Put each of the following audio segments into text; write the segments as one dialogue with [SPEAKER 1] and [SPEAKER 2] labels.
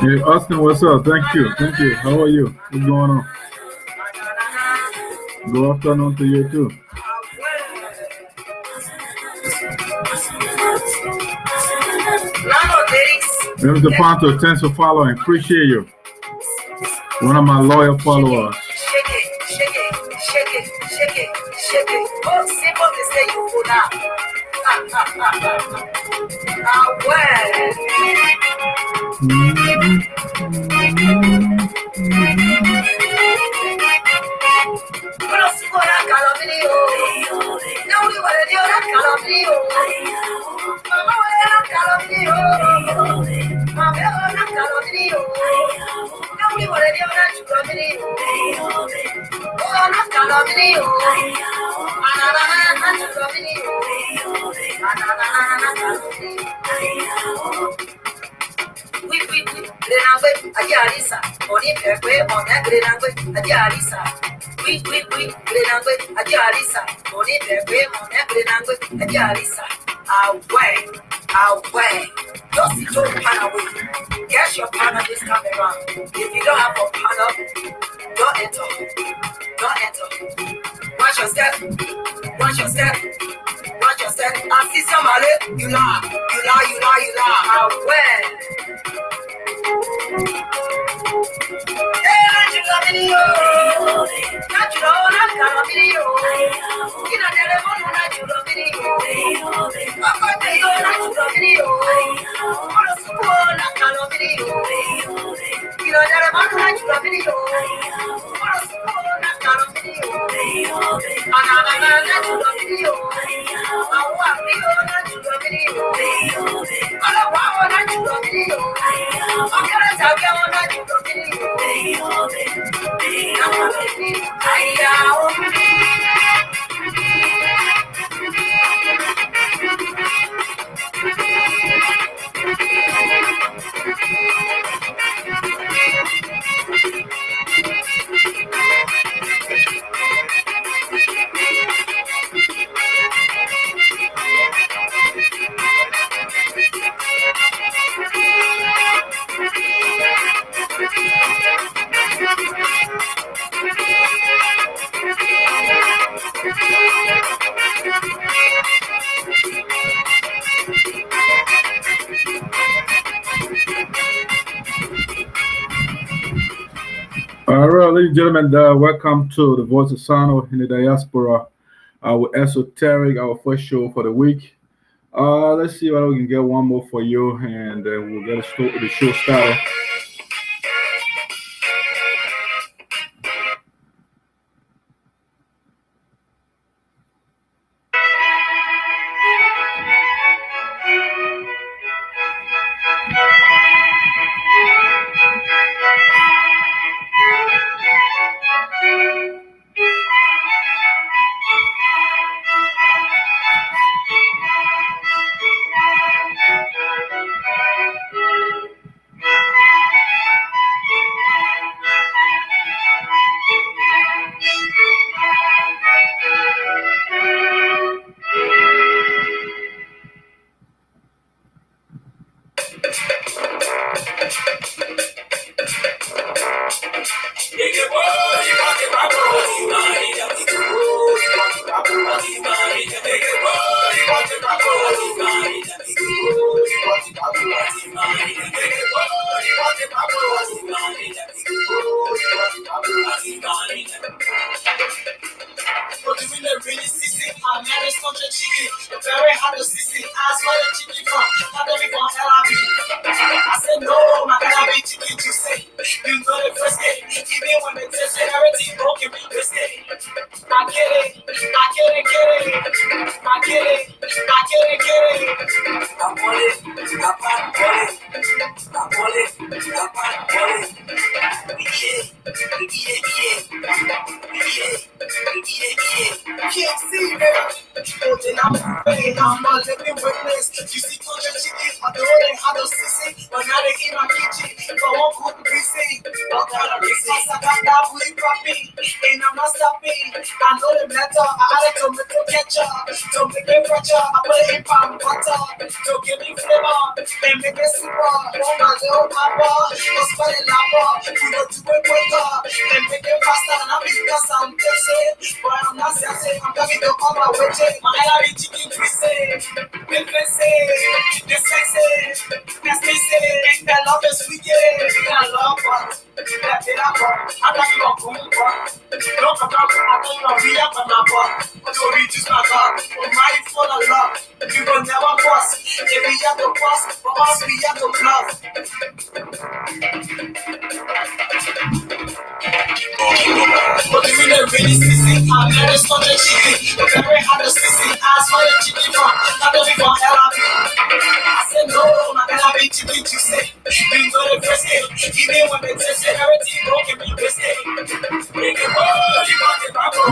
[SPEAKER 1] Hey, Austin, what's up? Thank you. Thank you. How are you? What's going on? Good afternoon to you, too. Mr. Ponto, thanks for following. Appreciate you. One of my loyal followers.
[SPEAKER 2] Guess your partner is coming around. If you don't have a partner, don't enter. Don't enter. Watch your step. Watch your step. Watch your step. I see somebody. You lie. You lie. You lie. You lie. Away.
[SPEAKER 1] All right, ladies and gentlemen, welcome to the Voice of Sano in the Diaspora, our Esoteric, our first show for the week. Let's see whether we can get one more for you, and then we'll get the show started.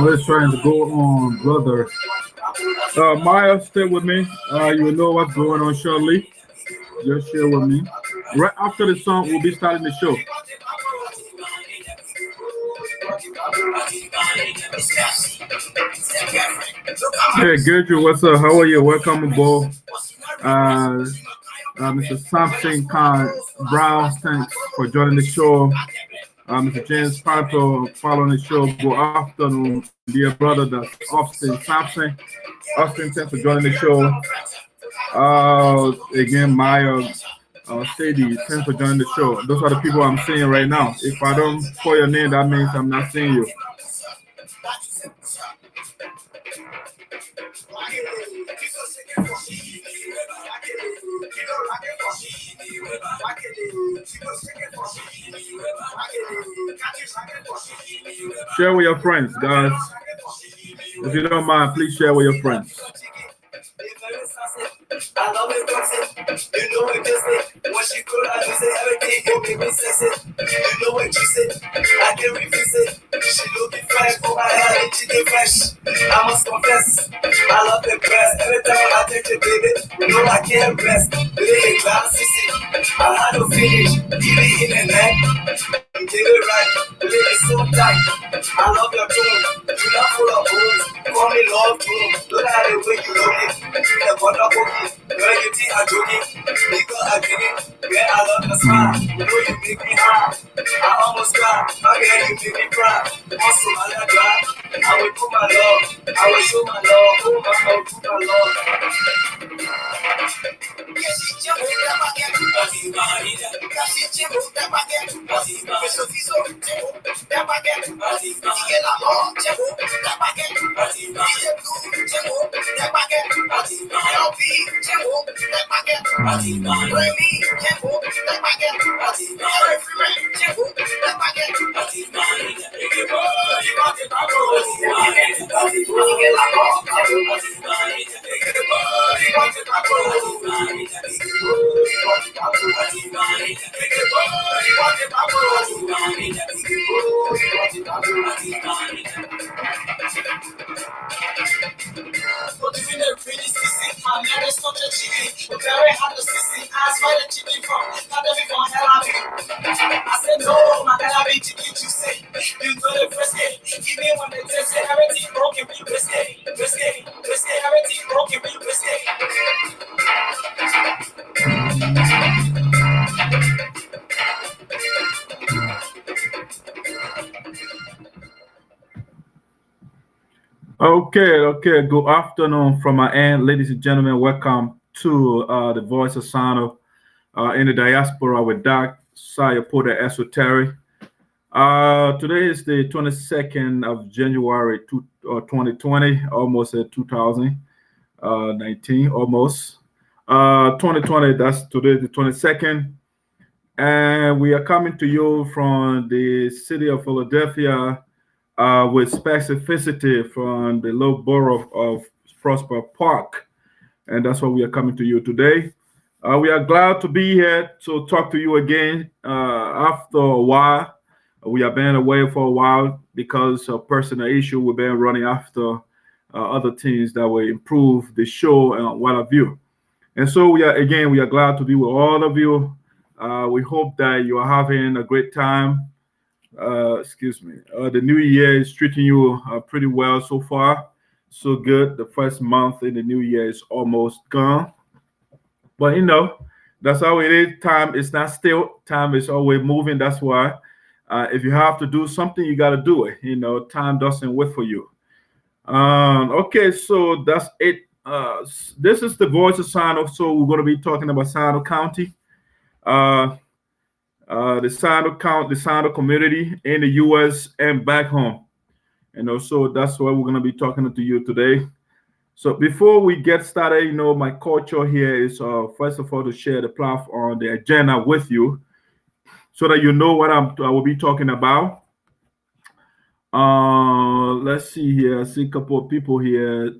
[SPEAKER 1] Let's trying to go on, brother. Maya, stay with me. You will know what's going on shortly. Just share with me. Right after the song, we'll be starting the show. Hey, Gertrude, what's up? How are you? Welcome aboard. Mr. Sampson Brown, thanks for joining the show. Mr. James Panto following the show. Good afternoon, my dear brother. That's Austin Sampson. Austin, thanks for joining the show. Again, Maya Sadie, thanks for joining the show. Those are the people I'm seeing right now. If I don't call your name, that means I'm not seeing you. Share with your friends, guys. If you don't mind, please share with your friends.
[SPEAKER 2] I love it, you know it just it. When she could, I just say everything, you make me sense it. You know what you said, I can refuse it. She looking fresh for my hair and she get fresh. I must confess, I love the breast. Every time I take it, baby, you know I can't rest. Baby, glass, sissy, I had to finish, give it in the neck. Give it right, baby, it's so tight. I love your tune, you're not full of booze. Call me love tune, look at the way you look it. The wonderful kid, girl, you think I'm joking. Because I did it, yeah, I love your smile. You know you make me high. I almost cried, again you make me cry. Also, I drive, I will put my love, I will show my love, oh my love, put my love. I said, no, my God, I be chicken, you say. You know the first day. Even when they test it, everything broken, we risky, everything broken, we risky.
[SPEAKER 1] Okay. Good afternoon from my end, ladies and gentlemen. Welcome to the Voice of Sound in the Diaspora with Darke Saryorpodeh Esoteric. Today is the 22nd of January 2020, almost at 2019, almost. 2020, that's today the 22nd. And we are coming to you from the city of Philadelphia with specificity from the little borough of Prosper Park. And that's why we are coming to you today. We are glad to be here to talk to you again after a while. We have been away for a while because of personal issue. We've been running after other things that will improve the show and what have you. And so we are glad to be with all of you. We hope that you are having a great time. The new year is treating you pretty well so far. So good. The first month in the new year is almost gone. But that's how it is. Time is not still. Time is always moving. That's why if you have to do something, you got to do it. Time doesn't wait for you. Okay, so that's it. This is the Voice of Sino. So we're going to be talking about Sino County, the Sino community in the U.S. and back home. So that's why we're going to be talking to you today. So before we get started, my culture here is first of all to share the platform, the agenda with you, so that you know what I will be talking about. Let's see here. I see a couple of people here.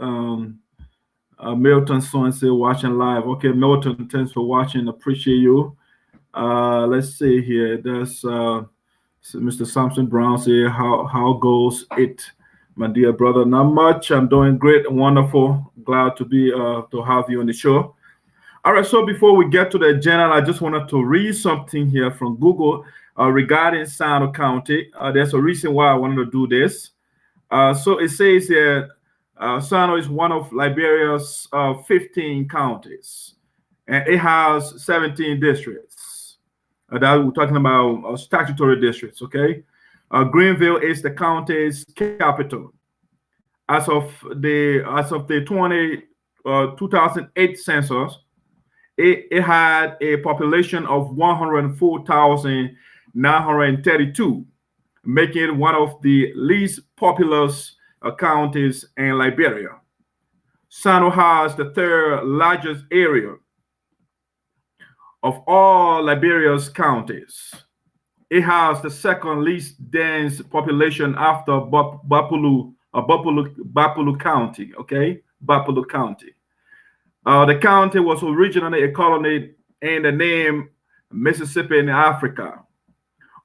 [SPEAKER 1] Milton so-and-so watching live. Okay, Milton, thanks for watching. Appreciate you. Let's see here. There's Mr. Sampson Brown say, how goes it, my dear brother? Not much. I'm doing great and wonderful. Glad to be to have you on the show. All right. So before we get to the agenda, I just wanted to read something here from Google. regarding Sano County. There's a reason why I wanted to do this. So it says here, Sano is one of Liberia's 15 counties, and it has 17 districts. That we're talking about statutory districts. Okay, Greenville is the county's capital. As of the 2008 census, it had a population of 104,932, making it one of the least populous counties in Liberia. Sano has the third largest area of all Liberia's counties. It has the second least dense population after Bapulu County. Okay, Bapulu County. The county was originally a colony in the name Mississippi in Africa,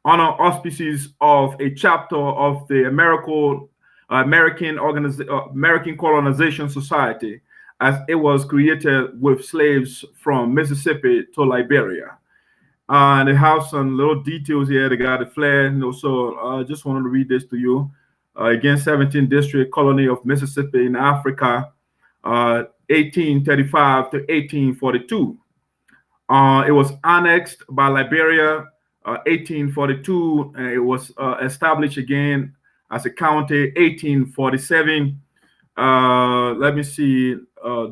[SPEAKER 1] under auspices of a chapter of the American Colonization Society, as it was created with slaves from Mississippi to Liberia. And they have some little details here. They got the flag, so I just wanted to read this to you. Again, 17th District, Colony of Mississippi in Africa, 1835 to 1842. It was annexed by Liberia, 1842, and it was established again as a county, 1847. Let me see.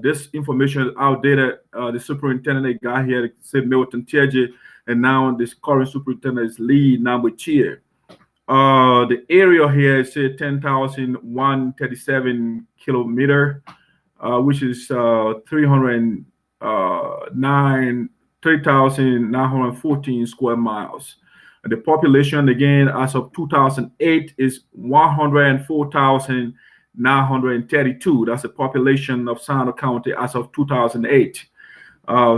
[SPEAKER 1] This information is outdated. The superintendent got here, said Milton Chea, and now this current superintendent is Lee Chea. The area here is 10,137 kilometer, which is 3,914 square miles. The population, again, as of 2008, is 104,932. That's the population of Sano County as of 2008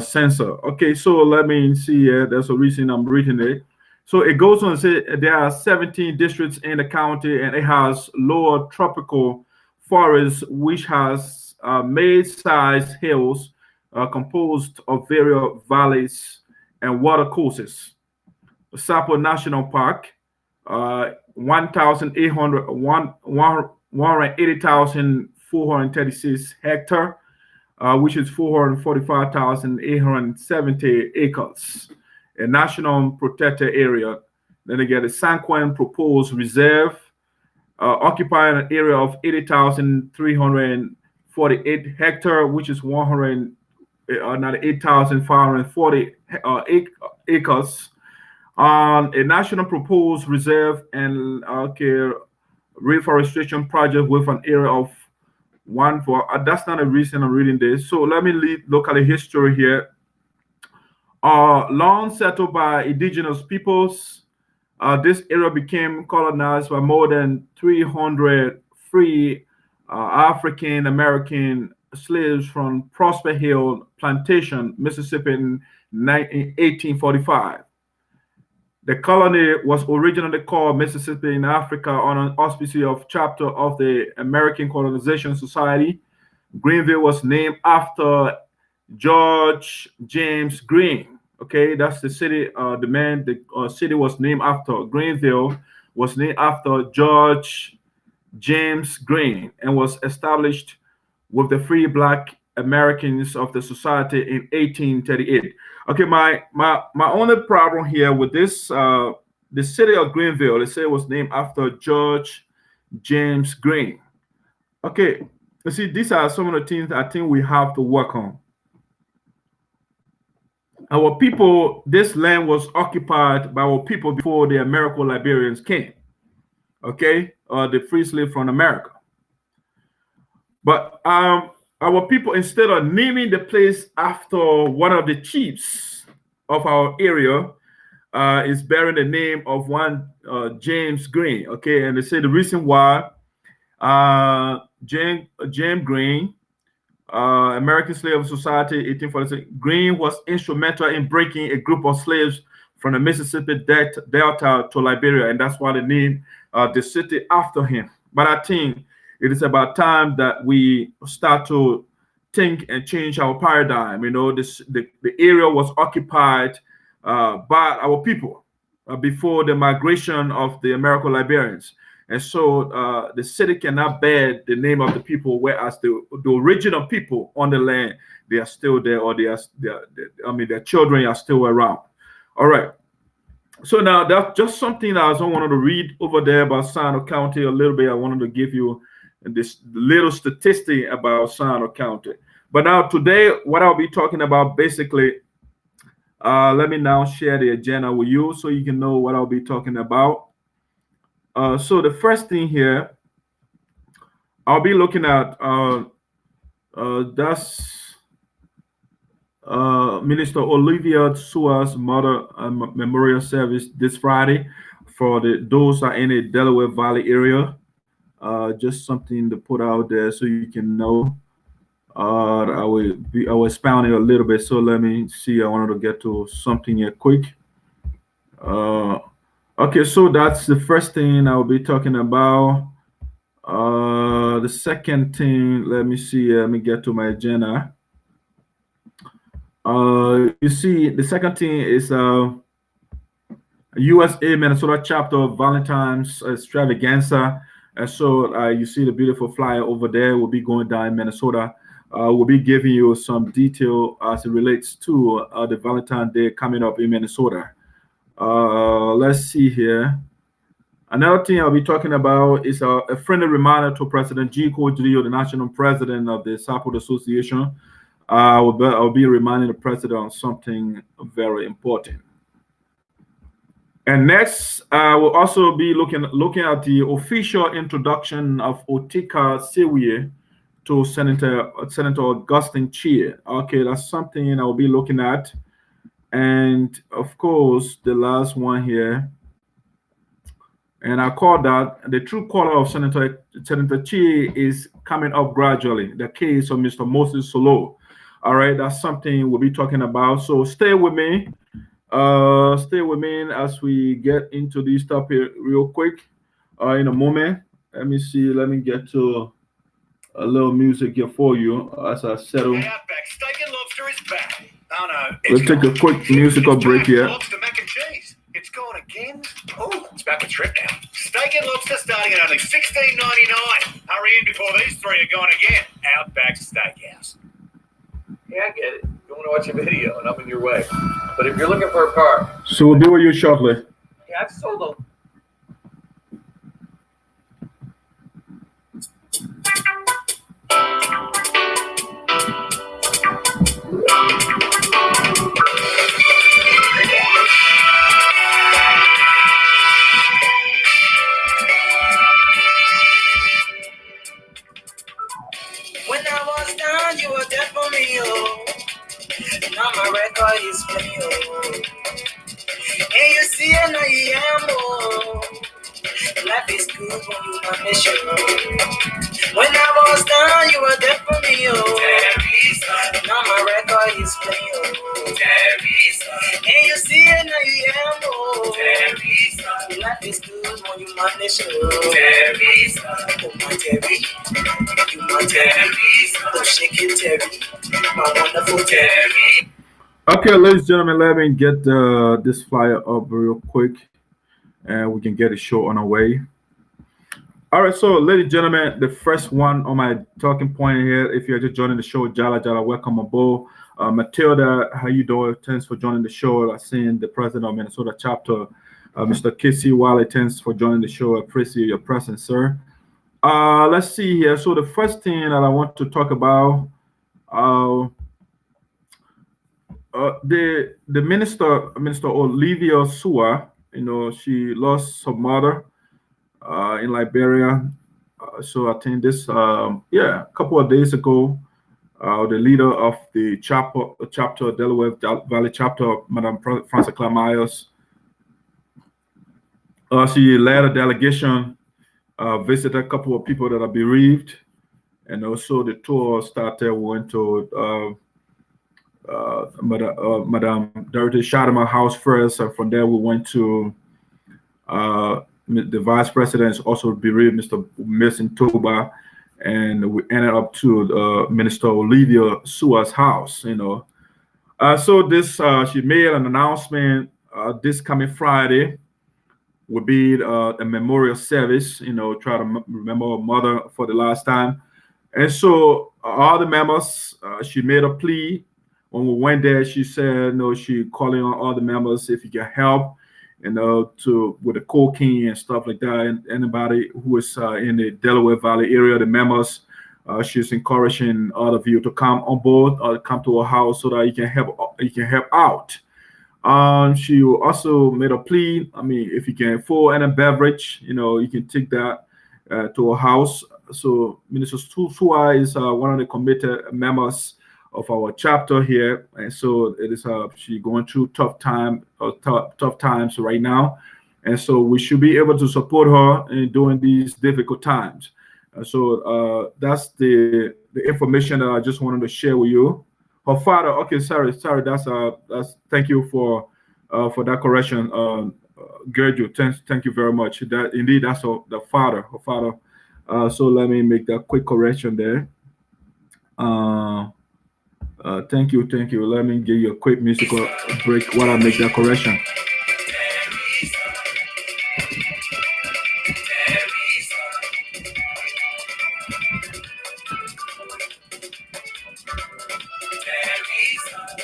[SPEAKER 1] census. Okay, so let me see. There's a reason I'm reading it. So it goes on to say there are 17 districts in the county, and it has lower tropical forests, which has mid-sized hills composed of various valleys and water courses. Sapo National Park, 180,436 hectares, which is 445,870 acres. A national protected area. Then again, the San Juan proposed reserve, occupying an area of 80,348 hectares, which is 8,540 acres. A national proposed reserve and reforestation project with an area of that's not a reason I'm reading this. So let me look at the history here. Long settled by indigenous peoples, this area became colonized by more than 300 free African American slaves from Prosper Hill Plantation, Mississippi, in 1845. The colony was originally called Mississippi in Africa on an auspice of chapter of the American Colonization Society. Greenville was named after George James Green. Okay, that's the city. The city was named after. Greenville was named after George James Green and was established with the free Black Americans of the society in 1838. Okay, my only problem here with this, the city of Greenville, they say it was named after George James Green. Okay, you see, these are some of the things I think we have to work on. Our people, this land was occupied by our people before the American Liberians came. Okay, the free slave from America. But our people, instead of naming the place after one of the chiefs of our area, is bearing the name of one James Green. Okay, and they say the reason why James Green, American Slave Society, 1846. Green was instrumental in breaking a group of slaves from the Mississippi Delta to Liberia, and that's why they named the city after him. But I think it is about time that we start to think and change our paradigm. You know, the area was occupied by our people. before the migration of the American Liberians. And so the city cannot bear the name of the people, whereas the original people on the land, they are still there, or their children are still around. All right. So now that's just something I also wanted to read over there about Sarno County a little bit. I wanted to give you this little statistic about Sarno County. But now today, what I'll be talking about basically, let me now share the agenda with you so you can know what I'll be talking about. So the first thing here, I'll be looking at that's Minister Olivia Sua's mother memorial service this Friday for those are in the Delaware Valley area. Just something to put out there so you can know. I will expound it a little bit. So let me see. I wanted to get to something here quick. Okay, so that's the first thing I'll be talking about. The second thing, let me see. Let me get to my agenda. You see, the second thing is USA Minnesota chapter of Valentine's extravaganza. And so you see the beautiful flyer over there. We'll be going down in Minnesota. We'll be giving you some detail as it relates to the Valentine's Day coming up in Minnesota. Let's see here. Another thing I'll be talking about is a friendly reminder to President G. Kodrio, the national president of the Southwood Association. I'll be reminding the president on something very important. And next, we'll also be looking at the official introduction of Darke Saryorpodeh to Senator Augustine Chea. Okay, that's something I'll be looking at. And of course, the last one here, and I call that the true color of Senator Chea is coming up gradually. The case of Mr. Moses Solo. All right, that's something we'll be talking about. So stay with me. Stay with me as we get into this topic real quick. In a moment, let me see. Let me get to a little music here for you as I settle.
[SPEAKER 2] Steak and lobster is back. Oh no!
[SPEAKER 1] Let's take a quick musical break here.
[SPEAKER 2] Lobster mac and cheese. It's gone again. Oh, it's back a trip now. Steak and lobster starting at only $16.99. Hurry in before these three are gone again. Outback Steakhouse.
[SPEAKER 3] Yeah, I get it. You want to watch a video, and I'm in your way. But if you're looking for a car,
[SPEAKER 1] so we'll be with you shortly.
[SPEAKER 3] yeah, I've sold them.
[SPEAKER 2] When I was down, you were there for me, oh. Now my record is playing, oh. And you see, and I am, oh. Life is good when you manage it. When I was down, you were there for me, oh. Now my record is playing, oh. And you see, and I am, oh. Life is good when you manage it. Oh, my Terry. You my Terry. Oh, shake it, Terry. My wonderful Terry.
[SPEAKER 1] Okay, ladies and gentlemen, let me get this flyer up real quick, and we can get a show on our way. All right, so ladies and gentlemen, the first one on my talking point here, if you're just joining the show, Jala, welcome aboard. Matilda, how you doing? Thanks for joining the show. I've seen the president of Minnesota chapter, Mr. Casey Wiley, thanks for joining the show. I appreciate your presence, sir. Let's see here. So the first thing that I want to talk about, the Minister Olivia Sua, she lost her mother in Liberia. So I think this, a couple of days ago, the leader of the chapter Delaware Valley chapter, Madame Frances Myers, she led a delegation, visited a couple of people that are bereaved, and also the tour started. We went to Madame Dorothy Shadema house first, and from there we went to the vice president, also bereaved, Mr. Mason Toba, and we ended up to Minister Olivia Sua's house. So this she made an announcement this coming Friday will be a memorial service. Try to remember our mother for the last time. And so all the members, she made a plea. When we went there, she said, she calling on all the members if you can help, with the cocaine and stuff like that. And anybody who is in the Delaware Valley area, the members, she's encouraging all of you to come on board or come to her house so that you can help out. She also made a plea. I mean, if you can afford any beverage, you can take that to her house. So Minister Sua is one of the committed members of our chapter here, and so it is she going through tough times right now, and so we should be able to support her in during these difficult times. So that's the information that I just wanted to share with you. Her father, okay, sorry, that's thank you for that correction, Gerju. Thank you very much. That indeed, that's her father. So let me make that quick correction there. Thank you. Let me give you a quick musical break while I make that correction.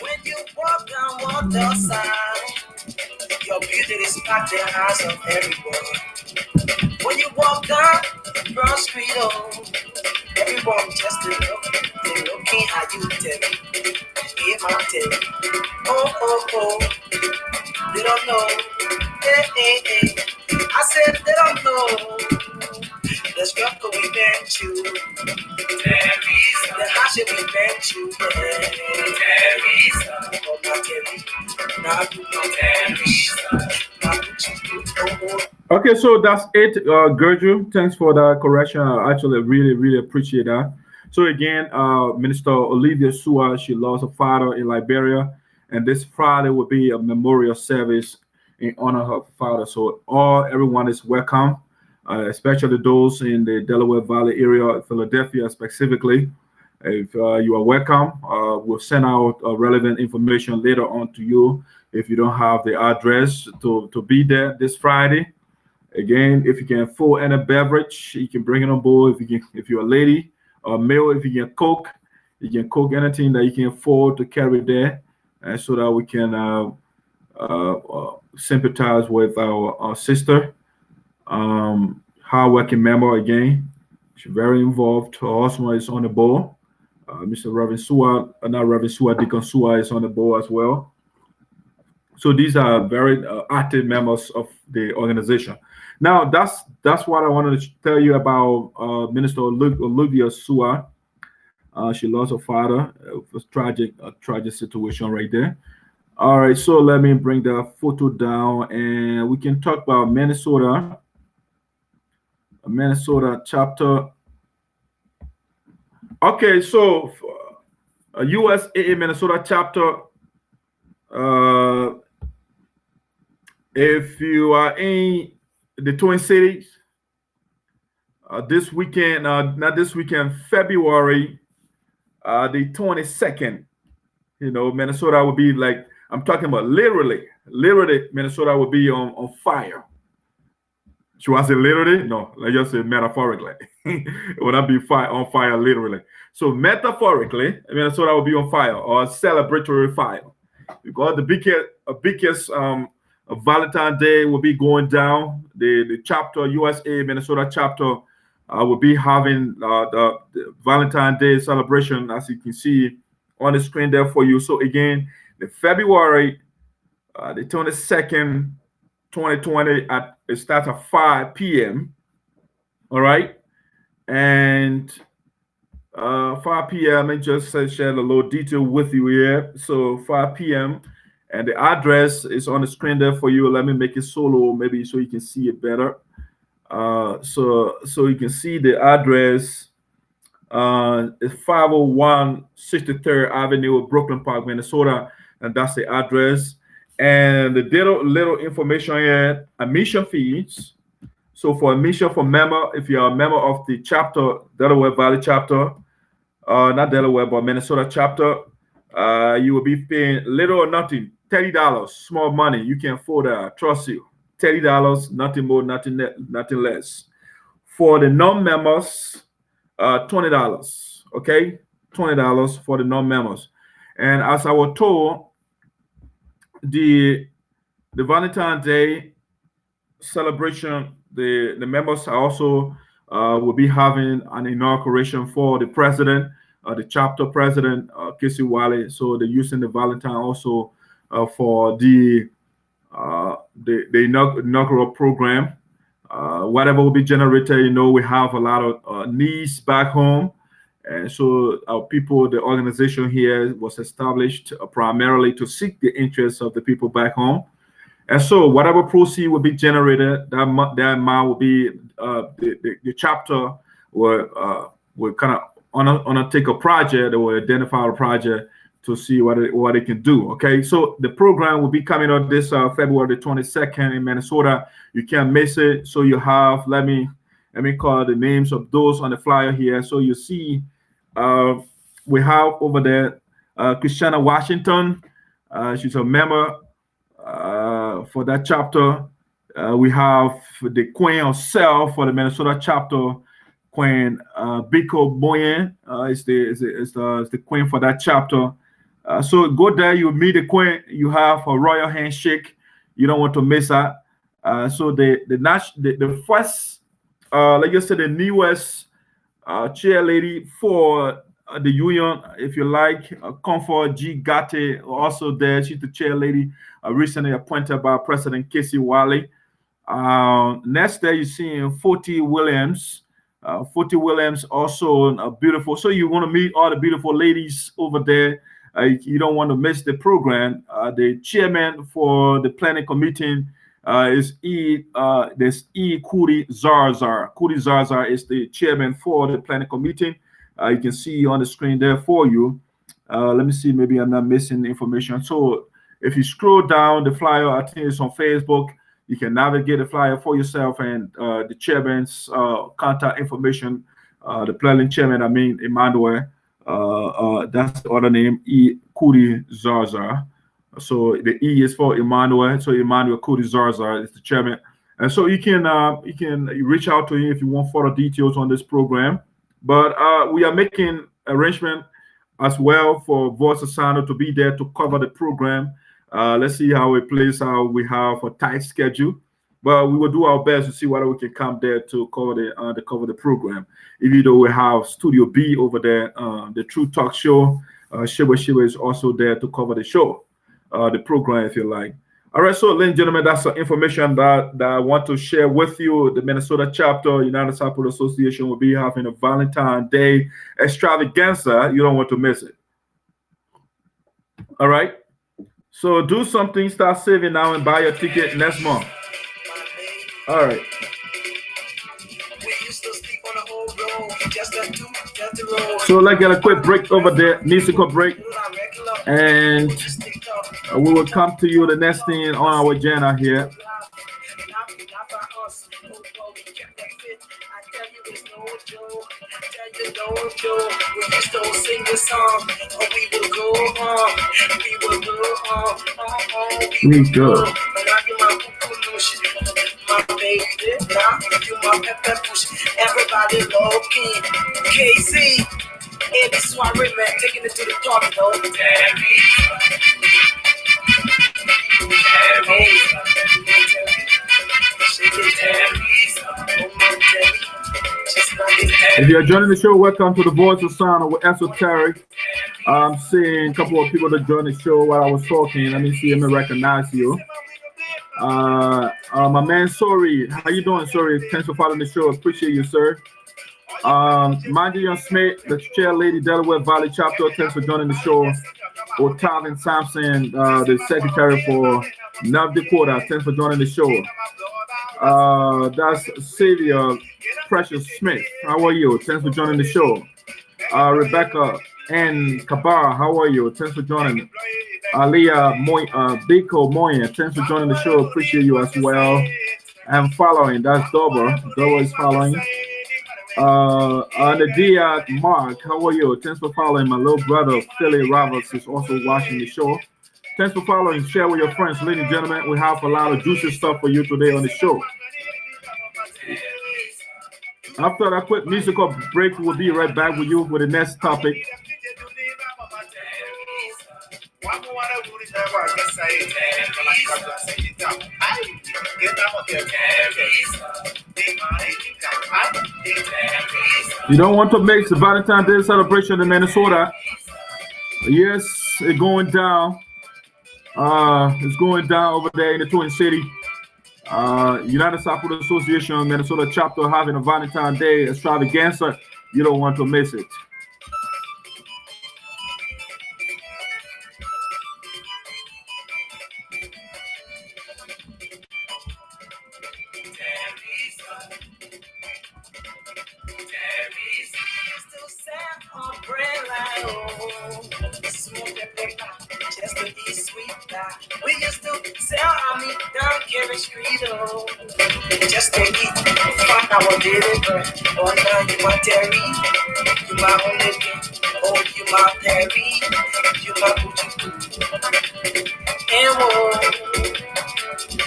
[SPEAKER 2] When you walk down the side, your beauty is packed the eyes of everyone. When you walk down Broad Street, everyone just they looking at you, tell me, hey, my tell me, oh, they don't know, hey. I said they don't know the struggle we been to, the hardship we been to,
[SPEAKER 1] Okay, so that's it, Gerju. Thanks for that correction. I actually really appreciate that. So again, Minister Olivia Sua, she lost her father in Liberia, and this Friday will be a memorial service in honor of her father. So everyone is welcome, especially those in the Delaware Valley area, Philadelphia specifically. If you are welcome, we'll send out relevant information later on to you if you don't have the address to be there this Friday. Again, if you can afford any beverage, you can bring it on board. If you're a lady or male, if you can cook anything that you can afford to carry there, and so that we can sympathize with our sister, hardworking member again. She's very involved. Her husband is on the board. Mr. Reverend Sua, not Reverend Sua, Deacon Sua is on the board as well. So these are very active members of the organization. Now that's what I wanted to tell you about Minister Olivia Sua. She lost her father. It was a tragic situation right there. All right, so let me bring the photo down, and we can talk about Minnesota chapter. Okay, so USAA Minnesota chapter. If you are in the Twin Cities, this weekend, not this weekend, February the 22nd, Minnesota will be like, I'm talking about literally, Minnesota will be on fire. Should I say literally? No, let's just say metaphorically. It will not be on fire literally. So metaphorically, Minnesota will be on fire, or a celebratory fire, because the biggest Valentine's Day will be going down. The chapter, USA Minnesota chapter, will be having the Valentine's Day celebration, as you can see on the screen there for you. So again, the February the 22nd, 2020, it starts at 5 p.m. All right, and 5 p.m. I just shared a little detail with you here. So 5 p.m. and the address is on the screen there for you. Let me make it solo, maybe so you can see it better. So you can see the address. It's 501 63rd Avenue, Brooklyn Park, Minnesota, and that's the address. And the little information here: admission fees. So for admission for member, if you are a member of the chapter, Delaware Valley chapter, not Delaware, but Minnesota chapter, You will be paying little or nothing, $30, small money. You can afford that. Trust you, $30, nothing more, nothing less. For the non-members, $20. Okay, $20 for the non-members. And as I was told, the Valentine's Day celebration, the members are also will be having an inauguration for the president, the chapter president, Casey Wiley. So they're using the Valentine also for the inaugural program. Whatever will be generated, we have a lot of needs back home. And so our people, the organization here was established primarily to seek the interests of the people back home. And so whatever proceed will be generated, that amount will be the chapter will kind of undertake a project, or will identify a project to see what it can do. Okay, so the program will be coming up this February 22nd in Minnesota. You can't miss it. So you have, let me call the names of those on the flyer here. So you see, we have over there Christiana Washington. She's a member for that chapter. We have the Queen herself for the Minnesota chapter, Queen Biko Moyen is the queen for that chapter. So go there, you meet the queen. You have a royal handshake. You don't want to miss that. So the first, like you said, the newest chair lady for the union, if you like, Comfort G. Gate, also there. She's the chair lady, recently appointed by President Casey Wiley. Next there, you're seeing Forty Williams. Forty Williams, also beautiful. So you want to meet all the beautiful ladies over there. You don't want to miss the program. The chairman for the planning committee is there's Kudi Zarzar. Kudi Zarzar is the chairman for the planning committee. You can see on the screen there for you. Let me see, maybe I'm not missing information. So if you scroll down the flyer, I think it's on Facebook. You can navigate the flyer for yourself, and the chairman's contact information. The planning chairman, Emmanuel. That's the other name, Kudi Zarzar. So the E is for Emmanuel. So Emmanuel Kudi Zarzar is the chairman. And so you can reach out to him if you want further details on this program. But we are making arrangement as well for Voice of Sound to be there to cover the program. Let's see how it plays out. We have a tight schedule, but we will do our best to see whether we can come there to cover the program. Even though we have Studio B over there, the True Talk Show, Shiba is also there to cover the show, the program, if you like. All right, so ladies and gentlemen, that's the information that I want to share with you. The Minnesota chapter, United Sapphire Association, will be having a Valentine's Day extravaganza. You don't want to miss it. All right. So do something, start saving now and buy your ticket next month. All right. So let's get a quick break over there, musical break. And we will come to you the next thing on our agenda here. We go. Everybody low key. KC. Every soiree, man, taking it to the top, though. If you're joining the show, welcome to the Voice of Sound with Esoteric. I'm seeing a couple of people that joined the show while I was talking. Let me see if I recognize you. My man, Sorry. How you doing, Sorry? Thanks for following the show. Appreciate you, sir. Mandy Smith, the chair lady, Delaware Valley chapter. Thanks for joining the show. Otavin Sampson, the secretary for North Dakota. Thanks for joining the show. That's Sylvia Precious Smith. How are you? Thanks for joining the show. Rebecca and Kabar, how are you? Thanks for joining. Aliyah Biko Moyen, thanks for joining the show. Appreciate you as well. I'm following. That's Dober. Dober is following. Nadia Mark, how are you? Thanks for following. My little brother Philly Roberts is also watching the show. Thanks for following. Share with your friends, ladies and gentlemen. We have a lot of juicy stuff for you today on the show. After that quick musical break, we'll be right back with you with the next topic. You don't want to make the Valentine's Day celebration in Minnesota. Yes, it's going down. It's going down over there in the Twin City. United Sapphire Association, Minnesota chapter having a Valentine's Day extravaganza. You don't want to miss it.
[SPEAKER 2] We used to sell our meat down Gary Street, just to eat. Fuck our daily bread. Oh, now you my Terry, you my only thing. Oh, you my Perry, you my Gucci. And whoa,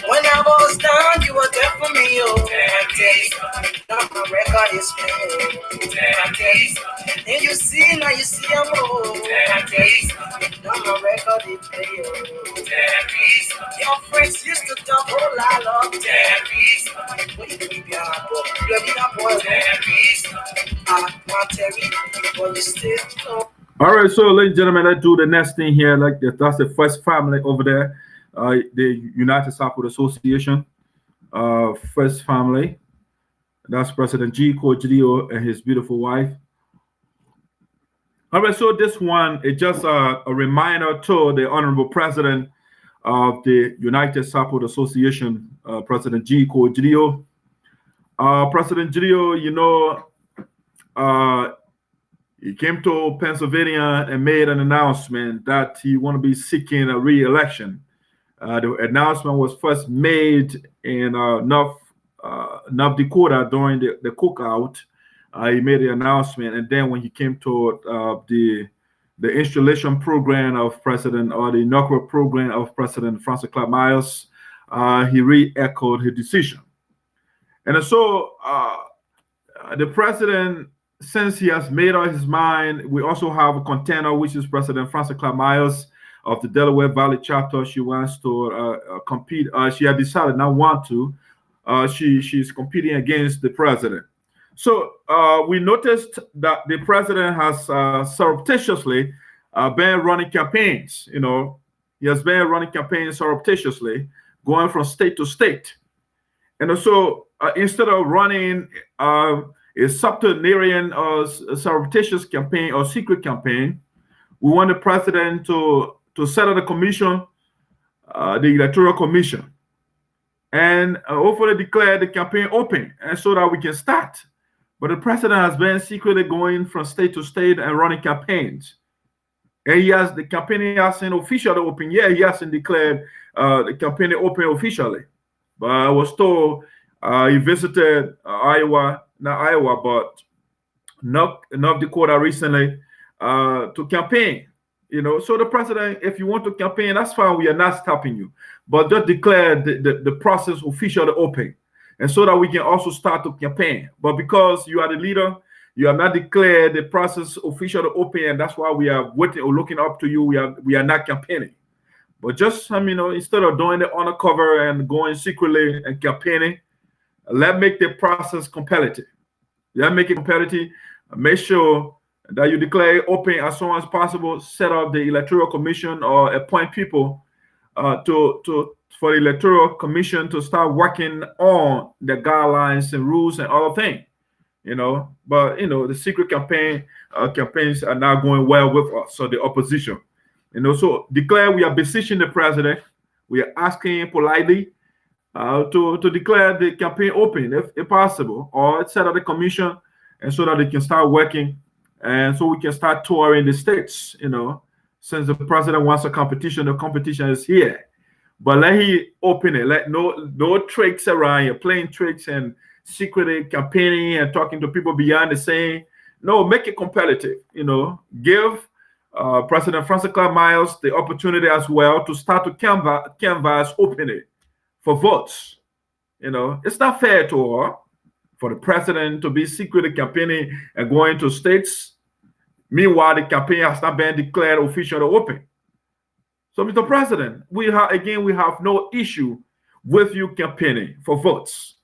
[SPEAKER 2] when I was down, you were there for me, oh. I tell you, now my record is playing. I tell you, and you see, now you see, I'm old. I tell you, now my record is playing. Your friends used to talk whole lot of Terry's. What you keep your heart, boy? You be that boy. My Terry, but you still know.
[SPEAKER 1] All right, so ladies and gentlemen, let's do the next thing here. Like that's the first family over there, the United Sapphire Association, first family. That's President G. Cordidio and his beautiful wife. All right, so this one is just a reminder to the Honorable President of the United Sapphire Association, President G. Cordidio. President Gidio, you know, he came to Pennsylvania and made an announcement that he want to be seeking a re-election. The announcement was first made in North Dakota during the cookout. He made the announcement, and then when he came to the installation program of President, or the inaugural program of President Francis Clark Myers, he re-echoed his decision. And so the president, since he has made up his mind, we also have a contender, which is President Francis Clark Myers of the Delaware Valley chapter. She wants to compete. She had decided not want to. She's competing against the president. So we noticed that the president has surreptitiously been running campaigns. You know, he has been running campaigns surreptitiously, going from state to state. And so instead of running a subterranean or surreptitious campaign or secret campaign, we want the president to set up a commission, the Electoral Commission, and hopefully declare the campaign open, and so that we can start. But the president has been secretly going from state to state and running campaigns. And the campaign hasn't officially open yet. He hasn't declared the campaign open officially. But I was told he visited not Iowa, but North Dakota recently to campaign. You know, so the president, if you want to campaign, that's fine. We are not stopping you. But just declare the process officially open, and so that we can also start to campaign. But because you are the leader, you have not declared the process officially open, and that's why we are waiting or looking up to you. We are not campaigning. But just instead of doing it undercover and going secretly and campaigning, let's make the process competitive. Let's make it competitive. Make sure that you declare it open as soon as possible. Set up the Electoral Commission or appoint people for the Electoral Commission to start working on the guidelines and rules and other things. But the secret campaigns are not going well with us, so the opposition. So declare we are beseeching the president. We are asking him politely to declare the campaign open if possible, or set up the commission, and so that they can start working, and so we can start touring the states. Since the president wants a competition, the competition is here. But let he open it. Let no tricks around. You're playing tricks and secretly campaigning and talking to people behind the scene. No, make it competitive. Give President Francois Miles the opportunity as well to start to canvass openly for votes. It's not fair to her for the president to be secretly campaigning and going to states. Meanwhile, the campaign has not been declared officially open. So, Mr. President, we have no issue with you campaigning for votes,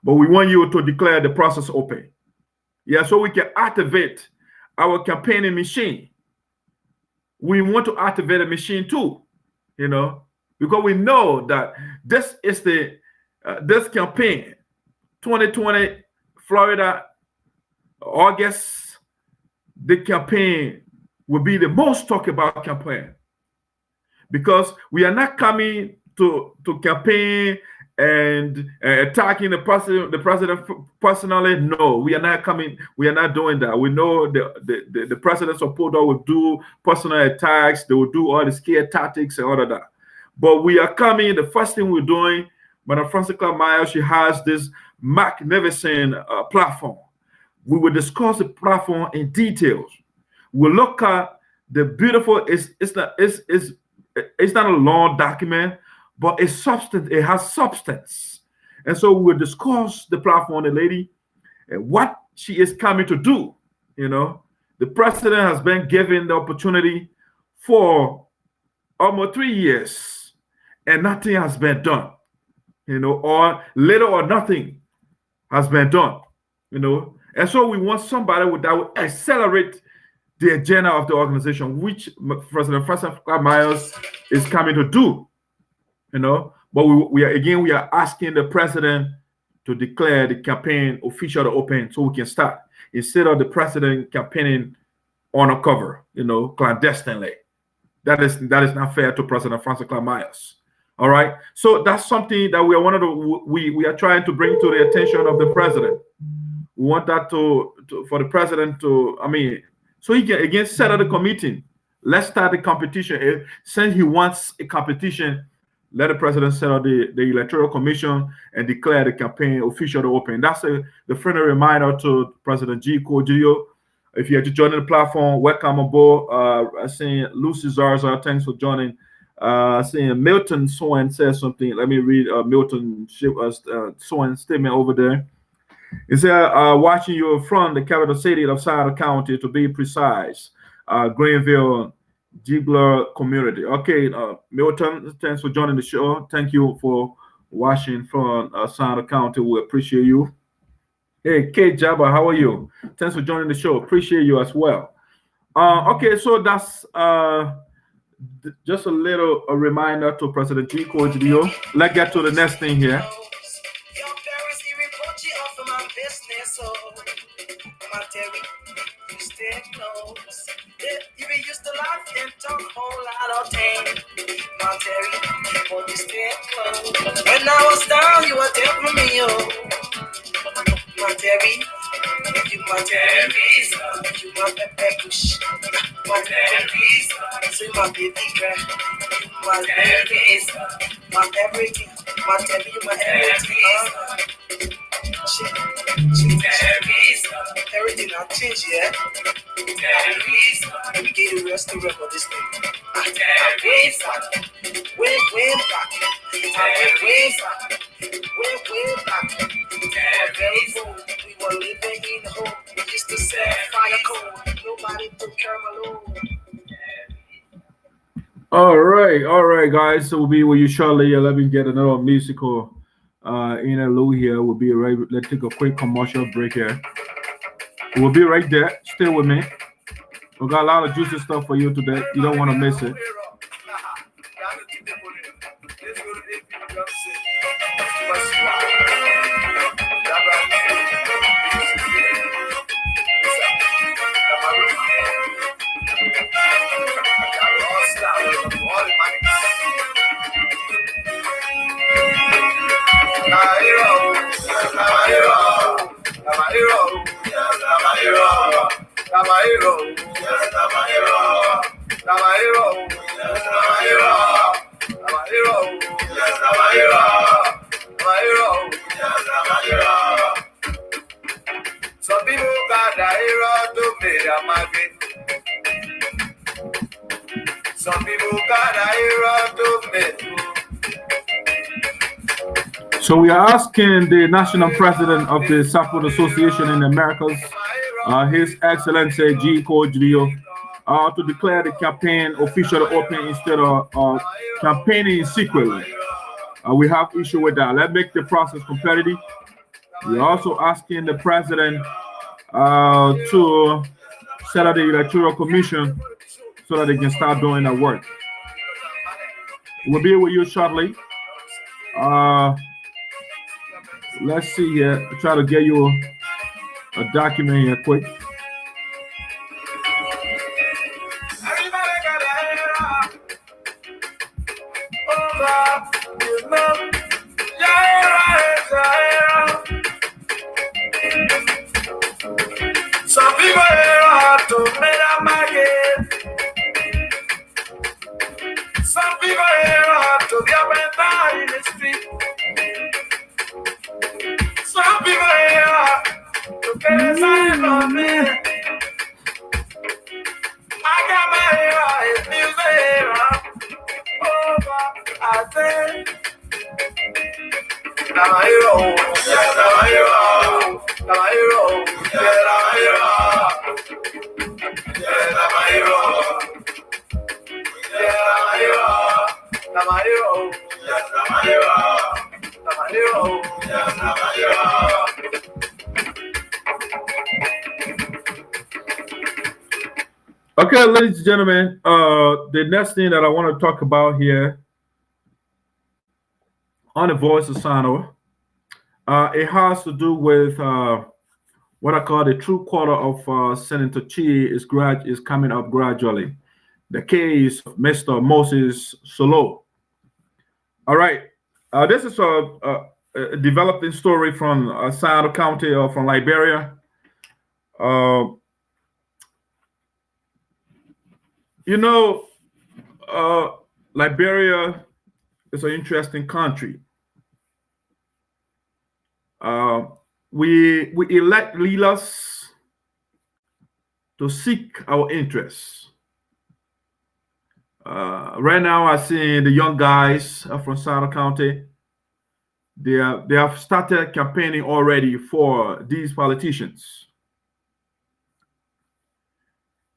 [SPEAKER 1] but we want you to declare the process open. Yeah, so we can activate our campaigning machine. We want to activate a machine too, because we know that this is this campaign, 2020 Florida, August, the campaign will be the most talked about campaign, because we are not coming to campaign and attacking the president personally. No, we are not coming. We are not doing that. We know the president's supporter will do personal attacks. They will do all the scare tactics and all of that. But we are coming. The first thing we're doing, Madam Francois Miles, she has this magnificent platform. We will discuss the platform in details. We'll look at the beautiful. It's not a long document, but it's substance. It has substance, and so we'll discuss the platform, the lady, and what she is coming to do. The president has been given the opportunity for almost 3 years, and nothing has been done. Or little or nothing has been done. And so we want somebody that will accelerate the agenda of the organization, which President Francois Miles is coming to do. But we are asking the president to declare the campaign officially open so we can start, instead of the president campaigning undercover, clandestinely. That is not fair to President Francois Miles. All right. So that's something that we are trying to bring to the attention of the president. We want that for the president to, so he can again set up the committee. Let's start the competition. Since he wants a competition, let the president set up the electoral commission and declare the campaign officially open. That's the friendly reminder to President Gio. If you're just joining the platform, welcome aboard. I'm seeing Lucy Zarza, thanks for joining. Seeing Milton Sowen says something. Let me read Milton Sowen's statement over there. It said, watching you from the capital city of South County, to be precise, Greenville, Gibler community. Okay, Milton, thanks for joining the show. Thank you for watching from South County. We appreciate you. Hey, Kate Jabba, how are you? Thanks for joining the show. Appreciate you as well. Okay, so that's just a reminder to President G. Kojo. Let's get to the next thing here.
[SPEAKER 2] You used to laugh and talk a whole lot of things. Monterey, people just stay close. When I was down, you were there for me, Monterey, you Monterey, you my pepper push. Monterey, so you my baby girl. Monterey, my everything. Monterey, you my everything. Everything I change, yeah. Let me get the rest of this thing. Way back. We were living in the home. We used to set fire cold. Nobody took care of my load.
[SPEAKER 1] All right, guys. So we'll be with you shortly. Let me get another musical interlude here. We'll be right. Let's take a quick commercial break here. We'll be right there. Stay with me. We got a lot of juicy stuff for you today. You don't want to miss it.
[SPEAKER 2] Some people got the hero to play the market. Some people got the hero to play.
[SPEAKER 1] So we are asking the national president of the Support Association in the Americas, His Excellency G. Kojo, to declare the campaign officially open instead of campaigning secretly. We have issue with that. Let's make the process competitive. We're also asking the president to set up the electoral commission so that they can start doing their work. We'll be with you shortly. Let's see here. I'll try to get you a document here quick.
[SPEAKER 2] Some people have to make a market. Some people have to be up and down in the street. Some people have to get a sign from me. I got my hair, it's music. Over, I say. I'm a hero, yes, I'm a hero. I'm a hero, yes, I'm a hero. Yes, I'm a hero. Yes, I'm a hero. I'm a hero. Yes, I'm a hero. I'm a hero. Yes, I'm a hero.
[SPEAKER 1] Okay, ladies and gentlemen, the next thing that I want to talk about here on the Voice of Sano, it has to do with what I call the true quarter of Senator Chea is coming up gradually. The case of Mr. Moses Solo. All right, this is a developing story from Sano County or from Liberia. Liberia is an interesting country. We elect leaders to seek our interests. Right now, I see the young guys from Sano County. They have started campaigning already for these politicians.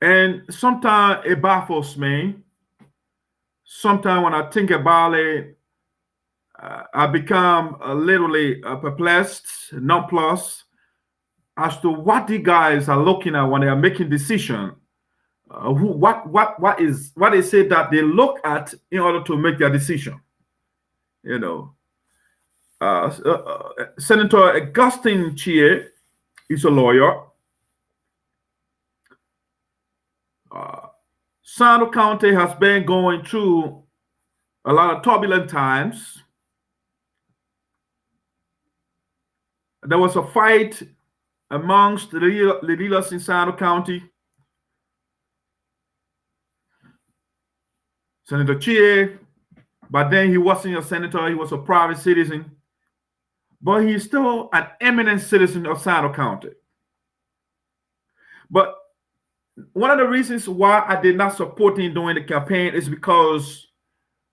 [SPEAKER 1] And sometimes it baffles me. Sometimes when I think about it, I become literally perplexed, nonplussed as to what the guys are looking at when they are making decisions. What is it that they look at in order to make their decision? Senator Augustine Chea is a lawyer. Sano County has been going through a lot of turbulent times. There was a fight amongst the leaders in Sano County. Senator Chea, but then he wasn't a senator, he was a private citizen. But he's still an eminent citizen of Sano County. But one of the reasons why I did not support him during the campaign is because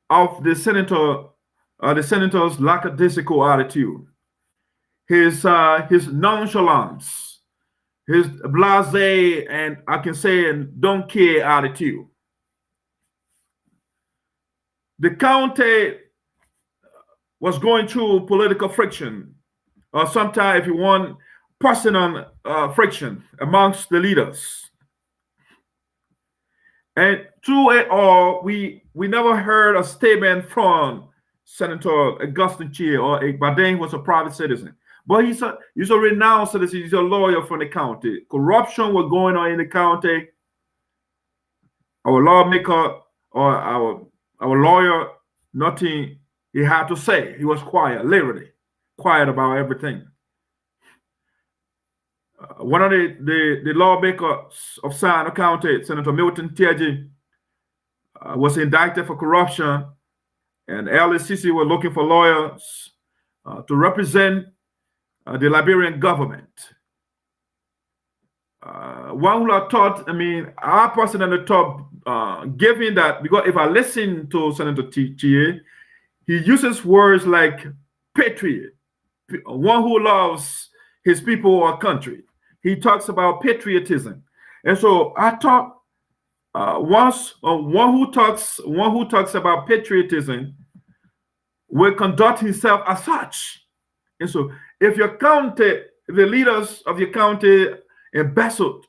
[SPEAKER 1] of the senator's lackadaisical attitude, his nonchalance, his blasé and I can say don't care attitude. The county was going through political friction, or sometimes, if you want, personal friction amongst the leaders. And through it all, we never heard a statement from Senator Augustine Chea, but then he was a private citizen. But he's a renowned citizen. He's a lawyer from the county. Corruption was going on in the county. Our lawmaker or our lawyer, nothing he had to say. He was quiet, literally quiet about everything. One of the lawmakers of Sano County, Senator Milton Teji, was indicted for corruption, and LSCC were looking for lawyers to represent the Liberian government. one who I thought, I mean, our person on the top, giving that, because if I listen to Senator Chea, he uses words like patriot, one who loves his people or country. He talks about patriotism. And so I thought, one who talks about patriotism will conduct himself as such. And so if your county, the leaders of your county embezzled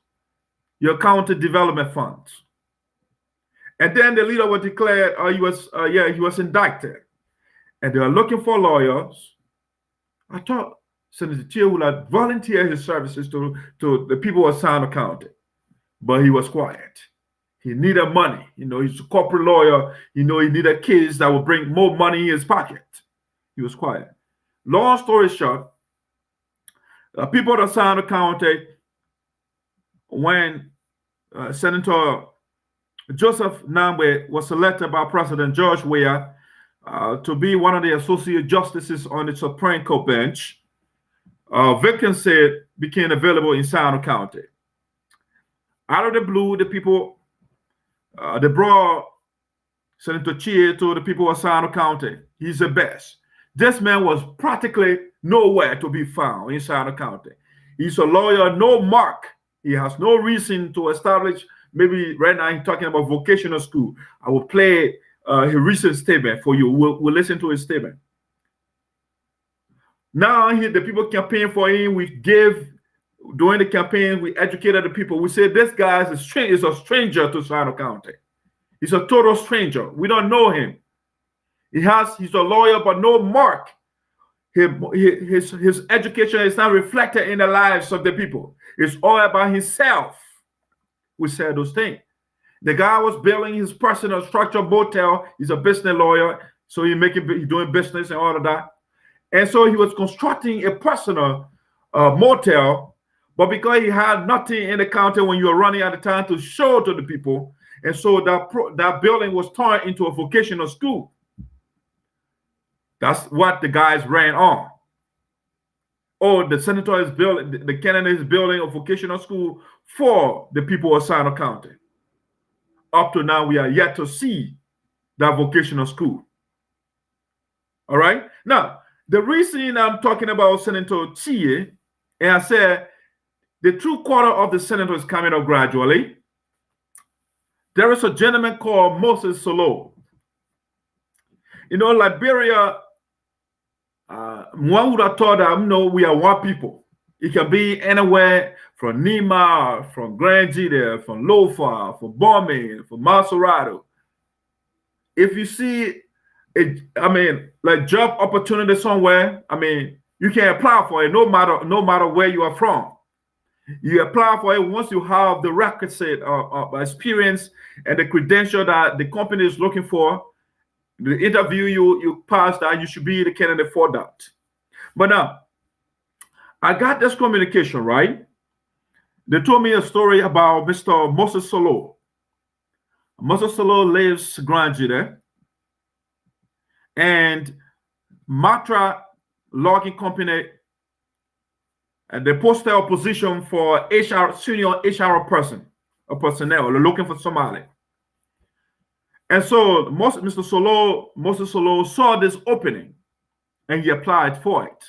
[SPEAKER 1] your county development funds, and then the leader was declared, he was indicted, and they are looking for lawyers, I thought Senator Chea would have volunteered his services to the people of Sano County, but he was quiet. He needed money. He's a corporate lawyer. He needed kids that would bring more money in his pocket. He was quiet. Long story short, people of Sano County, when Senator Joseph Nambwe was selected by President George Weah to be one of the associate justices on the Supreme Court bench, vacancy became available in Sano County. Out of the blue, the people, they brought Senator Chea to the people of Sano County. He's the best. This man was practically nowhere to be found in Sano County. He's a lawyer, no mark. He has no reason to establish. Maybe right now he's talking about vocational school. I will play his recent statement for you. We'll listen to his statement. Now the people campaign for him. We gave, during the campaign, we educated the people. We said this guy is a stranger to Sano County. He's a total stranger. We don't know him. He's a lawyer, but no mark. His education is not reflected in the lives of the people. It's all about himself. We said those things. The guy was building his personal structured motel. He's a business lawyer, so he's doing business and all of that. And so he was constructing a personal motel, but because he had nothing in the county when you were running out of time to show to the people, and so that building was turned into a vocational school. That's what the guys ran on. Oh, the senator is building, the candidate is building a vocational school for the people of Sano County. Up to now, we are yet to see that vocational school. All right. Now, the reason I'm talking about Senator Chea, and I said the true quarter of the senator is coming up gradually. There is a gentleman called Moses Solo. Liberia, one would have thought that we are one people. It can be anywhere from Nima, from Grand Jida, from Lofa, from Bombay, from Maserado. If you see job opportunity somewhere, you can apply for it no matter where you are from. You apply for it once you have the requisite experience and the credential that the company is looking for. The interview you pass that, you should be the candidate for that. But now, I got this communication, right? They told me a story about Mr. Moses Solo. Moses Solo lives Grand Jida, and Matra Logging Company, and they posted a position for senior HR personnel. They're looking for somebody. And so Moses Solo saw this opening, and he applied for it.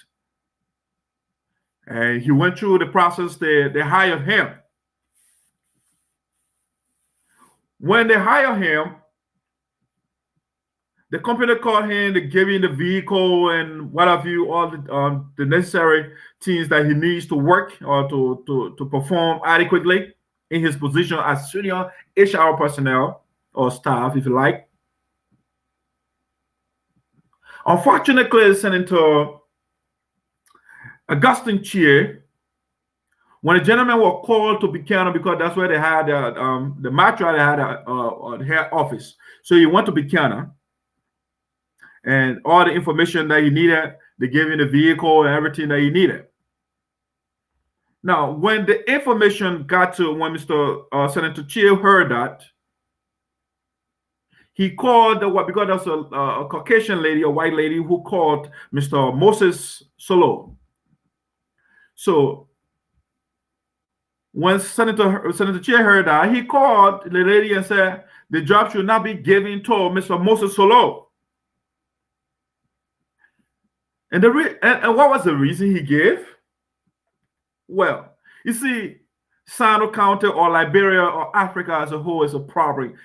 [SPEAKER 1] And he went through the process. They hired him. When they hired him, the company called him, they gave him the vehicle and what have you, all the necessary things that he needs to work or to perform adequately in his position as senior HR personnel or staff, if you like. Unfortunately, Senator Augustine Chea, when the gentleman was called to Buchanan, because that's where they had the Matra, they had a head office. So he went to Buchanan, and all the information that he needed, they gave him the vehicle and everything that he needed. Now, when the information got to when Mr. Senator Chea heard that, he called because there's a Caucasian lady, a white lady, who called Mr. Moses Solo. So when Senator Chea heard that, he called the lady and said the job should not be given to Mr. Moses Solo. And what was the reason he gave? Well, you see, Sano County or Liberia or Africa as a whole is a private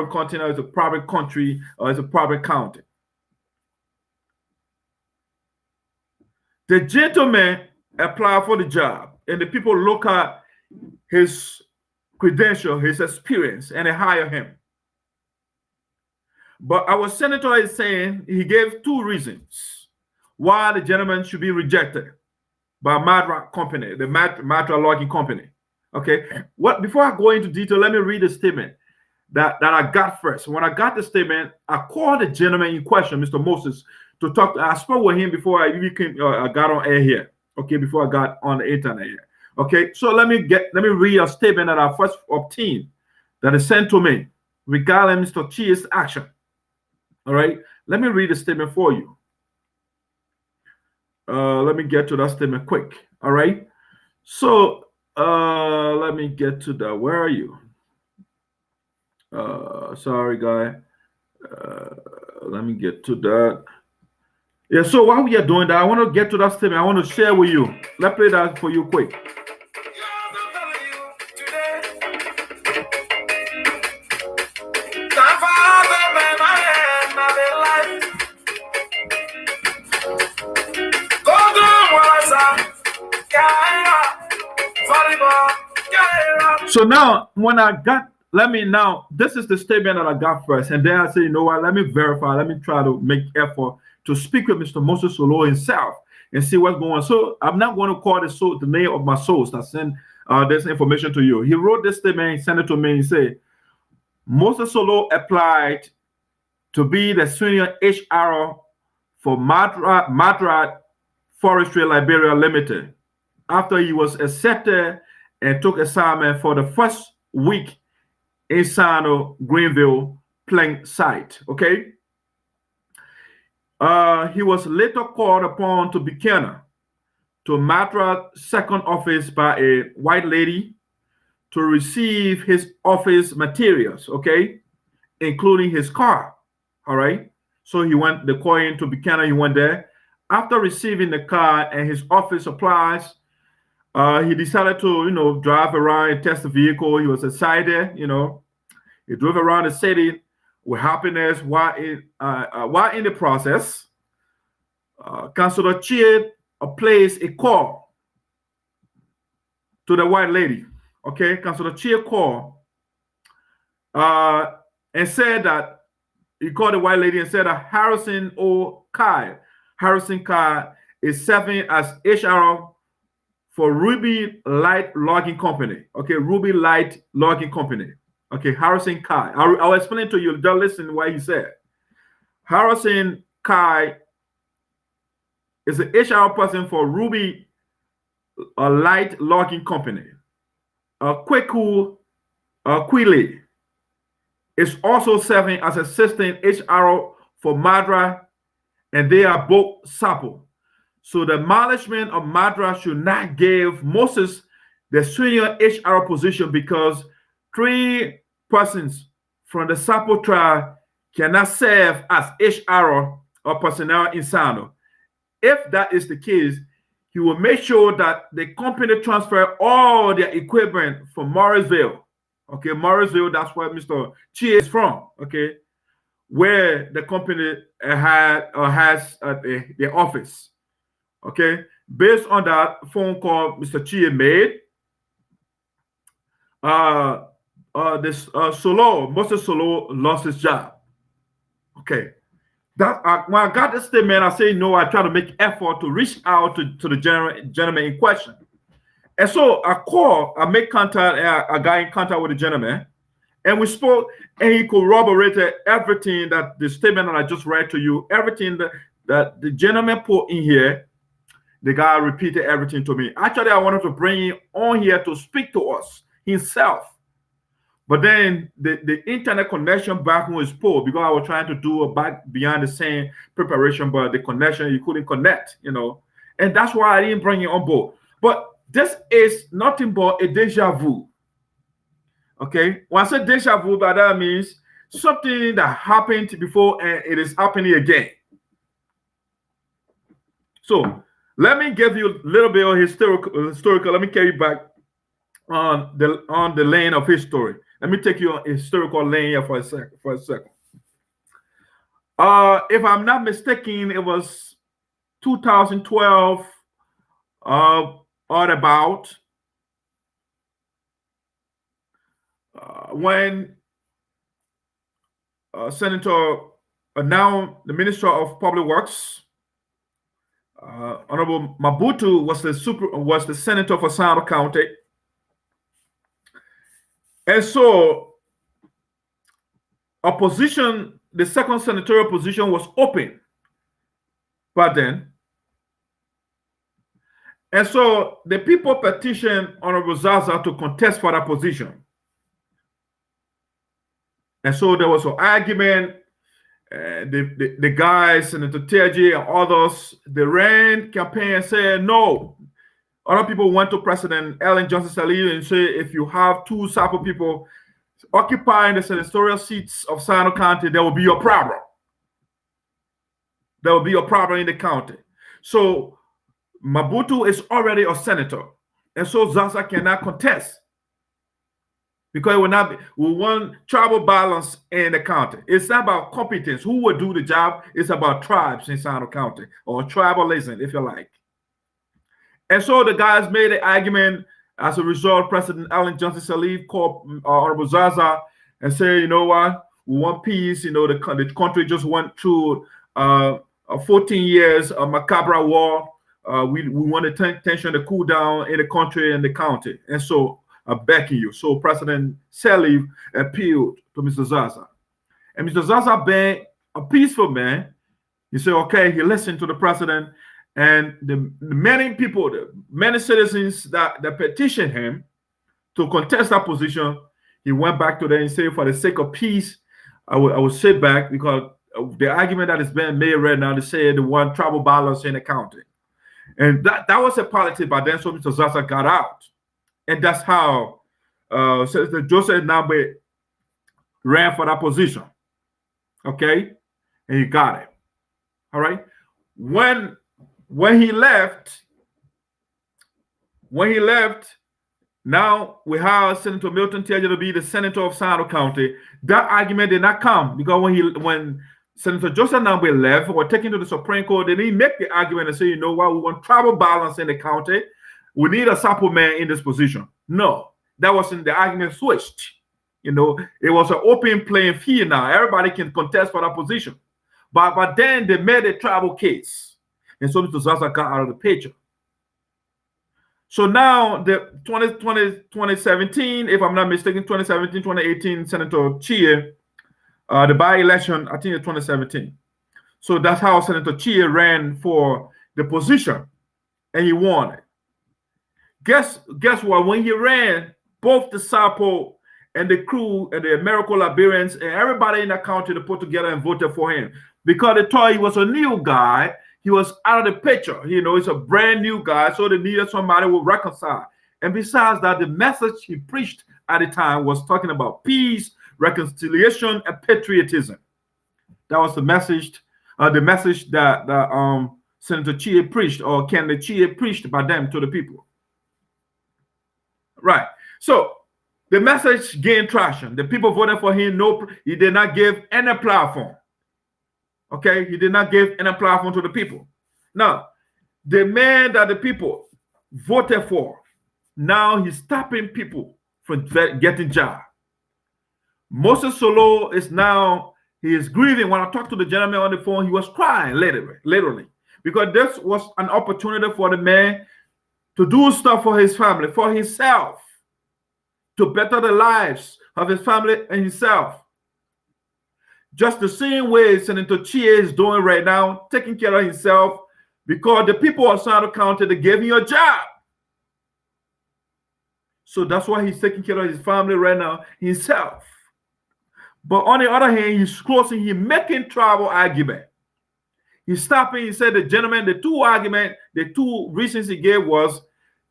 [SPEAKER 1] continent, it's a private country, or it's a private county. The gentleman applied for the job, and the people look at his credential, his experience, and they hire him. But our senator is saying he gave two reasons why the gentleman should be rejected by Madra company, the Madra logging company. Okay, before I go into detail, let me read the statement that I got first. When I got the statement, I called the gentleman in question, Mr. Moses, to talk. I spoke with him before I got on air here. Okay, before I got on the internet here. Okay, so let me read a statement that I first obtained that is sent to me regarding Mr. Chea's action. All right, let me read the statement for you. Let me get to that statement quick. All right, so let me get to that. Where are you? Sorry, guy. Let me get to that. Yeah, so while we are doing that, I want to get to that statement. I want to share with you. Let's play that for you quick. So now, this is the statement that I got first. And then I say, you know what, let me verify, let me try to make effort to speak with Mr. Moses Solo himself and see what's going on. So I'm not going to call the name of my source that sent this information to you. He wrote this statement, he sent it to me, and said, Moses Solo applied to be the senior HR for Madra Forestry Liberia Limited after he was accepted and took assignment for the first week in Sano Greenville plant site. Okay. He was later called upon to Buchanan to Matra second office by a white lady to receive his office materials, okay, including his car. All right. So he went, the call into Buchanan, he went there. After receiving the car and his office supplies, he decided to, drive around and test the vehicle. He was excited, He drove around the city with happiness. While in the process, Councilor Chea placed a call to the white lady. Okay, Councilor Chea called and said that he called the white lady and said that Harrison Kai is serving as HR for Ruby Light Logging Company. Okay, Ruby Light Logging Company. Okay, Harrison Kai. I'll explain to you. Just listen to what he said. Harrison Kai is the HR person for Ruby Light Logging Company. Kweku Quile is also serving as assistant HR for Madra, and they are both SAPO. So the management of Madra should not give Moses the senior HR position because 3 persons from the SAPO tribe cannot serve as HR or personnel in Sano. If that is the case, he will make sure that the company transfer all their equipment from Morrisville. Okay, Morrisville, that's where Mr. Chea is from. Okay, where the company has the office. Okay, based on that phone call Mr. Chea made, Moses Solo lost his job. Okay, when I got this statement, I say no. I try to make effort to reach out to the gentleman in question, and so I make contact. I got in contact with the gentleman, and we spoke, and he corroborated everything that the statement that I just read to you, everything that the gentleman put in here. The guy repeated everything to me. Actually, I wanted to bring him on here to speak to us himself. But then the internet connection back was poor because I was trying to do a back behind the scene preparation, but the connection, you couldn't connect, And that's why I didn't bring him on board. But This is nothing but a deja vu. Okay, when I say deja vu, by that means something that happened before and it is happening again. So let me give you a little bit of historical. Let me carry you back on the lane of history. Let me take you on a historical lane here for a second. If I'm not mistaken, it was 2012 or about when Senator, now the Minister of Public Works, Honorable Mabutu was the senator for Sano County, and so the second senatorial position was open by then, and so the people petitioned Honorable Zaza to contest for that position, and so there was an argument. The guys, Senator Teji and others, they ran campaign and said no. Other people went to President Ellen Johnson Sirleaf and said, if you have two Sapo people occupying the senatorial seats of Sano County, there will be a problem. There will be a problem in the county. So Mabutu is already a senator, and so Zaza cannot contest. Because we want tribal balance in the county. It's not about competence. Who will do the job? It's about tribes in Sano County, or tribalism, if you like. And so the guys made an argument. As a result, President Ellen Johnson Sirleaf called Honorable Zaza and said, you know what? We want peace. You know, the country just went through 14 years of macabre war. We want the tension to cool down in the country and the county. And so backing you. So President Sirleaf appealed to Mr. Zaza. And Mr. Zaza, being a peaceful man, he said, okay, he listened to the president, and the many people, many citizens that petitioned him to contest that position, he went back to them and said, for the sake of peace, I will sit back, because the argument that is being made right now, they say the one tribal balance in the county. And that was a politics by then, so Mr. Zaza got out. And that's how Senator Joseph Nambe ran for that position. Okay? And he got it. All right? When he left, now we have Senator Milton Teja to be the senator of Sano County. That argument did not come, because when Senator Joseph Nambe left or taken to the Supreme Court, they didn't make the argument and say, you know what, we want tribal balance in the county. We need a Sapo man in this position. No, that wasn't the argument switched. You know, it was an open playing field now. Everybody can contest for that position. But then they made a tribal case. And so Mr. Zaza got out of the picture. So now the 2017, if I'm not mistaken, 2017, 2018, Senator Chea, the by-election, I think it's 2017. So that's how Senator Chea ran for the position, and he won it. Guess what? When he ran, both the Sapo and the crew and the American Liberians and everybody in that county to put together and voted for him, because they thought he was a new guy. He was out of the picture. You know, he's a brand new guy, so they needed somebody who would reconcile. And besides that, the message he preached at the time was talking about peace, reconciliation, and patriotism. That was the message that Senator Chea preached, or Candidate Chea preached by them to the people. Right. So the message gained traction. The people voted for him. No, he did not give any platform. Okay, he did not give any platform to the people. Now, the man that the people voted for, now he's stopping people from getting jobs. Moses Solo is now, he is grieving. When I talked to the gentleman on the phone, he was crying literally, because this was an opportunity for the man to do stuff for his family, for himself, to better the lives of his family and himself. Just the same way Senator Chea is doing right now, taking care of himself, because the people of Sano County, they gave him a job. So that's why he's taking care of his family right now, himself. But on the other hand, he's closing, he's making tribal argument. He's stopping, he said the two reasons he gave was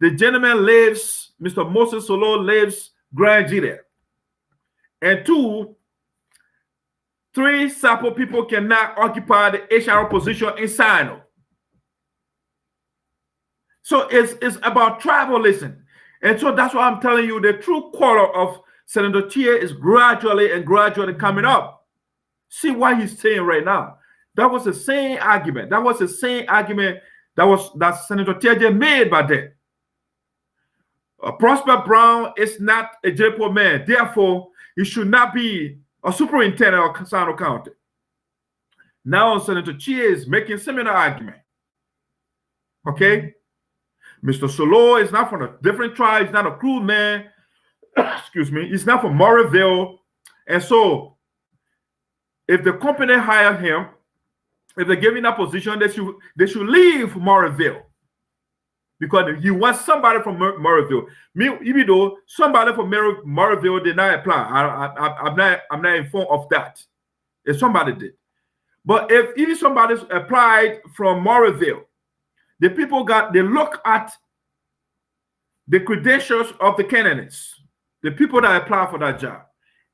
[SPEAKER 1] The gentleman lives, Mr. Moses Solo lives Grand Jide. And 2, 3 Sapo people cannot occupy the HRO position in Sino. So it's about tribalism. And so that's why I'm telling you the true color of Senator Chea is gradually coming up. See what he's saying right now. That was the same argument. That Senator Chea made by then. Prosper Brown is not a J-Po man. Therefore, he should not be a superintendent of Sino County. Now Senator Chea is making similar argument. Okay? Mr. Solo is not from a different tribe. He's not a crude man. Excuse me. He's not from Murrayville. And so, if the company hire him, if they give him that position, they should leave Murrayville. Because he wants somebody from Murrayville. Even though somebody from Murrayville did not apply. I'm not informed of that. If somebody did. But if even somebody applied from Murrayville, the people they look at the credentials of the candidates, the people that apply for that job.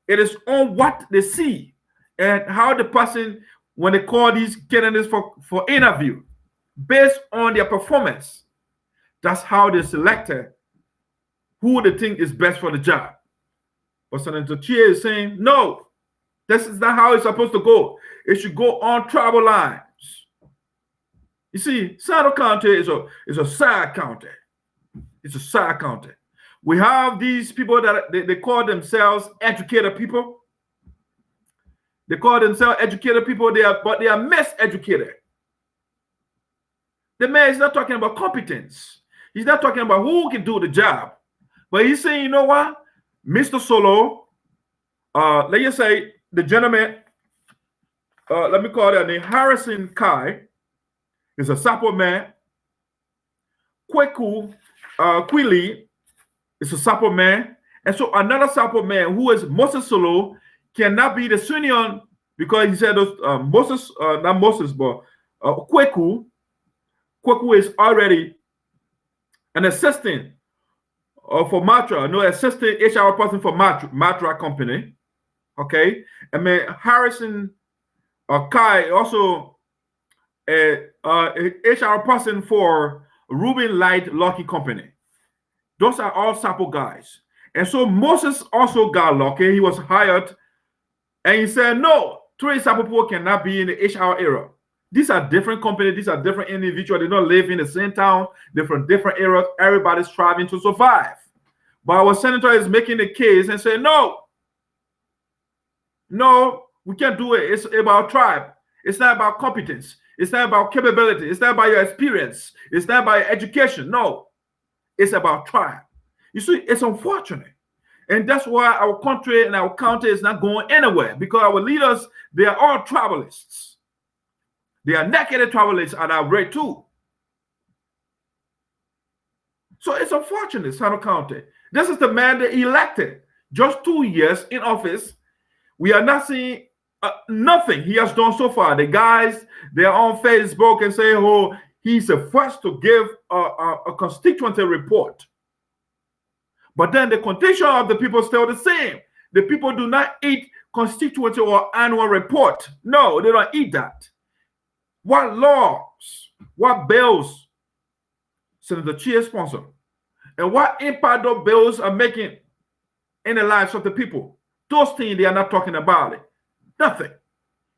[SPEAKER 1] It is on what they see and how the person, when they call these candidates for interview, based on their performance, that's how they selected who they think is best for the job. But Senator Chea is saying, no, this is not how it's supposed to go. It should go on tribal lines. You see, Sino County is a side county. It's a side county. We have these people that they call themselves educated people. They call themselves educated people, but they are miseducated. The man is not talking about competence. He's not talking about who can do the job. But he's saying, you know what? Mr. Solo, let's just say the gentleman, let me call that name, Harrison Kai, is a Sapo man. Kweku Quili is a Sapo man. And so another Sapo man who is Moses Solo cannot be the senior because he said not Moses, but Kweku is already an assistant for Matra, no assistant HR person for Matra company. Okay. And then Harrison Kai also a HR person for Rubin Light Lucky Company. Those are all Sapo guys. And so Moses also got lucky. He was hired and he said, no, 3 Sapo people cannot be in the HR era. These are different companies. These are different individuals. They don't live in the same town. They're from different eras. Everybody's striving to survive. But our senator is making the case and saying, no, we can't do it. It's about tribe. It's not about competence. It's not about capability. It's not about your experience. It's not about your education. No, it's about tribe. You see, it's unfortunate. And that's why our country and our county is not going anywhere, because our leaders, they are all tribalists. They are naked tribalists at our rate too. So it's unfortunate, Sano County. This is the man they elected. Just 2 years in office. We are not seeing nothing he has done so far. The guys, they're on Facebook and say, oh, he's the first to give a constituency report. But then the condition of the people is still the same. The people do not eat constituency or annual report. No, they don't eat that. What laws, what bills Senator Chea sponsor, and what impact those bills are making in the lives of the people? Those things, they are not talking about it. Nothing.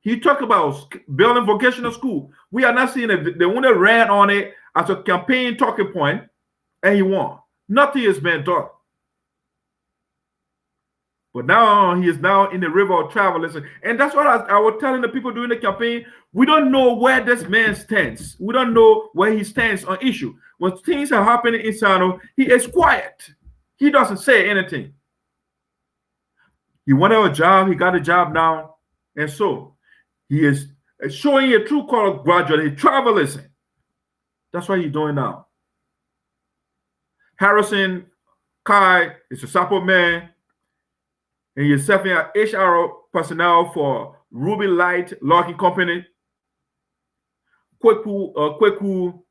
[SPEAKER 1] He talked about building vocational school. We are not seeing it. They only ran on it as a campaign talking point, and he won. Nothing has been done. But now he is now in the river of travelers. And that's what I was telling the people during the campaign. We don't know where this man stands. We don't know where he stands on issue. When things are happening in Sano, he is quiet. He doesn't say anything. He wanted a job. He got a job now. And so he is showing a true color gradually. Travelism. That's what he's doing now. Harrison Kai is a Sapo man. And he's serving as HR personnel for Ruby Light Logging Company. Kweku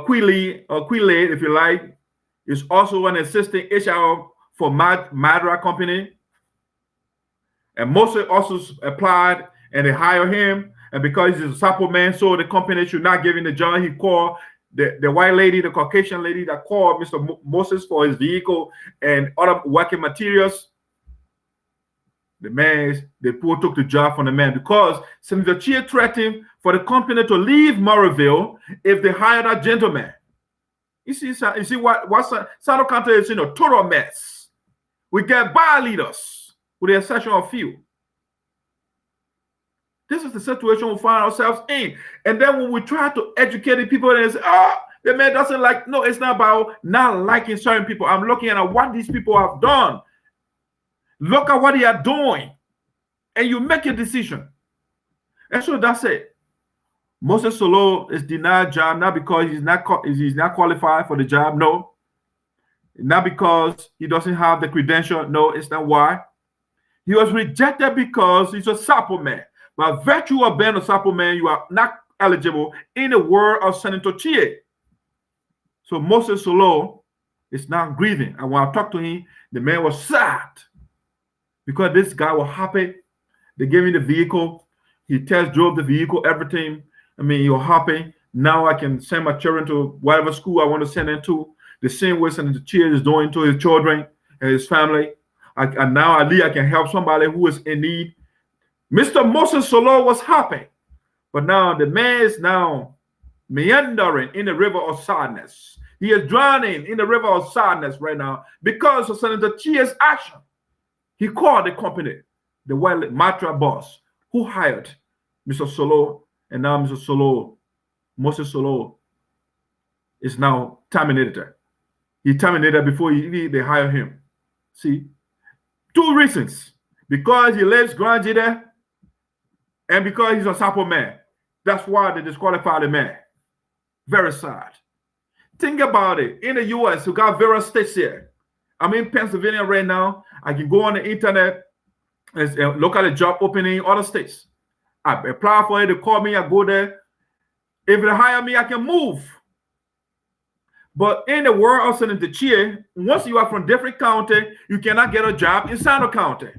[SPEAKER 1] Quilade, if you like, is also an assistant HR for Madra Company. And Moses also applied and they hired him. And because he's a supple man, so the company should not give him the job. He called the white lady, the Caucasian lady that called Mr. Moses for his vehicle and other working materials. The poor took the job from the man because Senator Chea threatened for the company to leave Murrayville if they hired a gentleman. You see what Sano County is in a total mess. We get bad leaders, with the exception of few. This is the situation we find ourselves in. And then when we try to educate people and say, the man doesn't like, no, it's not about not liking certain people. I'm looking at what these people have done. Look at what they are doing. And you make a decision. And so that's it. Moses Solo is denied a job, not because he's not qualified for the job. No. Not because he doesn't have the credential. No, it's not why. He was rejected because he's a supple man. By virtue of being a supple man, you are not eligible in the word of Senator Chea. So Moses Solo is now grieving. And when I talked to him, the man was sad because this guy was happy. They gave me the vehicle. He test drove the vehicle, everything. I mean, you're happy. Now I can send my children to whatever school I want to send them to. The same way Senator Chea is doing to his children and his family. And now at least I can help somebody who is in need. Mr. Moses Solo was happy. But now the man is now meandering in the river of sadness. He is drowning in the river of sadness right now because of Senator Chea's action. He called the company, the Matra boss, who hired Mr. Solo, and now Mr. Solo, Moses Solo, is now terminated. He terminated before they hire him. See, 2 reasons. Because he lives Grand there, and because he's a supple man. That's why they disqualified the man. Very sad. Think about it. In the U.S., we got various states here. I'm in Pennsylvania right now. I can go on the internet and look at the job opening in other states. I apply for it. They call me. I go there. If they hire me, I can move. But in the world of Senator Chea, once you are from different county, you cannot get a job in Sano County.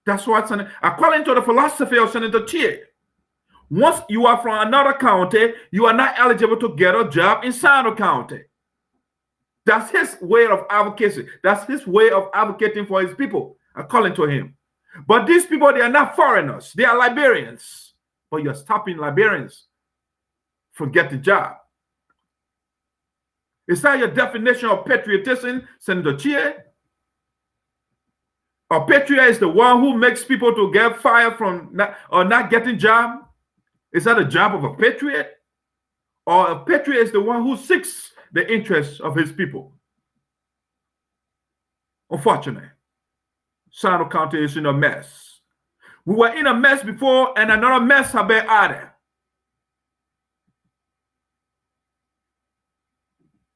[SPEAKER 1] That's what, according to the philosophy of Senator Chea, once you are from another county, you are not eligible to get a job in Sano County. That's his way of advocacy. That's his way of advocating for his people, according to him. But these people, they are not foreigners. They are Liberians. But you're stopping Liberians from getting the job. Is that your definition of patriotism, Senator Chea? A patriot is the one who makes people to get fired from not getting job. Is that a job of a patriot? Or a patriot is the one who seeks the interests of his people? Unfortunately, Sano County is in a mess. We were in a mess before, and another mess has been added.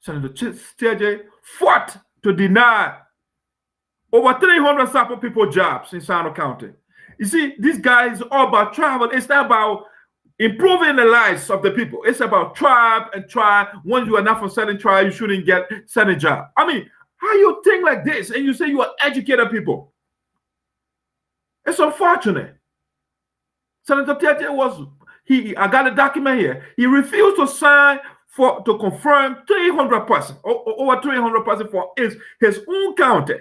[SPEAKER 1] Senator Chea fought to deny over 300 Sapo people jobs in Sano County. You see, this guy is all about travel. It's not about improving the lives of the people. It's about tribe and tribe. Once you are not from certain tribe, you shouldn't get certain job. I mean, how you think like this and you say you are educated people? It's unfortunate. Senator Chea I got a document here. He refused to sign to confirm 300 persons, over 300 persons for his own county.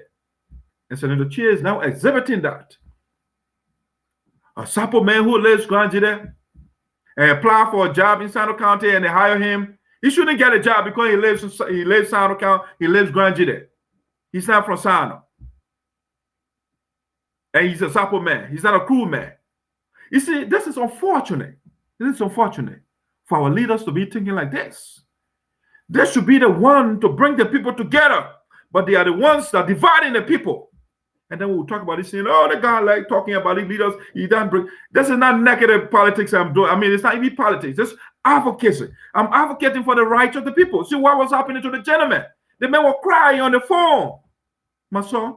[SPEAKER 1] And Senator Chea is now exhibiting that. A Sapo man who lives Granjide and apply for a job in Sano County and they hire him, he shouldn't get a job because he lives Sano County, he lives Granjide. He's not from Sano. And he's a Sapo man. He's not a crew man. You see, this is unfortunate. This is unfortunate for our leaders to be thinking like this. They should be the one to bring the people together, but they are the ones that are dividing the people. And then we'll talk about this saying, oh, the guy like talking about the leaders. He doesn't bring. This is not negative politics I'm doing. I mean, it's not even politics. It's advocacy. I'm advocating for the rights of the people. See what was happening to the gentleman. The man was crying on the phone. My son,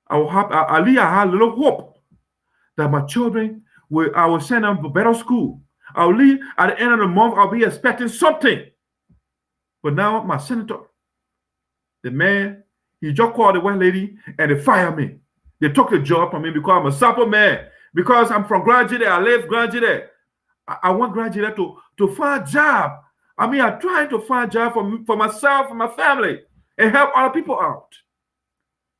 [SPEAKER 1] I had a little hope that my children I will send them to better school. I'll leave at the end of the month. I'll be expecting something. But now my senator, the man, he just called the white lady and they fired me. They took the job from me because I'm a Sapo man. Because I'm from Grand Jide, I live Grand Jide. I want Grand Jide to find a job. I mean, I'm trying to find a job for myself, for my family, and help other people out.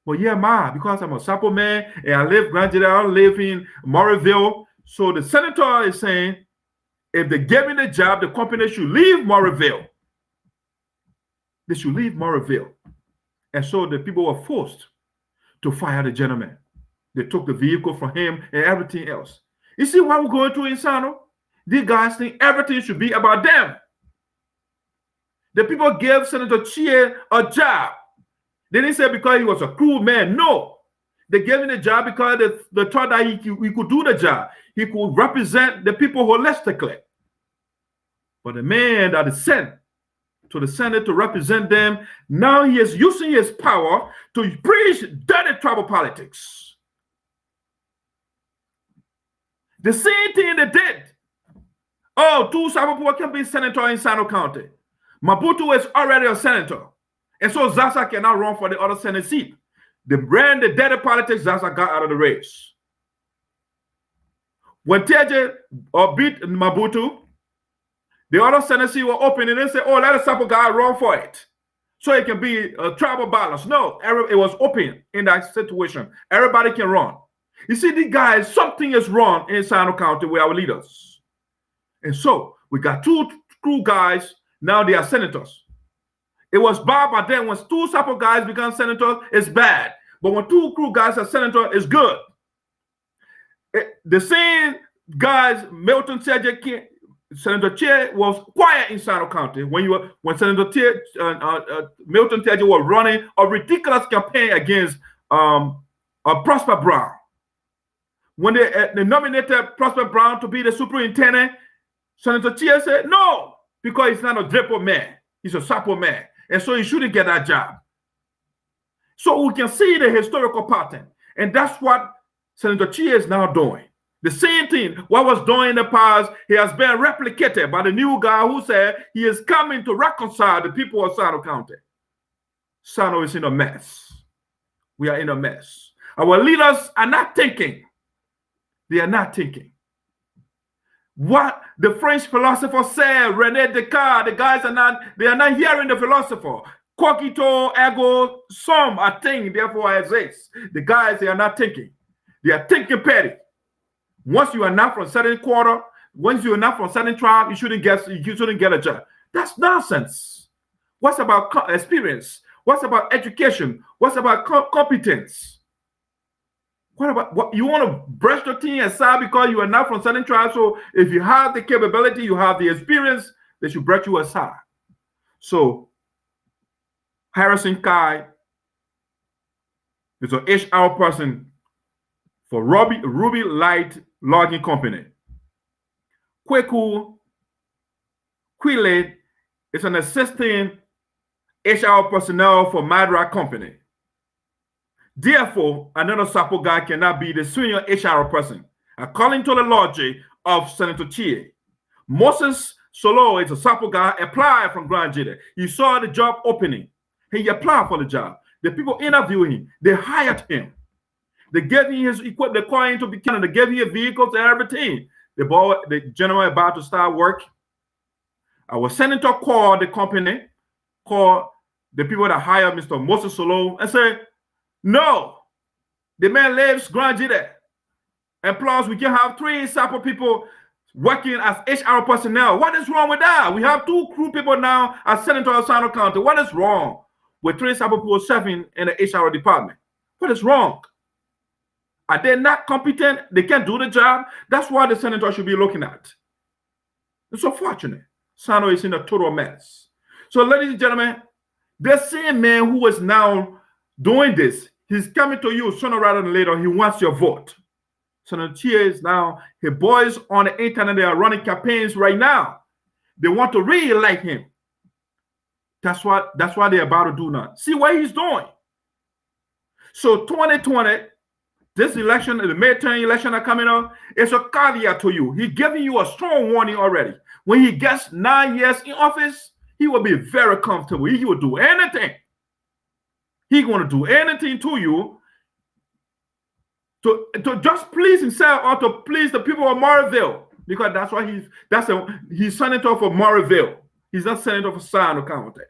[SPEAKER 1] But yeah, because I'm a Sapo man and I live Grand Jide, I live in Morrieville. So the senator is saying, if they give me the job, the company should leave Morrieville. They should leave Morrieville. And so the people were forced to fire the gentleman. They took the vehicle from him and everything else. You see what we're going through in Sano? These guys think everything should be about them. The people gave Senator Chea a job. They didn't say because he was a cruel man. No. They gave him the job because they thought that he could do the job. He could represent the people holistically. But the man that is sent to the Senate to represent them, now he is using his power to preach dirty tribal politics. The same thing they did. Oh, two Sapo can be senator in Sano County. Maputo is already a senator. And so Zasa cannot run for the other Senate seat. They ran the dirty politics, Zasa got out of the race. When Teje beat Maputo, the other Senate seat were open and they said, oh, let the Sapo guy run for it. So it can be a tribal balance. No, it was open in that situation. Everybody can run. You see, these guys, something is wrong in Sano County with our leaders. And so we got two crew guys, now they are senators. It was bad, but then when two Sapo guys become senators, it's bad. But when two crew guys are senators, it's good. The same guys, Milton Chea, Senator Chea was quiet in Sano County when Senator Milton Chea was running a ridiculous campaign against Prosper Brown. When they nominated Prosper Brown to be the superintendent, Senator Chea said no, because he's not a Drepo man. He's a Sapo man. And so he shouldn't get that job. So we can see the historical pattern. And that's what Senator Chea is now doing. The same thing, what was done in the past, he has been replicated by the new guy who said he is coming to reconcile the people of Sano County. Sano is in a mess. We are in a mess. Our leaders are not thinking. They are not thinking. What the French philosopher said, René Descartes, the guys are not hearing the philosopher. Cogito, ergo, sum, a thing, therefore I exist. The guys, they are not thinking. They are thinking petty. Once you are not from a certain quarter, once you are not from a certain tribe, you shouldn't get a job. That's nonsense. What's about experience? What's about education? What's about competence? What about what you want to brush your team aside because you are not from certain tribes? So if you have the capability, you have the experience, they should brush you aside. So Harrison Kai is an HR person for Ruby Light Logging Company. Kweku Quile is an assistant HR personnel for Madra Company. Therefore, another Sapo guy cannot be the senior HR person, according to the logic of Senator Chea. Moses Solo is a Sapo guy, applied from Grand Jide. He saw the job opening. He applied for the job. The people interviewed him. They hired him. They gave him his equipment, they called him to be Canada. They gave him vehicles and everything. The general about to start work. Our senator called the company, called the people that hired Mr. Moses Solo and said, no, the man lives Grand Jide. And plus, we can have 3 Sapo people working as HR personnel. What is wrong with that? We have 2 crew people now as senator of Sano County. What is wrong with 3 Sapo people serving in the HR department? What is wrong? Are they not competent? They can't do the job? That's what the senator should be looking at. It's unfortunate. Sano is in a total mess. So, ladies and gentlemen, the same man who is now doing this, he's coming to you sooner rather than later. He wants your vote. Senator Chea is now, his boys on the internet, they are running campaigns right now. They want to re-elect him. That's what they're about to do now. See what he's doing. So 2020, this election, the midterm election are coming up, it's a caveat to you. He's giving you a strong warning already. When he gets 9 years in office, he will be very comfortable. He will do anything. He's going to do anything to you to just please himself or to please the people of Morriville, because that's why he's senator for Morriville. He's not senator for Sarno County.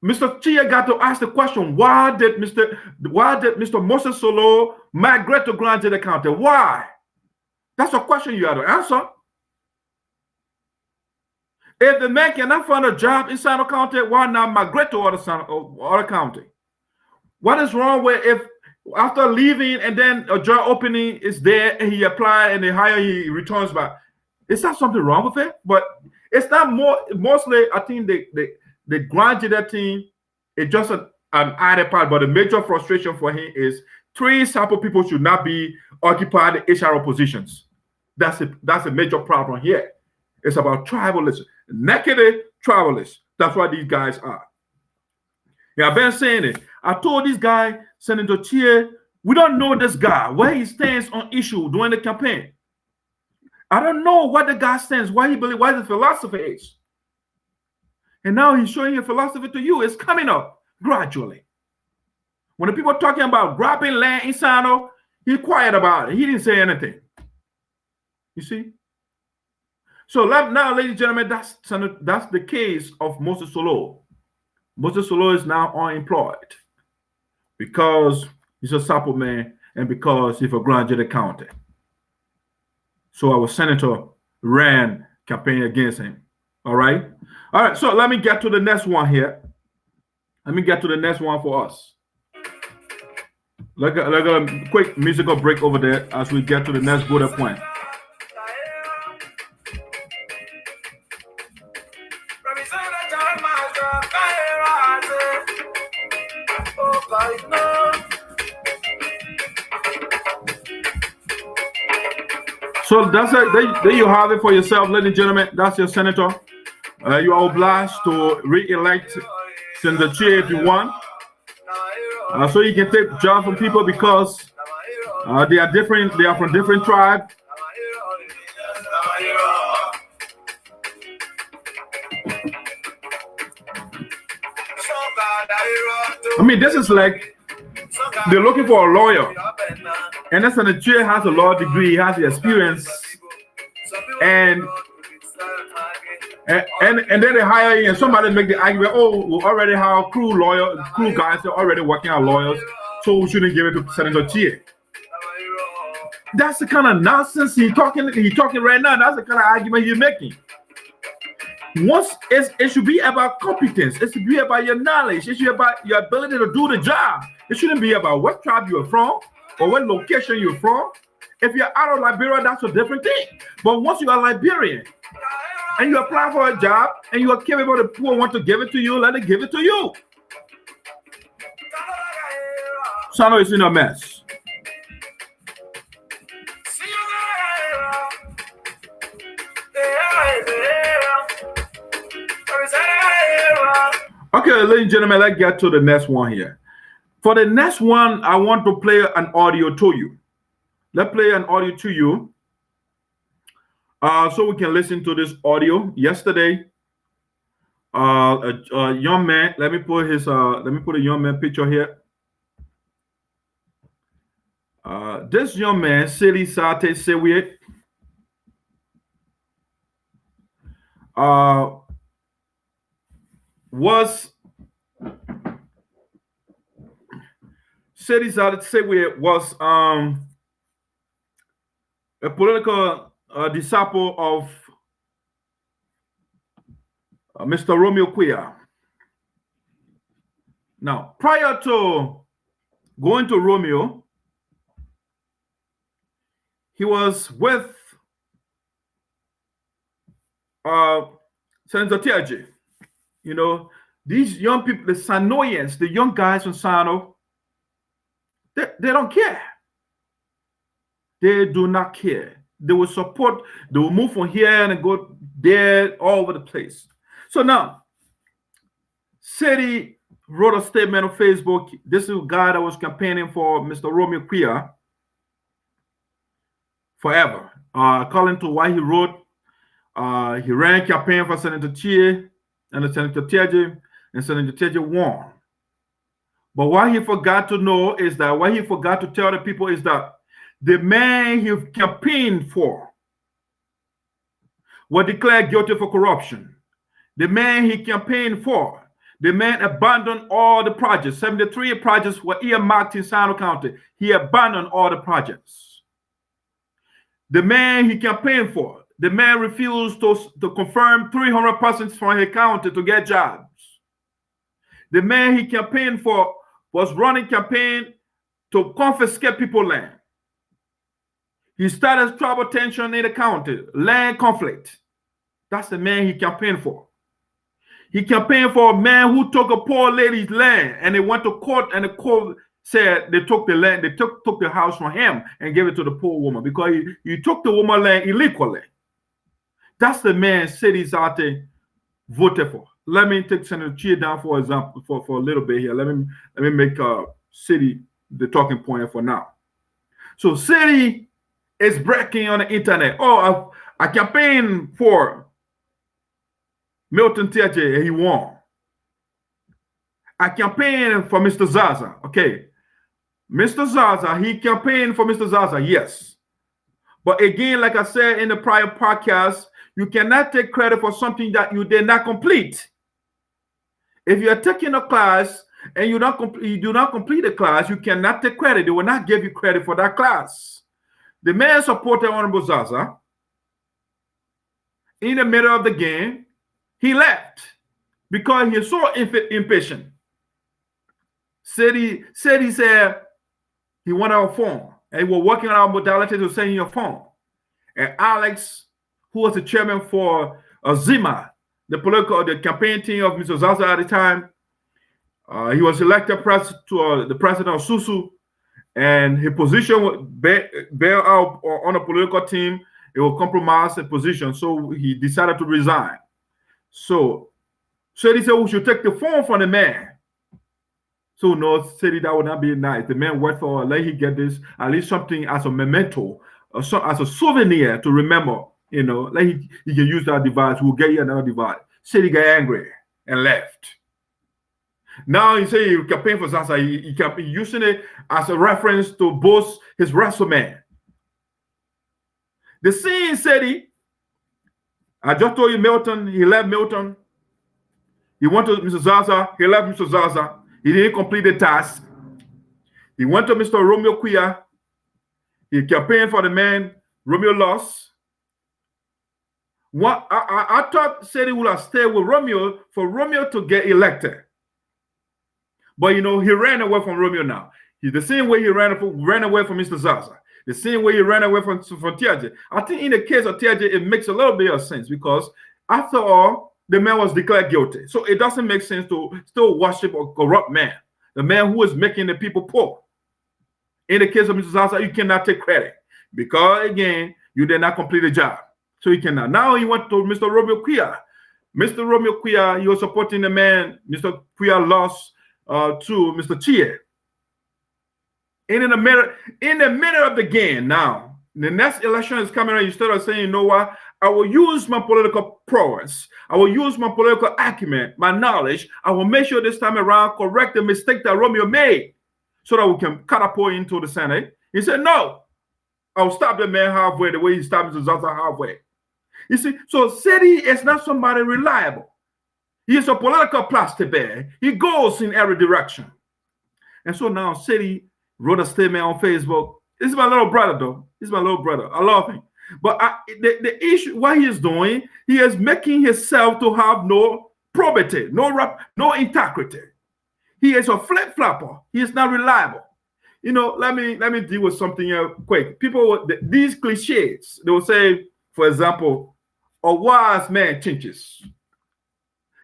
[SPEAKER 1] Mr. Chea got to ask the question: why did Mr. Moses Solo migrate to Grand Jede County? Why? That's a question you have to answer. If the man cannot find a job in Sarno County, why not migrate to other county? What is wrong with if after leaving and then a job opening is there and he applies and they hire, he returns back? Is that something wrong with it? But it's not mostly, I think the Grand Jede team is just an added part, but the major frustration for him is 3 sample people should not be occupying the HRO positions. That's a major problem here. It's about tribalism, naked tribalists. That's what these guys are. Yeah, I've been saying it. I told this guy, Senator Chea, we don't know this guy, where he stands on issue during the campaign. I don't know what the guy stands, why he believes, what his philosophy is. And now he's showing your philosophy to you. It's coming up gradually. When the people are talking about grabbing land in Sano, he's quiet about it. He didn't say anything. You see? So now, ladies and gentlemen, that's the case of Moses Solo. Moses Solo is now unemployed because he's a Sapo man and because he's a Grand Jede County. So our senator ran campaign against him. All right. All right. So let me get to the next one here. Let me get to the next one for us. Like a quick musical break over there as we get to the next bullet point. So that's it. There you have it for yourself, ladies and gentlemen. That's your senator. You are obliged to re-elect Senator Chea if you want. So you can take jobs from people because they are different. They are from different tribes. I mean, this is like they're looking for a lawyer. And that's Senator Chea has a law degree, he has the experience, and then they hire you and somebody make the argument, oh, we already have crew guys are already working as lawyers, so we shouldn't give it to Senator Chea. That's the kind of nonsense he's talking right now. That's the kind of argument he's making. It should be about competence. It should be about your knowledge. It should be about your ability to do the job. It shouldn't be about what tribe you're from or what location you're from. If you're out of Liberia, that's a different thing. But once you are Liberian and you apply for a job and you are capable, the people want to give it to you, let it give it to you. Sano is in a mess. Okay, ladies and gentlemen, let's get to the next one here. For the next one, I want to play an audio to you. Let's play an audio to you so we can listen to this audio. Yesterday, a young man, let me put a young man picture here. This young man, Sili Sate Sewiet, was a political disciple of Mr. Romeo Quia. Now, prior to going to Romeo, he was with Senator Tiaji. You know, these young people, the Sanoians, the young guys from Sano, they don't care. They do not care. They will support, they will move from here and go there all over the place. So now, City wrote a statement on Facebook. This is a guy that was campaigning for Mr. Romeo Chea forever. According to what he wrote, he ran campaign for Senator Chea and Senator Chea, and Senator Chea won. But what he forgot to know is that what he forgot to tell the people is that the man he campaigned for was declared guilty for corruption. The man he campaigned for, the man abandoned all the projects. 73 projects were earmarked in Sino County. He abandoned all the projects. The man he campaigned for, the man refused to confirm 300 persons from his county to get jobs. The man he campaigned for was running campaign to confiscate people's land. He started trouble tension in the county, land conflict. That's the man he campaigned for. He campaigned for a man who took a poor lady's land, and they went to court, and the court said they took the land, they took the house from him and gave it to the poor woman because he took the woman's land illegally. That's the man cities out there voted for. Let me take Senator Chea down for example for a little bit here. Let me make city the talking point for now. So city is breaking on the internet. Oh, I campaigned for Milton Tiache and he won. I campaigned for Mr. Zaza. Okay. Mr. Zaza, he campaigned for Mr. Zaza, yes. But again, like I said in the prior podcast, you cannot take credit for something that you did not complete. If you are taking a class and you do not complete a class, you cannot take credit. They will not give you credit for that class. The man supported Honorable Zaza. In the middle of the game, he left because he was so impatient. Said he said he wanted a phone, and he was working on our modality to send you a phone. And Alex, who was the chairman for Zima, the campaign team of Mr. Zaza at the time, he was elected the president of Susu, and his position was bail out on a political team. It will compromise the position, so he decided to resign. So he said we should take the phone from the man. So no, said that would not be nice. The man worked for, let he get this, at least something as a memento, as a souvenir to remember, like he can use that device, we'll get you another device. Said he got angry and left. Now he said he campaigned for Zaza. He kept using it as a reference to boast his resume. The same said I just told you Milton, he left Milton. He went to Mr. Zaza, he left Mr. Zaza. He didn't complete the task. He went to Mr. Romeo Chea. He campaigned for the man. Romeo lost. I thought said he would have stayed with Romeo for Romeo to get elected. But he ran away from Romeo now. The same way he ran away from Mr. Zaza. The same way he ran away from Tiaje. I think in the case of Tiaje, it makes a little bit of sense because after all, the man was declared guilty. So it doesn't make sense to still worship a corrupt man, the man who is making the people poor. In the case of Mr. Zaza, you cannot take credit because, again, you did not complete the job. So he cannot. Now he went to Mr. Romeo Chea. Mr. Romeo Chea, he was supporting the man. Mr. Chea lost to Mr. Chea. And in the middle of the game now, the next election is coming, and you start saying, you know what? I will use my political prowess. I will use my political acumen, my knowledge. I will make sure this time around correct the mistake that Romeo made so that we can catapult into the Senate. He said, no, I'll stop the man halfway the way he stopped Mr. Zaza halfway. You see, so Seti is not somebody reliable. He is a political plastic bag. He goes in every direction. And so now Seti wrote a statement on Facebook. This is my little brother, though. He's my little brother. I love him. But the issue, what he is doing, he is making himself to have no probity, no integrity. He is a flip-flopper. He is not reliable. Let me deal with something quick. People, these cliches, they will say, for example, a wise man changes.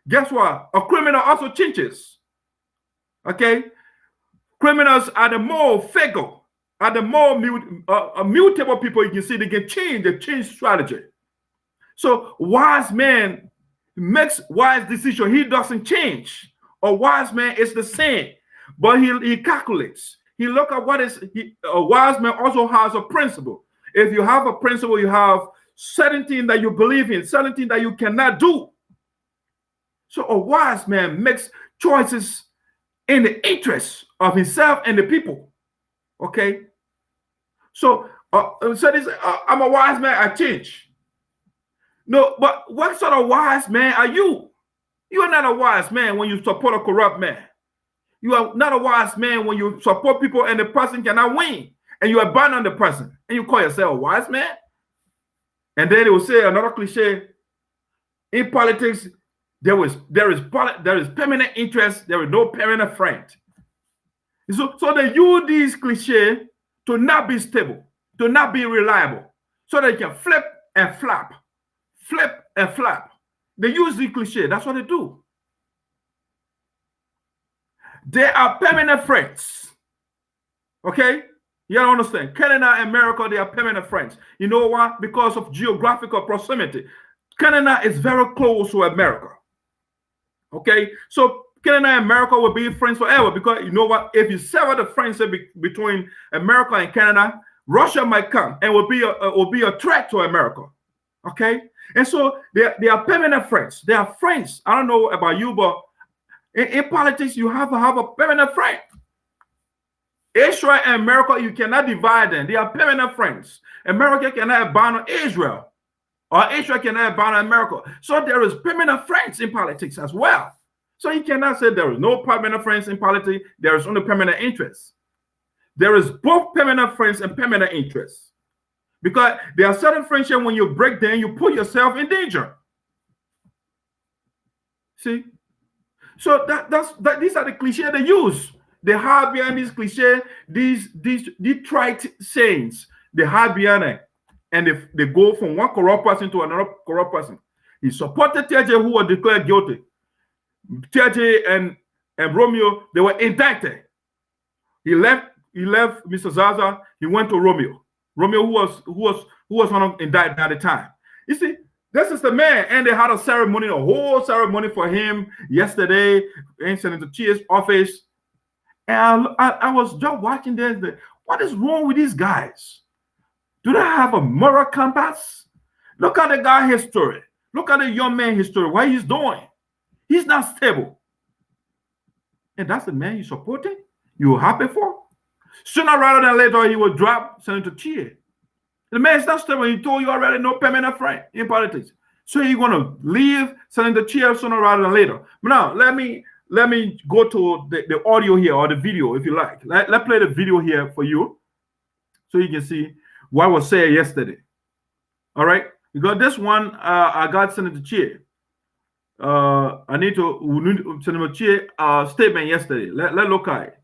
[SPEAKER 1] Guess what? A criminal also changes. Okay? Criminals are the more fickle. Are the more mutable people you can see. They change strategy. So wise man makes wise decision. He doesn't change. A wise man is the same, but he calculates. He look at what is a wise man also has a principle. If you have a principle, you have certain things that you believe in, certain things that you cannot do. So a wise man makes choices in the interest of himself and the people. Okay. So this, I'm a wise man, I change. No, but what sort of wise man are you? You are not a wise man when you support a corrupt man. You are not a wise man when you support people and the person cannot win, and you abandon the person, and you call yourself a wise man. And then they will say another cliche: in politics, there is permanent interest, there is no permanent friend. So they use these cliches to not be stable, to not be reliable, so they can flip and flap. They use the cliche. That's what they do. They are permanent friends. Okay? You don't understand. Canada and America, they are permanent friends. You know why? Because of geographical proximity. Canada is very close to America. Okay? So Canada and America will be friends forever, because you know what? If you sever the friendship between America and Canada, Russia might come and will be a threat to America. Okay? And so they are permanent friends. They are friends. I don't know about you, but in politics, you have to have a permanent friend. Israel and America, you cannot divide them. They are permanent friends. America cannot abandon Israel, or Israel cannot abandon America. So there is permanent friends in politics as well. So you cannot say there is no permanent friends in politics. There is only permanent interests. There is both permanent friends and permanent interests. Because there are certain friendships, when you break them, you put yourself in danger. See? So these are the cliches they use. They hide behind these cliches, these trite sayings. They hide behind it. And they go from one corrupt person to another corrupt person. He supported TJ, who was declared guilty. TJ and Romeo, they were indicted. He left Mr. Zaza, he went to Romeo. Romeo, who was not indicted at the time. You see, this is the man, and they had a ceremony, a whole ceremony for him yesterday in Senator Chea's office. And I was just watching this. What is wrong with these guys? Do they have a moral compass? Look at the guy history. Look at the young man history. What he's doing. He's not stable. And that's the man you're supporting? You're happy for? Sooner rather than later, he will drop Senator Chea. The man is not stable. He told you already, no permanent friend in politics. So you're going to leave Senator Chea sooner rather than later. But now, let me go to the audio here, or the video, if you like. Let's play the video here for you, so you can see what was said yesterday. All right? Because this one, I got Senator Chea. I need to Senator Chea statement yesterday. Let's look at it.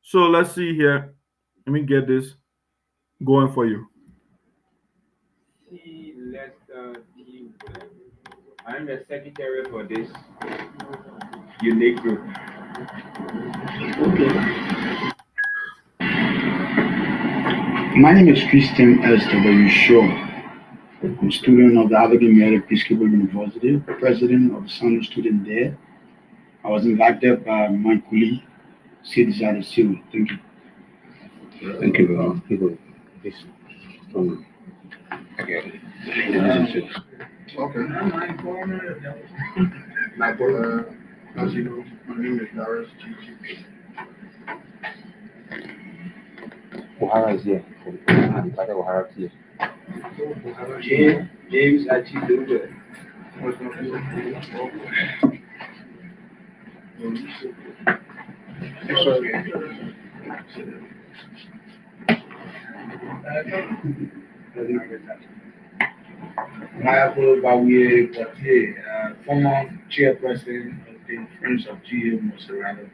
[SPEAKER 1] So let's see here. Let me get this going for you.
[SPEAKER 4] I'm the secretary for this unique group.
[SPEAKER 5] Okay. My name is Christian S.W. Shaw. I'm a student of the Augustine Episcopal University, president of the Summer Student there. I was invited by my colleague, Citizen Civil. Thank you.
[SPEAKER 4] Thank you, people. This okay.
[SPEAKER 6] Okay. As you know, my name is Darke
[SPEAKER 4] O'Hara is here. O'Hara is here.
[SPEAKER 5] James actually do it. I followed by former chairperson of the Friends of GA Moserado,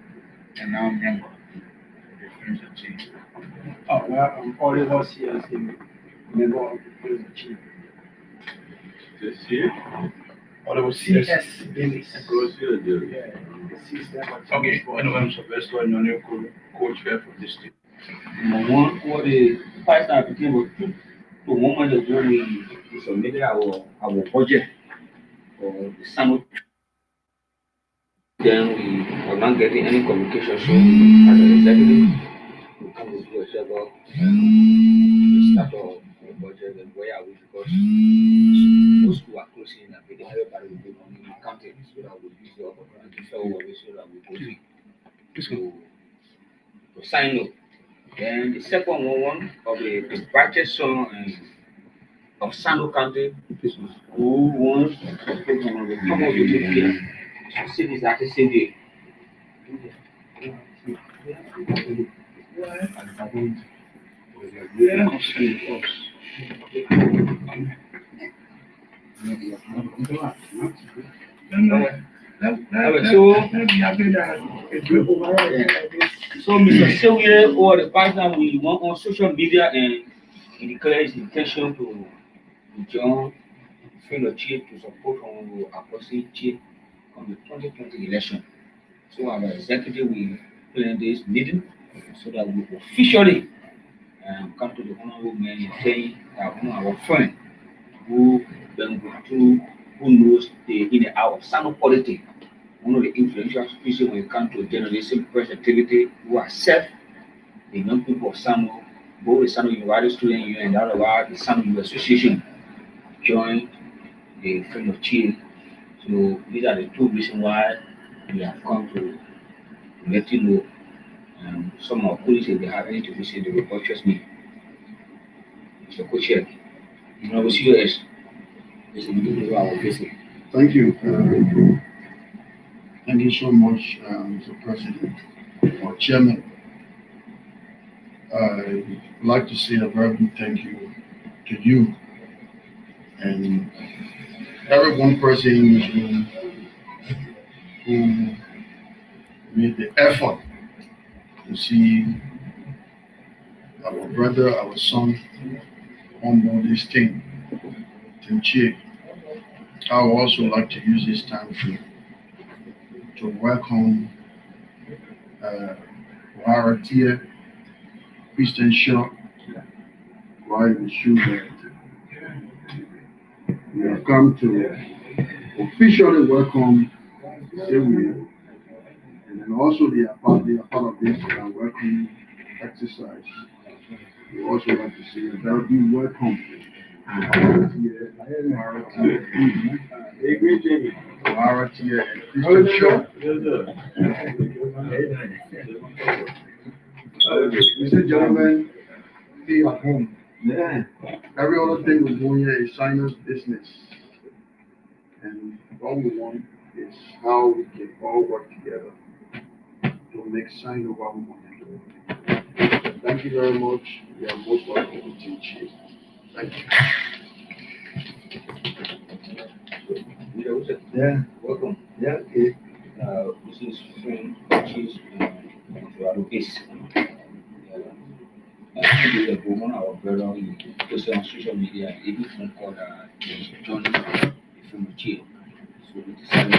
[SPEAKER 5] and now member of the Friends of GA.
[SPEAKER 6] Oh, well, I'm Oliver here as a member of the Friends of GA.
[SPEAKER 4] This here?
[SPEAKER 6] Oliver CS.
[SPEAKER 5] Okay, I'm Sylvester and your coach here for this team.
[SPEAKER 4] One, what is 5 became to moment of journey we submitted our budget for the summer. Then we were not getting any communication, so as an executive, we come to do a check-up, the start of the budget and where are we, because most schools are closing and everybody will be on the accounting, so that we use the opportunity so that we go to sign up. Then the second one of the budget song of Sando County, who wants to come up with the cities that is in the So Mr. Chea over the past time we went on social media and he declared his intention to join Chea to support on Augustine Chea on the 2020 election. So our executive will plan this meeting so that we officially come to the honorable man and saying that one of our friend who been going through, who knows the in and out of Sano politics, one of the influential species when it comes to journalism, press activity, who accept the young people of Sano, both the Sano University Student Union and the other the Sano U Association join the friend of Chea. So these are the two reasons why we have come to let you know. Some of police, if they have anything to say, they will purchase me. Mr. Co-Chair, you know, see you as our visit.
[SPEAKER 5] Thank you. Thank you so much, Mr. President or Chairman. I'd like to say a very big thank you to you and every one person in this room who made the effort to see our brother, our son on board this team, Team Chea. I would also like to use this time to welcome Darke Saryorpodeh, right in the shoe that we have come to officially welcome Saryorpodeh, and then also they are part of this welcome exercise. We also like to say a very big welcome to Mr. Gentlemen, be at home. Yeah. Every other thing we're doing here is sinus business. And what we want is how we can all work together to make sign of what we want to do. Thank you very much. You are most welcome to teach you. Thank you.
[SPEAKER 4] Yeah, welcome. Yeah, okay. This is friend Cheese Base. The woman, our brother, he posted on social media, even phone call John from Chea. So we decided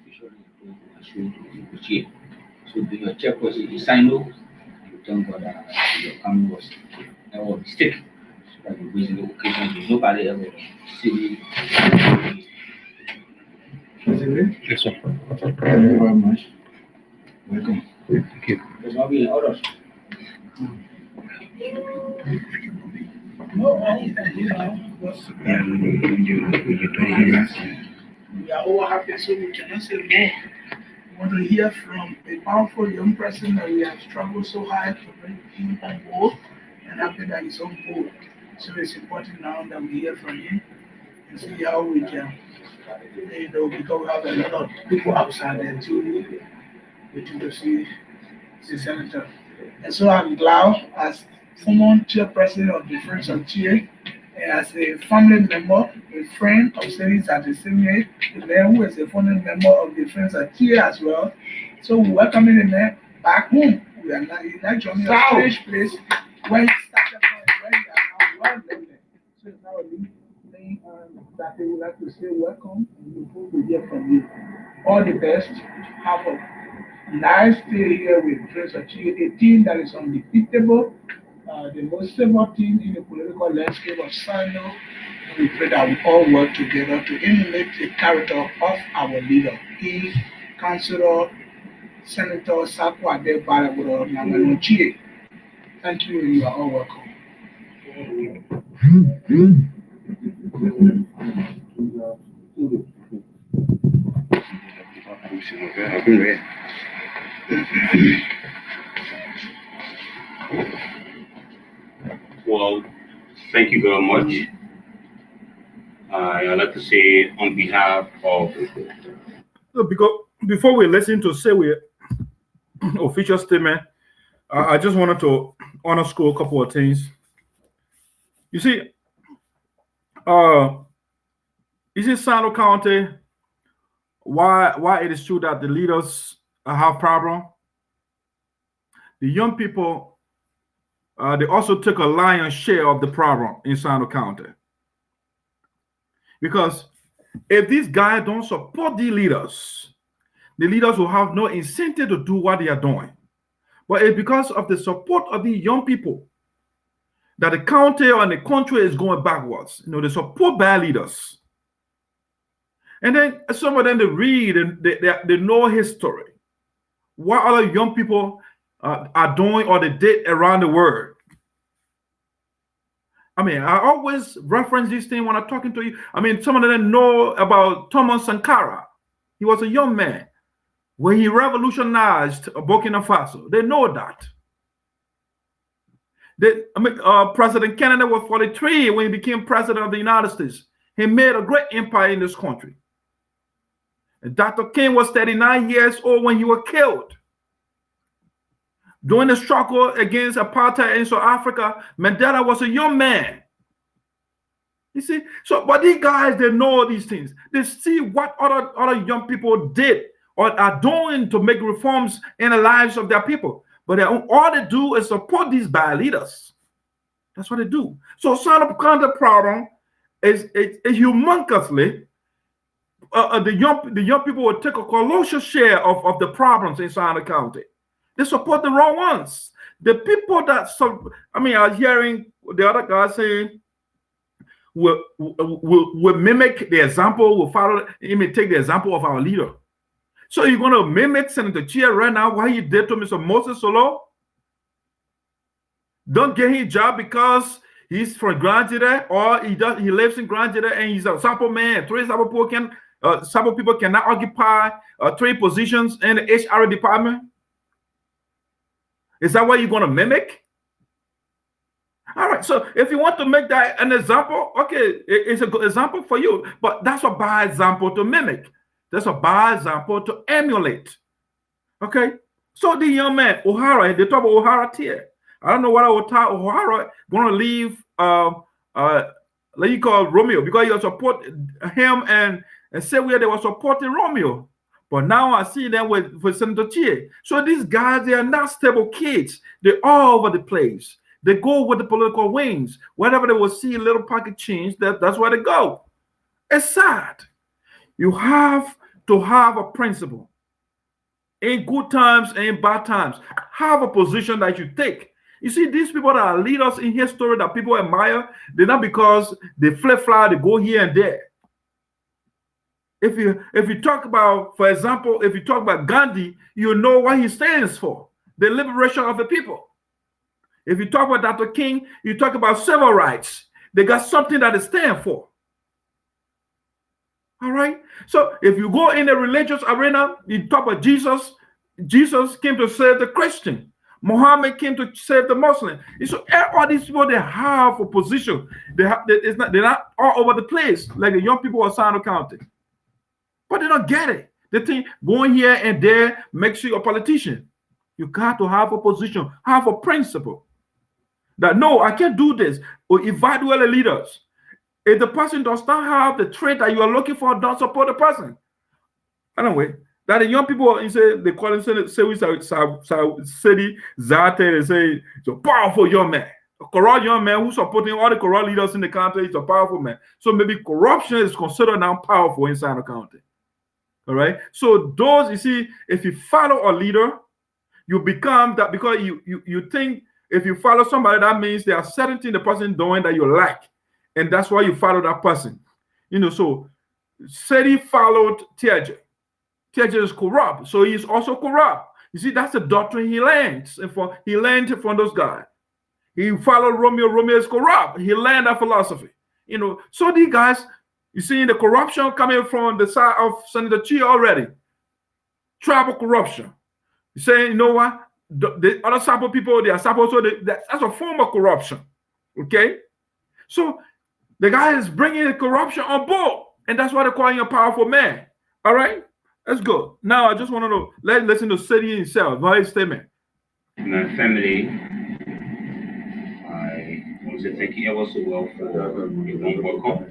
[SPEAKER 4] officially to show Chea. So the your chairperson, he signed up. We thank God that your coming was never a mistake. So that we raising the occasion, nobody ever see me.
[SPEAKER 5] Yes, sir. Thank you very much. Welcome.
[SPEAKER 4] Thank you. There's not being others.
[SPEAKER 7] No, we are all happy, so we cannot say more. We want to hear from a powerful young person that we have struggled so hard to bring him on board, and happy that he's on board. So it's important now that we hear from him and see how we can, because we have a lot of people outside there too, waiting to see the senator. And so I'm glad, as former chairperson of the Friends of Chea, as a family member, a friend of Series at the same age, the man who is a family member of the Friends of Chea as well. So we welcome him back home. We are not joining a strange place where he started from, where he are now well there. So it's now a new thing that we would like to say welcome and we hope to hear from you. All the best. Have a nice day here with Friends of Chea, a team that is undefeatable. The most stable team in the political landscape of Sano. We pray that we all work together to emulate the character of our leader. He Councilor Senator Saryorpodeh Esoteric Chea. Thank you, and you are all welcome.
[SPEAKER 8] Well, thank you very much. I'd like to say on behalf of...
[SPEAKER 1] So because before we listen to Sewi's official statement, I just wanted to underscore a couple of things. You see, Sano County, why it is true that the leaders have problem? The young people, they also took a lion's share of the problem in Sano County. Because if these guys don't support the leaders will have no incentive to do what they are doing. But it's because of the support of the young people that the county and the country is going backwards. They support bad leaders. And then some of them, they read and they know history. What other young people are doing or they did around the world. I mean, I always reference this thing when I'm talking to you. I mean, some of them know about Thomas Sankara. He was a young man when he revolutionized Burkina Faso. They know that. President Kennedy was 43 when he became president of the United States. He made a great empire in this country. And Dr. King was 39 years old when he was killed. During the struggle against apartheid in South Africa, Mandela was a young man. You see, so but these guys, they know these things. They see what other young people did or are doing to make reforms in the lives of their people. But all they do is support these bad leaders. That's what they do. So Sano County problem is humongously the young people will take a colossal share of the problems in Sano County. They support the wrong ones. The people that I was hearing the other guy saying will mimic the example, will follow, imitate the example of our leader. So you're going to mimic Senator Chea right now, what he did to Mr. Moses Solo? Don't get his job because he's from Grand Jida or he lives in Grand Jida and he's a Sapo man. Three Sapo people cannot occupy 3 positions in the HR department. Is that what you're going to mimic? All right, so if you want to make that an example, okay, it's a good example for you, but that's a bad example to mimic. That's a bad example to emulate. Okay, so the young man, O'Hara, they talk about O'Hara here. I don't know what O'Hara going to leave, like you call Romeo, because you support him and say where they were supporting Romeo. But now I see them with Senator Chea. So these guys, they are not stable kids. They're all over the place. They go with the political wings. Whenever they will see a little pocket change, that's where they go. It's sad. You have to have a principle. In good times and in bad times, have a position that you take. You see, these people that are leaders in history that people admire, they're not because they flip-flop, they go here and there. If you talk about, for example, if you talk about Gandhi, you know what he stands for, the liberation of the people. If you talk about Dr. King, you talk about civil rights. They got something that they stand for. All right? So if you go in the religious arena, you talk about Jesus. Jesus came to save the Christian. Muhammad came to save the Muslim. And so all these people, they have a position. They're not all over the place like the young people of Sano County. But they don't get it. They think going here and there makes you a politician. You got to have a position, have a principle. That no, I can't do this. Or evaluate the leaders. If the person does not have the trait that you are looking for, don't support the person. Anyway, that the young people, they call him City Zate, they say he's a powerful young man. A corrupt young man who's supporting all the corrupt leaders in the county. He's a powerful man. So maybe corruption is considered now powerful inside the county. All right. So those, you see, if you follow a leader, you become that, because you think if you follow somebody, that means there are certain things the person doing that you like. And that's why you follow that person. So Seti followed Tiaje. Teacher is corrupt, so he's also corrupt. You see, that's the doctrine he learned. He learned from those guys. He followed Romeo. Romeo is corrupt. He learned that philosophy. So these guys, you see the corruption coming from the side of Senator Chea already. Tribal corruption. You say, you know what? The other Sapo people, they are Sapo, so that's a form of corruption. Okay? So the guy is bringing the corruption on board, and that's why they're calling him a powerful man. All right? Let's go. Now, I just want to know, let's listen to City himself. What is his statement?
[SPEAKER 8] My family, I want to say thank you ever so well for the warm welcome.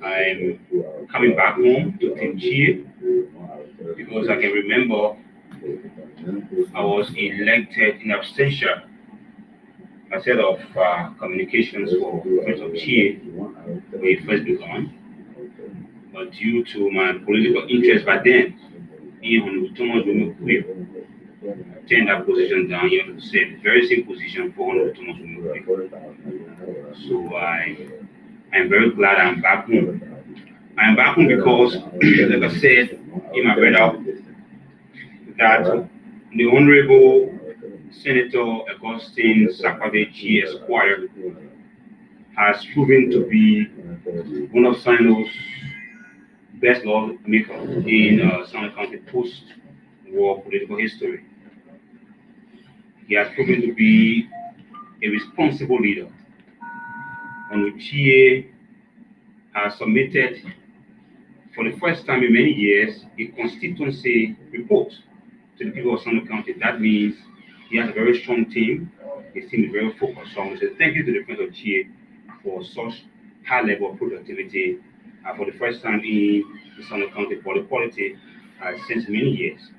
[SPEAKER 8] I'm coming back home to Team Chea because I can remember I was elected in absentia as head of communications for Friends of Chea when it first began. But due to my political interest back then, in Thomas Wimukwe, I turned that position down. You have to say the very same position for Thomas Wimukwe. So I'm very glad I'm back home. I'm back home because, like I said in my readout, that the Honorable Senator Augustine Chea Esquire has proven to be one of Sano's best lawmakers in Sano County post-war political history. He has proven to be a responsible leader, and Chea has submitted for the first time in many years a constituency report to the people of Sano County. That means he has a very strong team. His team is very focused. So I want to say thank you to the Friends of Chea for such high level of productivity for the first time in the Sano County polity since many years.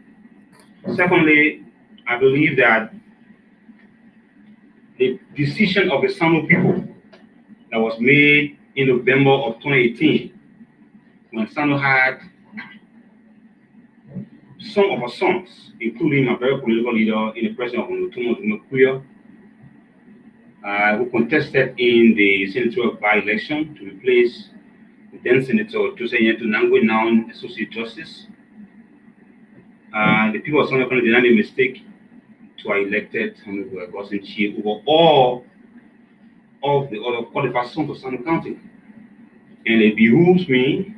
[SPEAKER 8] Secondly, I believe that the decision of the Sano people that was made in November of 2018, when Sano had some of our sons, including a very political leader in the president of Thomas Wimukwe, who contested in the senatorial by-election to replace the then Senator Joseph Nangwe, now Associate Justice. The people of Sano County did not make a mistake to have elected Honorable Augustine Chea over all of the other qualified sons of Sano County. And it behooves me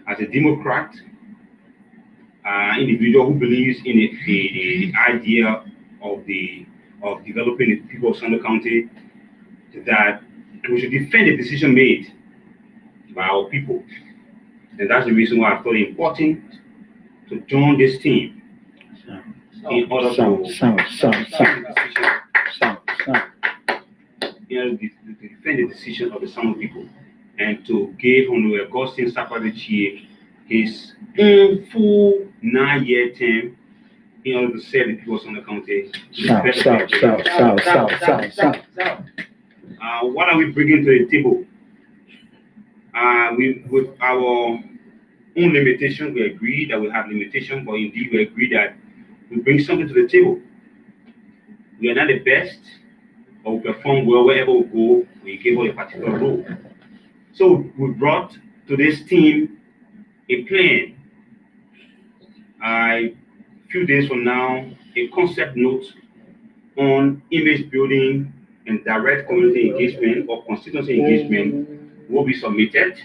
[SPEAKER 8] as a Democrat, individual who believes in the idea of developing the people of Sano County, that we should defend the decision made by our people. And that's the reason why I thought it important to join this team in order to defend the decision of the Sano people and to give Honorable Augustine Chea his full 9-year term in order to serve the people of Sano County. What are we bringing to the table? With our own limitations, we agree that we have limitations, but indeed we agree that we bring something to the table. We are not the best, but we perform well wherever we go. We give us a particular role. So we brought to this team a plan. A few days from now, a concept note on image building and direct community engagement or constituency engagement will be submitted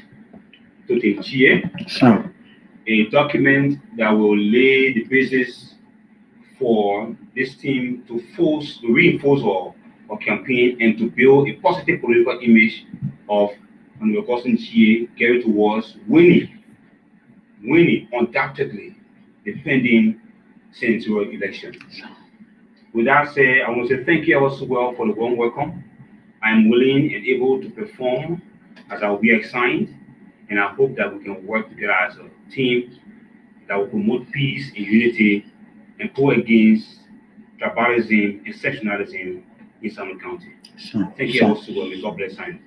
[SPEAKER 8] to the Chea. A document that will lay the basis for this team to reinforce our campaign and to build a positive political image of Augustine Chea carried towards winning undoubtedly the pending senatorial election. With that said, I want to say thank you also well for the warm welcome. I am willing and able to perform as I will be assigned, and I hope that we can work together as a team that will promote peace and unity and go against tribalism and sectionalism in Sano County. Thank you also well. May God bless you.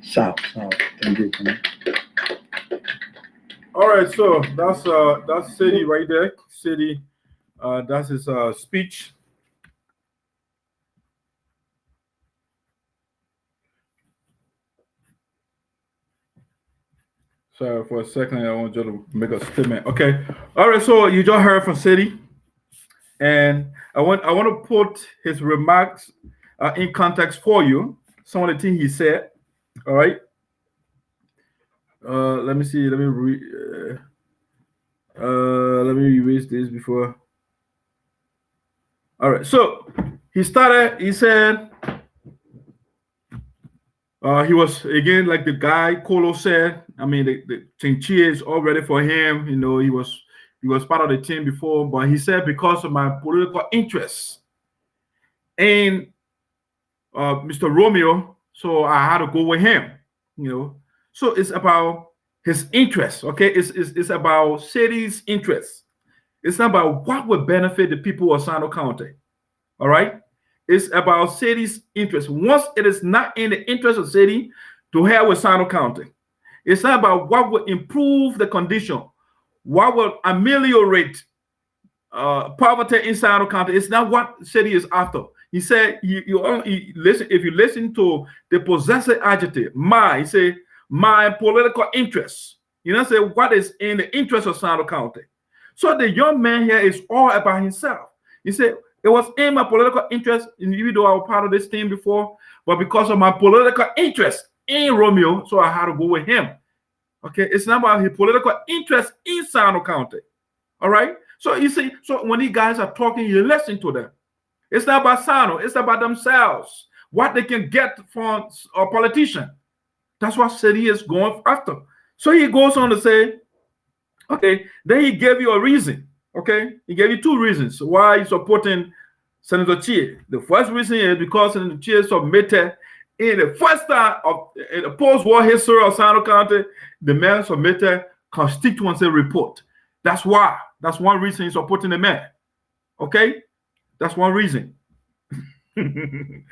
[SPEAKER 5] Thank you.
[SPEAKER 1] All right, so that's City right there. City, that's his speech. Sorry for a second. I want you to make a statement. Okay. All right. So you just heard from City, and I want to put his remarks in context for you. Some of the things he said. All right. Let me see. Let me erase this before. All right. So he started. He said. He was again like the guy Colo said. I mean, the Chea is all ready for him. You know, he was part of the team before, but he said because of my political interests and Mr. Romeo, so I had to go with him. You know, so it's about his interests. Okay, it's about city's interests. It's not about what would benefit the people of Sano County. All right. It's about city's interest. Once it is not in the interest of city, to hell with Sano County. It's not about what will improve the condition, what will ameliorate poverty in Sano County. It's not what city is after. He said, you listen. If you listen to the possessive adjective, he say my political interests. You know, say what is in the interest of Sano County. So the young man here is all about himself. He said, it was in my political interest, even though I was part of this team before, but because of my political interest in Romeo, so I had to go with him. Okay, it's not about his political interest in Sano County. All right. So you see, so when these guys are talking, you listen to them. It's not about Sano, it's about themselves, what they can get from a politician. That's what city is going after. So he goes on to say, okay, then he gave you a reason. Okay, he gave you two reasons why he's supporting Senator Chea. The first reason is because Senator Chea submitted in the first time in the post-war history of Sano County, the man submitted constituency report. That's why. That's one reason he's supporting the man. Okay, that's one reason. And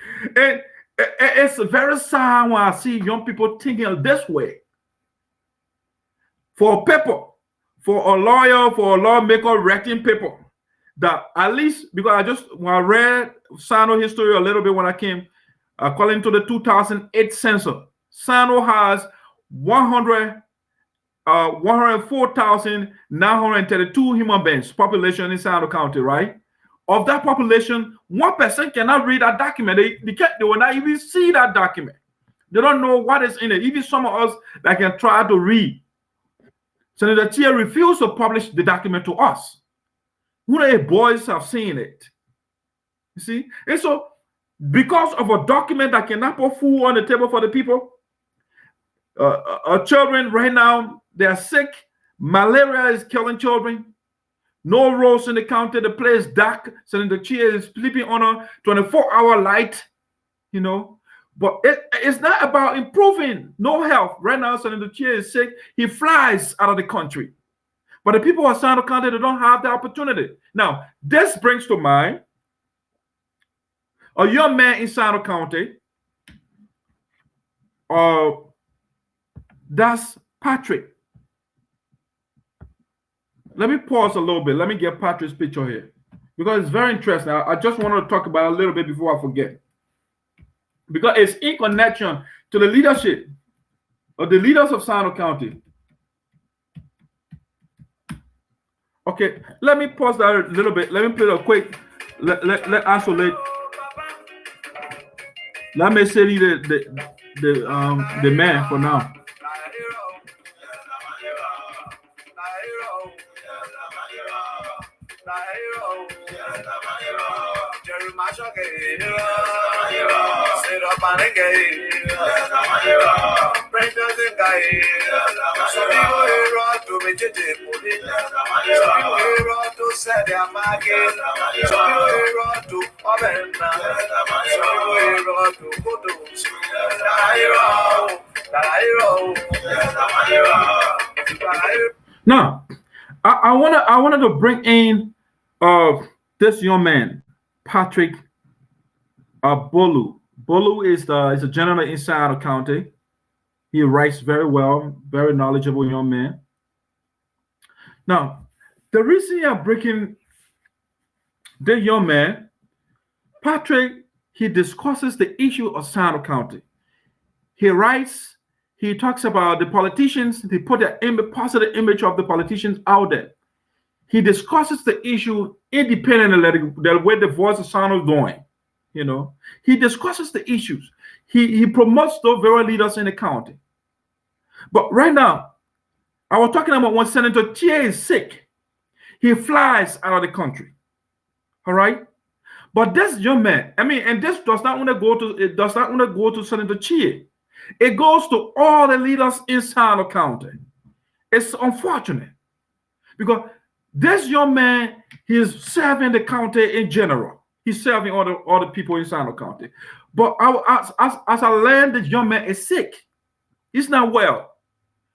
[SPEAKER 1] it's very sad when I see young people thinking this way. For people. For a lawyer, for a lawmaker writing paper, that at least, because when I read Sano history a little bit when I came, according to the 2008 census, Sano has 104,932 human beings, population in Sano County, right? Of that population, 1% cannot read that document. They will not even see that document. They don't know what is in it. Even some of us that can try to read. Senator Chea refused to publish the document to us. Who the boys have seen it? You see? And so, because of a document that cannot put food on the table for the people, our children right now, they are sick. Malaria is killing children. No roads in the county. The place dark. Senator Chea is sleeping on a 24-hour light, you know. But it's not about improving no health. Right now, Senator Chea is sick. He flies out of the country. But the people of Sano County, they don't have the opportunity. Now, this brings to mind a young man in Sano County. That's Patrick. Let me pause a little bit. Let me get Patrick's picture here, because it's very interesting. I just want to talk about it a little bit before I forget. Because it's in connection to the leadership of the leaders of Sano County. Okay, let me pause that a little bit. Let me play a quick. Let isolate. Let me say the man for now. Now, I wanted to bring in this young man, Patrick Bolu. Bolu is a gentleman in Sano County. He writes very well, very knowledgeable young man. Now, the reason I'm breaking the young man, Patrick, he discusses the issue of Sano County. He he talks about the politicians. They put a positive image of the politicians out there. He discusses the issue independently, the way the Voice of Sound is doing. You know, he discusses the issues. He promotes those very leaders in the county. But right now, I was talking about when Senator Chea is sick, he flies out of the country. All right. But this young man, I mean, and this does not want to go to Senator Chea. It goes to all the leaders inside the county. It's unfortunate because this young man, he's serving the county in general. He's serving all the people inside the county. But as I learned, this young man is sick. He's not well.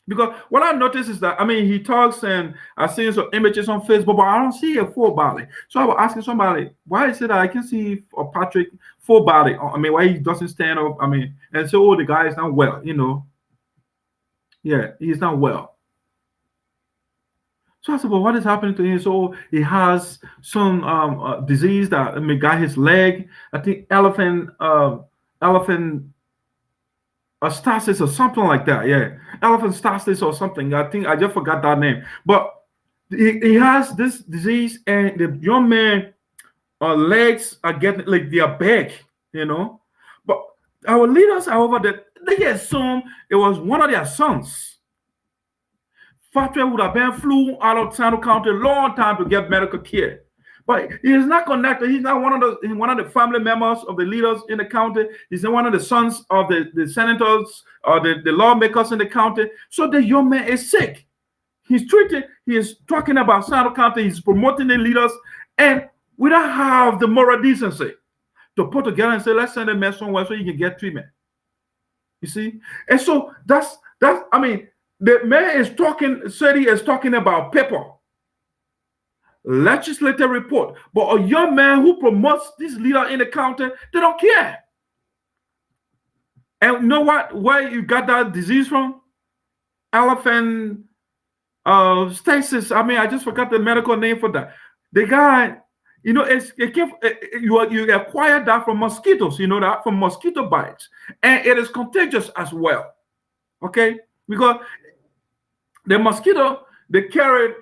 [SPEAKER 1] Because what I noticed is that, I mean, he talks and I've seen some images on Facebook, but I don't see a full body. So I was asking somebody, why is it that I can see Patrick full body? I mean, why he doesn't stand up? I mean, and so the guy is not well, you know. Yeah, he's not well. So I said, well, what is happening to him? So he has some disease that got his leg. I think elephant stasis or something like that. Yeah, elephant stasis or something. I think I just forgot that name. But he has this disease, and the young man legs are getting like they are big, you know. But our leaders, however, they assume it was one of their sons. Father would have been flew out of Sano County a long time to get medical care. But he is not connected. He's not one of the family members of the leaders in the county. He's not one of the sons of the senators or the lawmakers in the county. So the young man is sick. He is talking about Sano County. He's promoting the leaders. And we don't have the moral decency to put together and say, let's send a man somewhere so he can get treatment. You see? And so that's I mean, the man is talking about paper. Legislative report, but a young man who promotes this leader in the county, they don't care. And you know what? Where you got that disease from? Elephant stasis. I mean, I just forgot the medical name for that. The guy, you know, you acquire that from mosquitoes. You know that from mosquito bites, and it is contagious as well. Okay, because the mosquito they carry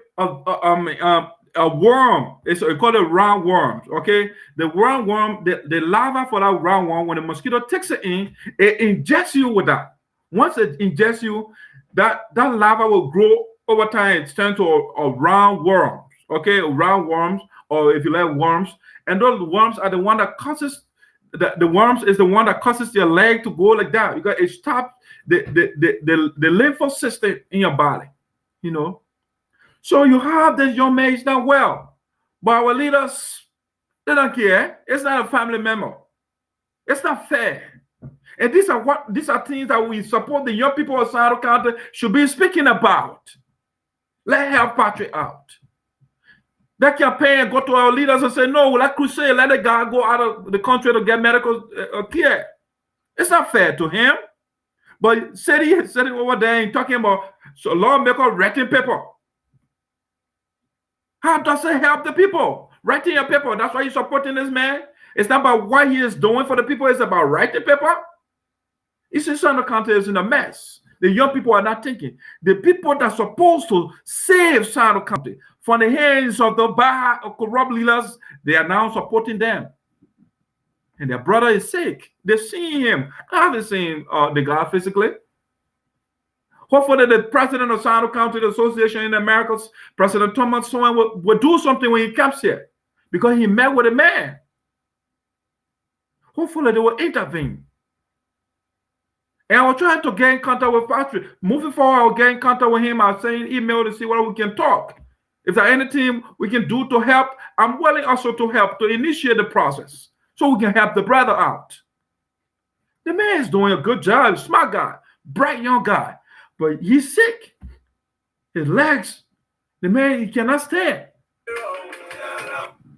[SPEAKER 1] a worm. It's called a roundworm. Okay, the roundworm, the larva for that roundworm, when the mosquito takes it in, it injects you with that. Once it injects you, that larva will grow over time. It's turned to a roundworm. Okay, roundworms, or if you like worms, and those worms are the one that causes the worms is the one that causes your leg to go like that because it stops the lymph system in your body. You know. So you have this young man, he's not well. But our leaders, they don't care. It's not a family member. It's not fair. And these are things that we support the young people of Sano County should be speaking about. Let's help Patrick out. They campaign go to our leaders and say, no, let crusade, let the guy go out of the country to get medical care. It's not fair to him. But sitting over there and talking about lawmaker writing paper. How does it help the people? Writing your paper, that's why you're supporting this man. It's not about what he is doing for the people, it's about writing paper. You see, Sano County is in a mess. The young people are not thinking. The people that are supposed to save Sano County from the hands of the bad or corrupt leaders, they are now supporting them. And their brother is sick. They're seeing him. I haven't seen the guy physically. Hopefully, the president of Sano County Association in the Americas, President Thomas Sowen, will do something when he comes here because he met with a man. Hopefully, they will intervene. And I was trying to get in contact with Patrick. Moving forward, I'll get in contact with him. I'll send an email to see whether we can talk. If there's anything we can do to help, I'm willing also to help to initiate the process so we can help the brother out. The man is doing a good job. Smart guy, bright young guy. But he's sick. His legs, the man, he cannot stand.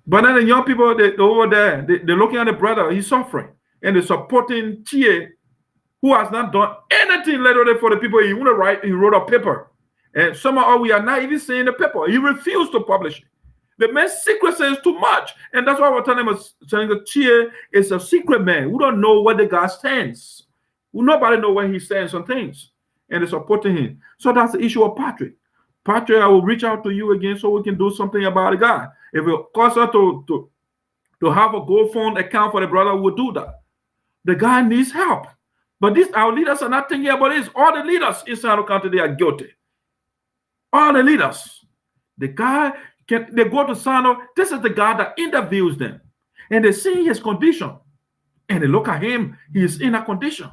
[SPEAKER 1] But then the young people over there, they're looking at the brother, he's suffering. And they're supporting Chea, who has not done anything later for the people. He wrote a paper. And somehow we are not even seeing the paper. He refused to publish it. The man's secrecy is too much. And that's why we're telling him that Chea is a secret man. We don't know where the guy stands. Nobody knows where he stands on things. and they're supporting him. So that's the issue of Patrick. Patrick, I will reach out to you again so we can do something about the guy. If it costs us to have a GoFund account for the brother, we'll do that. The guy needs help. But our leaders are not thinking about this. All the leaders in Sano County, they are guilty. All the leaders. The guy, they go to Sano. This is the guy that interviews them. And they see his condition. And they look at him. He is in a condition.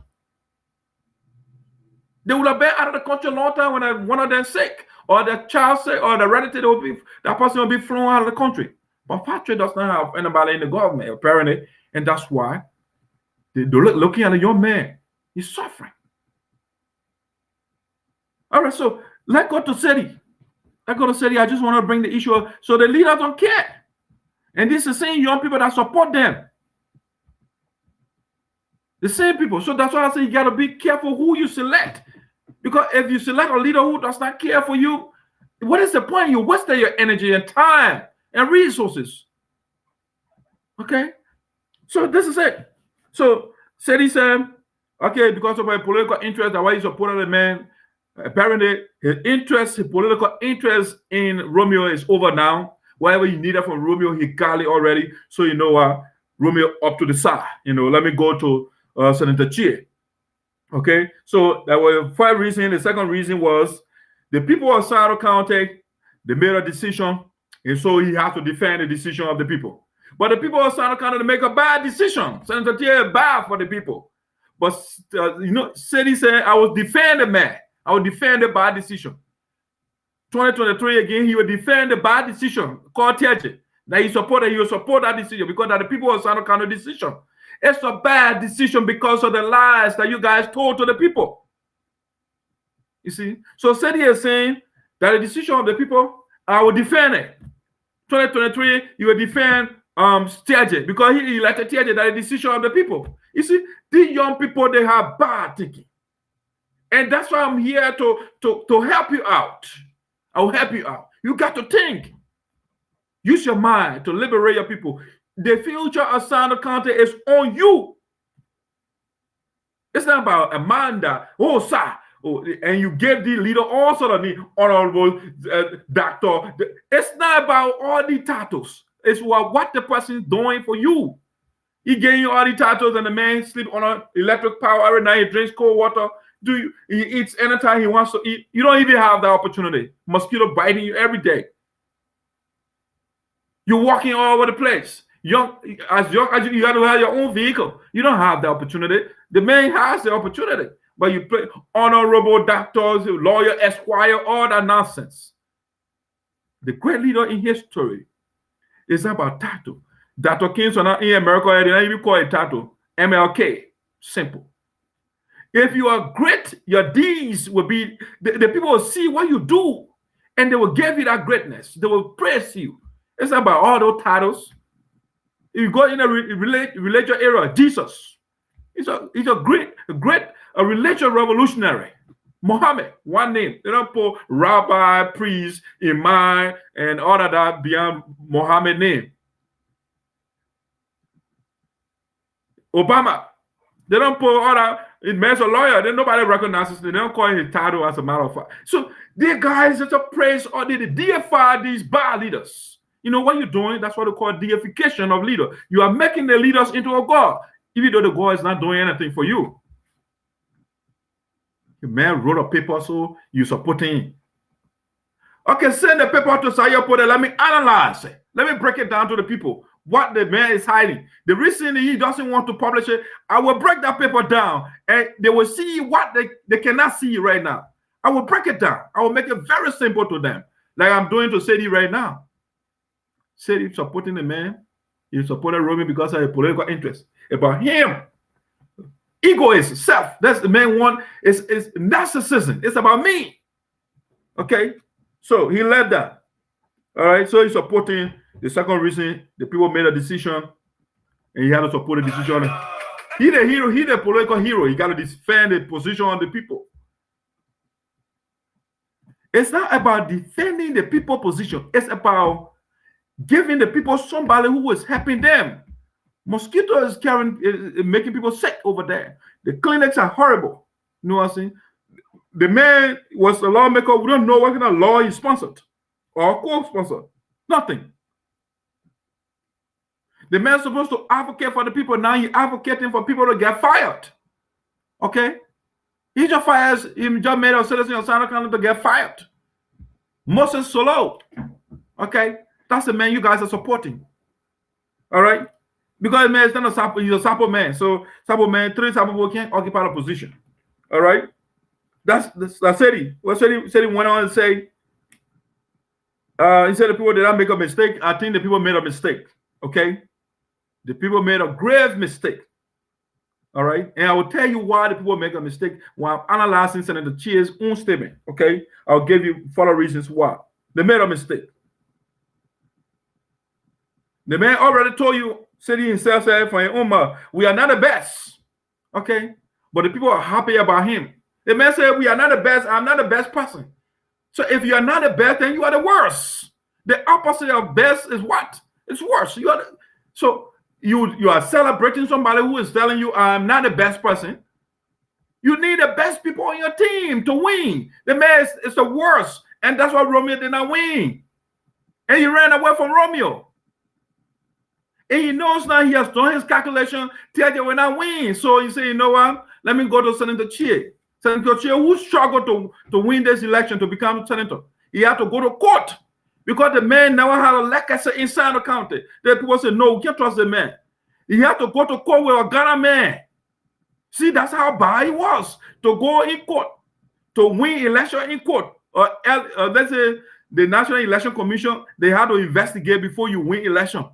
[SPEAKER 1] They would have been out of the country a long time when one of them sick, or the child sick, or the relative that person will be flown out of the country. But Patrick does not have anybody in the government, apparently, and that's why they're looking at a young man. He's suffering. All right, so let's go to city. I just want to bring the issue up. So the leaders don't care. And this is the same young people that support them. The same people. So that's why I say you got to be careful who you select. Because if you select a leader who does not care for you, what is the point? You wasted your energy and time and resources. Okay? So this is it. So Seti said, okay, because of my political interest, that's why he supported the man. Apparently, his political interest in Romeo is over now. Whatever he needed from Romeo, he got it already. So you know what? Romeo up to the side. Let me go to Senator Chea. Okay, so that was the first reason. The second reason was the people of Sano County, they made a decision, and so he had to defend the decision of the people. But the people of Sano County, they make a bad decision. Senator Chea is bad for the people. But, City said, I will defend the man. I will defend the bad decision. 2023, again, he will defend the bad decision called Tiaje. That he will support that decision because that the people of Sano County decision. It's a bad decision because of the lies that you guys told to the people. You see? So Seti is saying that the decision of the people, I will defend it. 2023, he will defend Tiaje because he elected Tiaje, that the decision of the people. You see, these young people, they have bad thinking. And that's why I'm here to help you out. I will help you out. You got to think. Use your mind to liberate your people. The future of Sano County is on you. It's not about Amanda, and you give the leader all sort of the honorable doctor. It's not about all the titles. It's what the person is doing for you. He gave you all the titles, and the man sleep on electric power every night. He drinks cold water. He eats anytime he wants to eat. You don't even have the opportunity. Mosquito biting you every day. You're walking all over the place. Young as you got to have your own vehicle. You don't have the opportunity. The man has the opportunity, but you play honorable doctors, lawyer, esquire, all that nonsense. The great leader in history is about title. Dr. King's not in America, they don't even call it title. MLK. Simple. If you are great, your deeds will be, the people will see what you do, and they will give you that greatness. They will praise you. It's not about all those titles. You go in a religious era, Jesus. He's a great religious revolutionary. Muhammad, one name. They don't put rabbi, priest, imam, and all of that beyond Muhammad name. Obama, they don't put all that. It means a lawyer. Then nobody recognizes. They don't call his title as a matter of fact. So these guys just praise or they deify these bad leaders. You know what you're doing? That's what they call deification of leader. You are making the leaders into a god, even though the god is not doing anything for you. The man wrote a paper, so you supporting him. Okay, send the paper to Saryorpodeh. Let me analyze it. Let me break it down to the people. What the man is hiding. The reason he doesn't want to publish it, I will break that paper down, and they will see what they cannot see right now. I will break it down. I will make it very simple to them, like I'm doing to Sadie right now. Sadie supporting the man. He supported Romeo because of a political interest. About him, egoism, self. That's the man one. It's narcissism. It's about me. Okay, so he left that. All right, so he's supporting. The second reason, the people made a decision, and he had to support the decision. He's the hero. He's the political hero. He got to defend the position of the people. It's not about defending the people position. It's about giving the people somebody who is helping them. Mosquito is making people sick over there. The clinics are horrible. You know what I'm saying? the man was a lawmaker. We don't know what kind of law he sponsored or co-sponsored. Nothing. The man's supposed to advocate for the people. Now he's advocating for people to get fired. Okay? He just fires, he just made a citizen of Santa County to get fired. Moses Solo. Okay? That's the man you guys are supporting. All right? Because man is not a Sapo, he's a Sapo man. So Sapo man, 3 Sapo people can't occupy the position. All right? That's Seti. Well, Seti went on and say, he said the people did not make a mistake. I think the people made a mistake. Okay? The people made a grave mistake. All right? And I will tell you why the people make a mistake while I'm analyzing Senator Chea's own statement. Okay? I'll give you follow reasons why. They made a mistake. The man already told you, said he himself said for Umar, we are not the best. Okay? But the people are happy about him. The man said, we are not the best. I'm not the best person. So if you are not the best, then you are the worst. The opposite of best is what? It's worse. So you are celebrating somebody who is telling you, I'm not the best person. You need the best people on your team to win. The man is the worst. And that's why Romeo did not win. And he ran away from Romeo. And he knows now he has done his calculation. TJ will not win. So he said, you know what? Let me go to Senator Chea. Senator Chea, who struggled to win this election to become senator. He had to go to court because the man never had a legacy inside the county. The people said, no, we can't trust the man. He had to go to court with a Ghana man. See, that's how bad he was. To go in court, to win election in court. Let's say the National Election Commission, they had to investigate before you win election.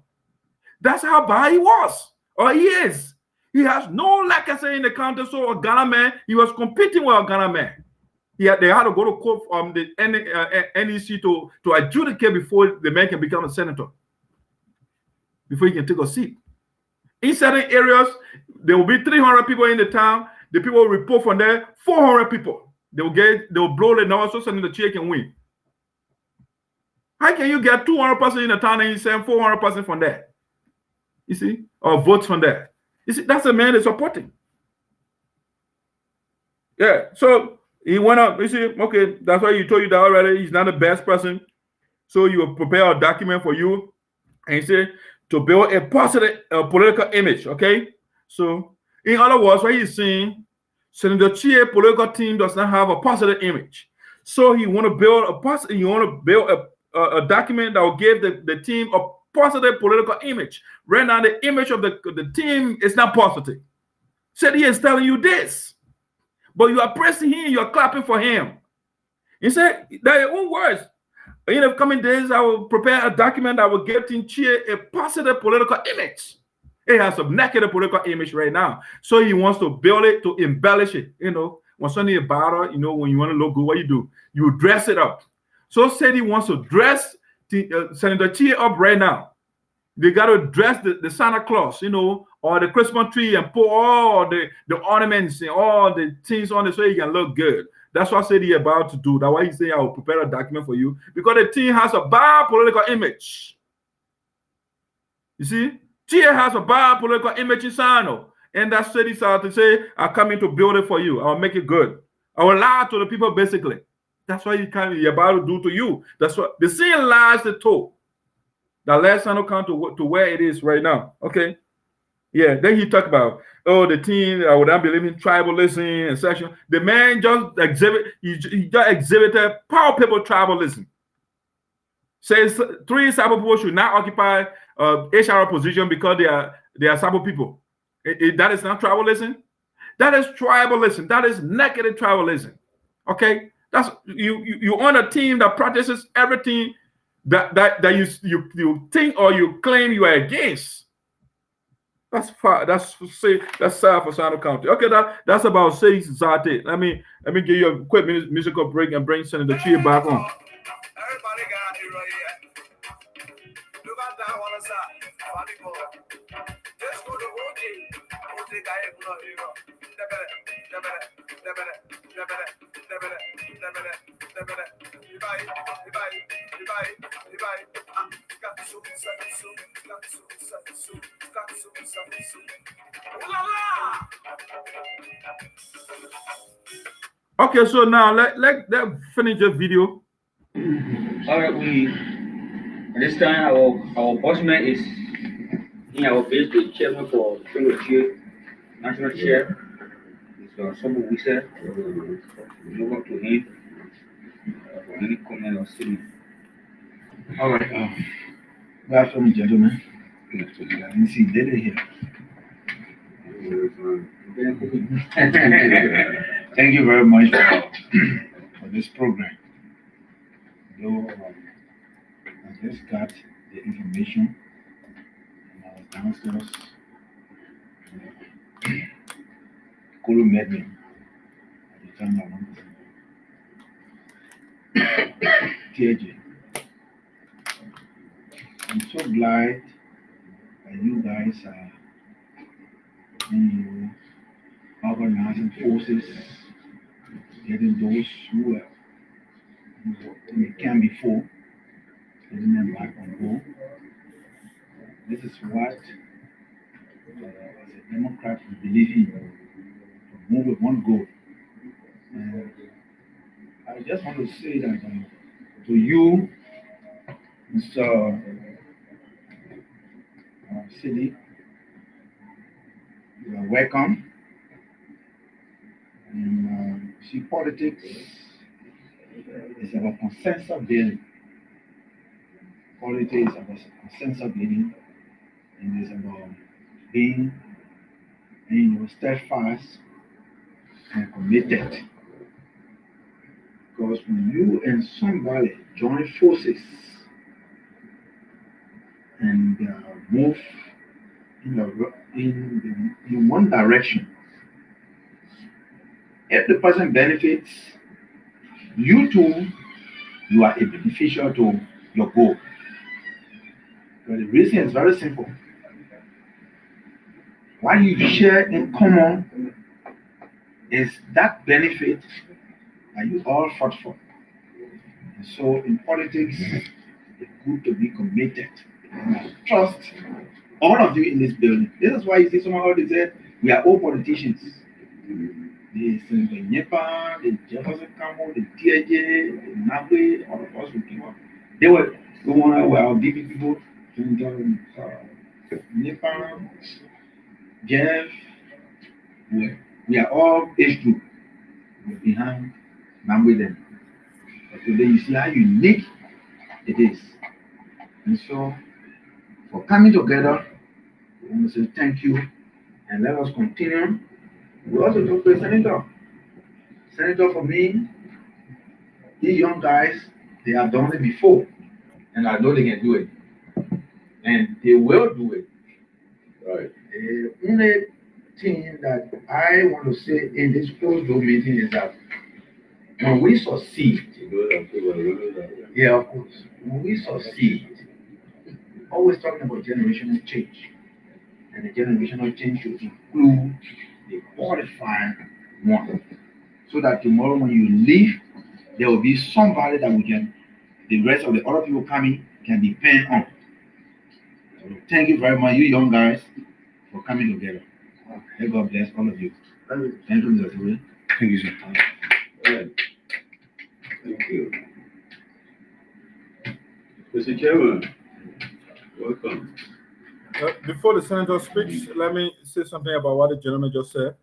[SPEAKER 1] That's how bad he was, or he is. He has no legacy in the county, so a Ghana man, he was competing with a Ghana man. They had to go to court from the NEC to adjudicate before the man can become a senator, before he can take a seat. In certain areas, there will be 300 people in the town. The people will report from there, 400 people. They will blow the noise so Senator Chea can win. How can you get 200 person in the town and you send 400 person from there? You see, or votes from there. You see, that's the man they're supporting. Yeah, so he went up. You see, okay, that's why he told you that already. He's not the best person. So you will prepare a document for you, and he said to build a positive political image. Okay, so in other words, what he's saying, Senator Chea political team does not have a positive image. So he want to build a document that will give the team a positive political image. Right now, the image of the team is not positive. Said he is telling you this, but you are praising him, you are clapping for him. He said, their own words. In the coming days, I will prepare a document that will give Team Chea a positive political image. It has a negative political image right now. So he wants to build it, to embellish it. You know, when something is bad, you know, when you want to look good, what you do? You dress it up. So said he wants to dress Senator Chea up right now. They got to dress the Santa Claus, you know, or the Christmas tree and put all the ornaments and all the things on it so he can look good. That's what I said he's about to do. That's why he said I will prepare a document for you, because the team has a bad political image. You see, Chea has a bad political image in Sano, and that's what he started to say, I'm coming to build it for you. I'll make it good. I will lie to the people, basically. That's what he's about to do to you. That's what the sin lies the toe. That led Sano County to where it is right now. Okay. Yeah. Then he talked about, the team I would not believe in tribalism and section. The man just exhibited palpable tribalism. Says 3 Sabo people should not occupy HR position because they are Sabo people. That is not tribalism. That is tribalism. That is negative tribalism. Okay. That's you on a team that practices everything that you think or you claim you are against. That's far. That's sad for Sano County. Okay, that's about 6 Zate. Let me give you a quick musical break and bring Senator Chea back on.
[SPEAKER 2] Everybody got it right here. Look at that one side. Just go to OJ guy.
[SPEAKER 1] Okay, so now let finish the video.
[SPEAKER 4] All right, this time our bossman is in our base, the chairman for Finger Chea, national chair. It's some we said. We look up to him for any comment or statement.
[SPEAKER 5] All right. Good afternoon, gentlemen. You see, they didn't hear. Thank you very much for this program. Though I just got the information and I was downstairs. Kolo met me at the time I went to TJ. I'm so glad that you guys are organizing forces, getting those who came before, getting them back on board. This is what, as a Democrat, we believe in, to move with one goal. And I just want to say that to you, Mr. City, you are welcome. And see, politics is about consensus building. Politics is about consensus building, and it's about being, steadfast and committed. Because when you and somebody join forces and move in one direction, if the person benefits, you too, you are a beneficial to your goal. But the reason is very simple. What you share in common is that benefit that you all fought for. And so in politics, it's good to be committed. And I trust all of you in this building. This is why you see someone already said, we are all politicians. The Nepa, the Jefferson Campbell, the TJ, the Nabe, all of us who came up. They were the one where our DP people, Nepa, Jeff, we are all age group behind Nabe then. But today you see how unique it is. And so, for coming together, we want to say thank you and let us continue. We also talk to a senator. Senator, for me, these young guys, they have done it before, and I know they can do it. And they will do it. Right. The only thing that I want to say in this closed door meeting is that when we succeed, yeah, of course, when we succeed, always talking about generational change. And the generational change should include the qualified one. So that tomorrow when you leave, there will be somebody that we can, the rest of the other people coming can depend on. So thank you very much, you young guys, for coming together. May God bless all of you. Thank you, Mr. Suri. Thank you, sir.
[SPEAKER 9] All right. Thank you. Mr. Chairman, welcome.
[SPEAKER 1] Before the senator speaks, let me say something about what the gentleman just said.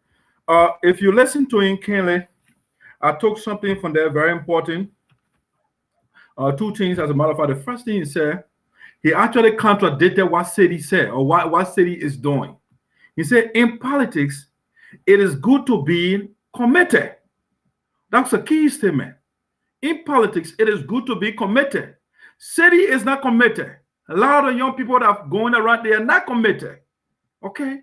[SPEAKER 1] If you listen to him keenly, I took something from there very important. Two things, as a matter of fact. The first thing he said, he actually contradicted what City said or what City is doing. He said, in politics, it is good to be committed. That's a key statement. In politics, it is good to be committed. City is not committed. A lot of young people that are going around, they are not committed. Okay?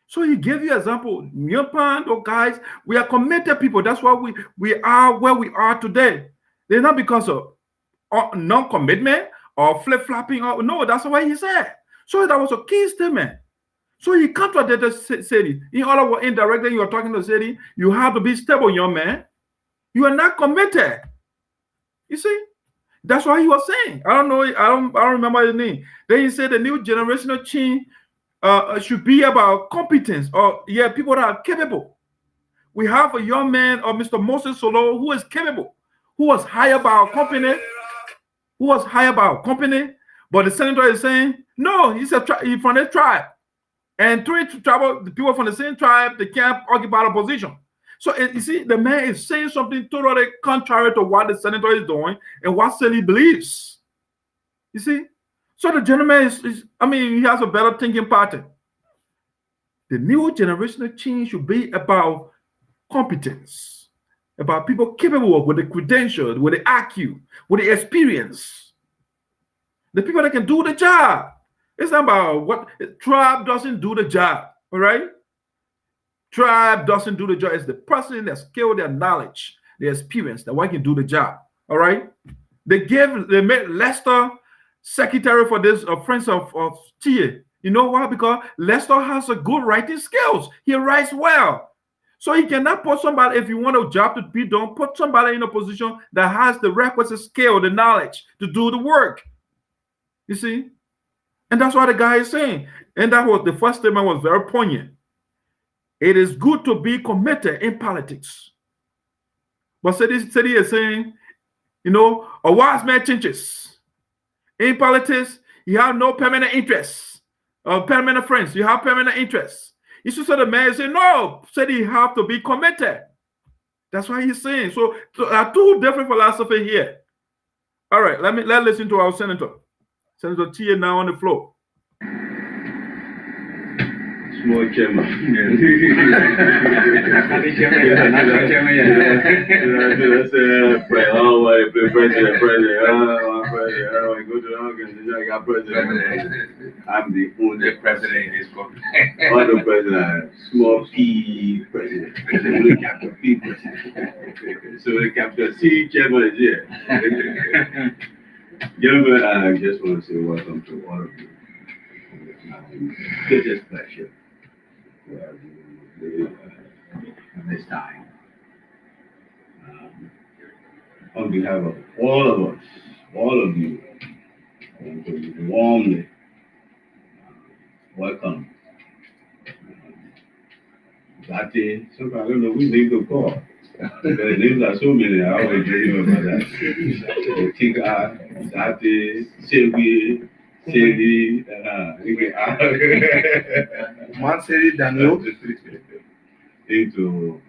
[SPEAKER 1] So he gave you an example. Young guys, we are committed people. That's why we are where we are today. They're not because of non-commitment or flip-flopping. No, that's what he said. So that was a key statement. So he contradicted City. In other words, indirectly, you are talking to City. You have to be stable, young man. You are not committed. You see? That's what he was saying. I don't know. I don't remember his name. Then he said the new generational change should be about competence, or people that are capable. We have a young man, Mr. Moses Solo, who is capable, who was hired by our company, but the senator is saying, no, he's from the tribe. And three tribal people from the same tribe, they can't occupy the position. So you see, the man is saying something totally contrary to what the senator is doing and what he believes. You see? So the gentleman he has a better thinking pattern. The new generational change should be about competence, about people capable with the credentials, with the IQ, with the experience. The people that can do the job. It's not about what tribe doesn't do the job, all right? Tribe doesn't do the job. It's the person that skill, their knowledge, their experience, that one can do the job, all right? They made Lester secretary for this Friends of Chea. You know why? Because Lester has a good writing skills. He writes well. So he cannot put somebody, if you want a job to be done, put somebody in a position that has the requisite skill, the knowledge to do the work. You see? And that's what the guy is saying. And that was the first statement was very poignant. It is good to be committed in politics. But he is saying, a wise man changes. In politics, you have no permanent interests or permanent friends. You have permanent interests. You should say the man say, no, said he have to be committed. That's what he's saying. So there are two different philosophies here. All right, let's listen to our senator. Senator Chea now on the floor.
[SPEAKER 9] Small chairman. I'm the only president in this country. Other president, small P president. The capital P president. So the capital C chairman is here. Gentlemen, I just want to say welcome to all of you. It's a pleasure. At this time, on behalf of all of us, all of you, I want to warmly welcome Zati. Sometimes I don't know which name to call. The names are so many, I always dream about that. Tika, Zati, Sylvie, into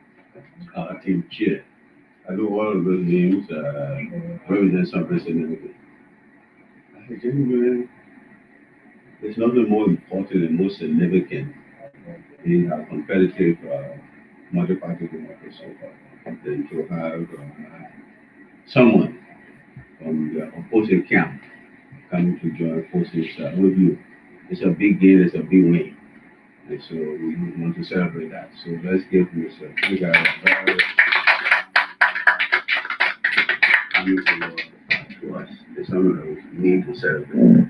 [SPEAKER 9] Team Chea. I know all of those names represent something significant. Gentlemen, there's nothing more important and more significant in our competitive multi-party democracy than to have someone from the opposing camp coming to join forces with you. It's a big game, it's a big win. And so we want to celebrate that. So let's give Mr. Chea coming to us. It's something that we need to celebrate.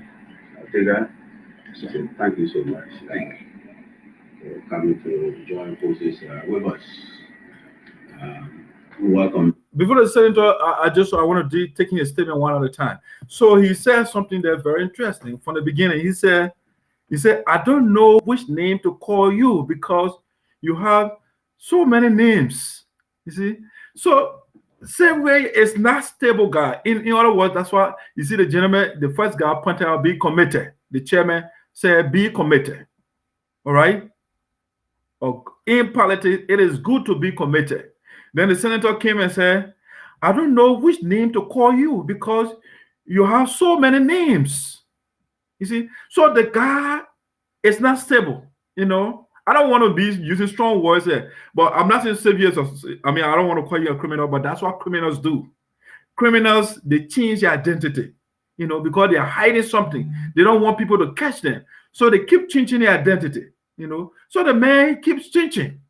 [SPEAKER 9] Thank you so much. Thank you for coming to join forces with us. Welcome.
[SPEAKER 1] Before the senator, I want to taking a statement one at a time. So he said something that's very interesting from the beginning. He said, I don't know which name to call you because you have so many names. You see? So same way, it's not stable, guy. In other words, that's why you see the gentleman, the first guy pointed out, be committed. The chairman said, be committed. All right? In politics, it is good to be committed. Then the senator came and said, I don't know which name to call you because you have so many names. You see? So the guy is not stable, I don't want to be using strong words here, but I'm not saying saviors. I don't want to call you a criminal, but that's what criminals do. Criminals, they change their identity, because they are hiding something. They don't want people to catch them. So they keep changing their identity, So the man keeps changing.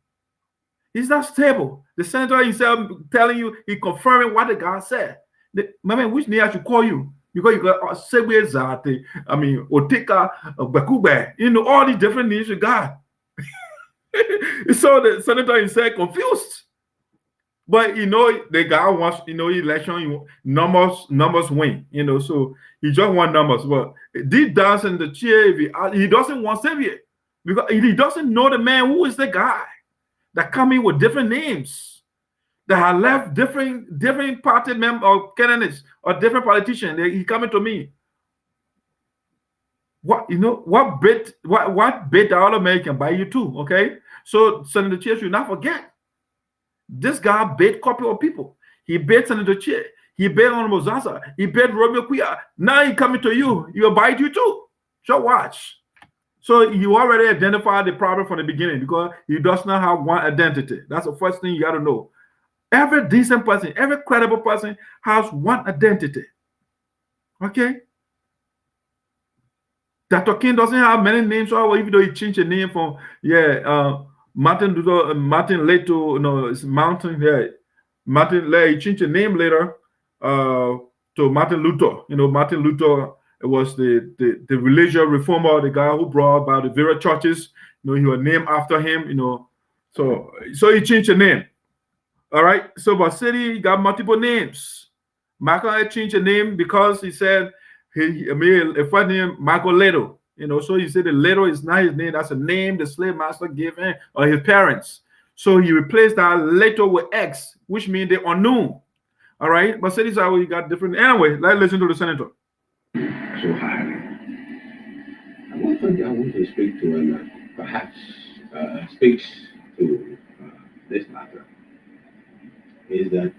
[SPEAKER 1] He's not stable. The senator himself telling you, he confirming what the guy said. Man, which name I should call you? Because you got Segwe Zate, Otika, Bakube, all these different names you got. So the senator himself confused. But the guy wants, election, numbers win, so he just want numbers. But deep down in the chair, he doesn't want savior because he doesn't know the man who is the guy. that come in with different names, that have left different party members or candidates or different politicians. He coming to me. What bait the all American buy you too? Okay, so Senator Chea should not forget. This guy bait couple of people. He bait Senator Chea. He bait Honorable Zaza. He bait Romeo Quia. Now he coming to you. He'll bite you too. So watch. So you already identified the problem from the beginning because he does not have one identity. That's the first thing you got to know. Every decent person, every credible person has one identity. Okay? Dr. King doesn't have many names, so even though he changed the name from Martin Leto, it's Mountain. Yeah, he changed the name later to Martin Luther. Martin Luther was the religious reformer, the guy who brought about the various churches. He was named after him. So he changed the name. All right. So Vasily got multiple names. Michael changed the name because he said he made a first name Michael Leto. So he said the Leto is not his name. That's a name the slave master gave him or his parents. So he replaced that Leto with X, which means the unknown. All right. But say this how we got different. Anyway, let's listen to the senator.
[SPEAKER 9] So highly. One thing I want to speak to and perhaps speaks to this matter is that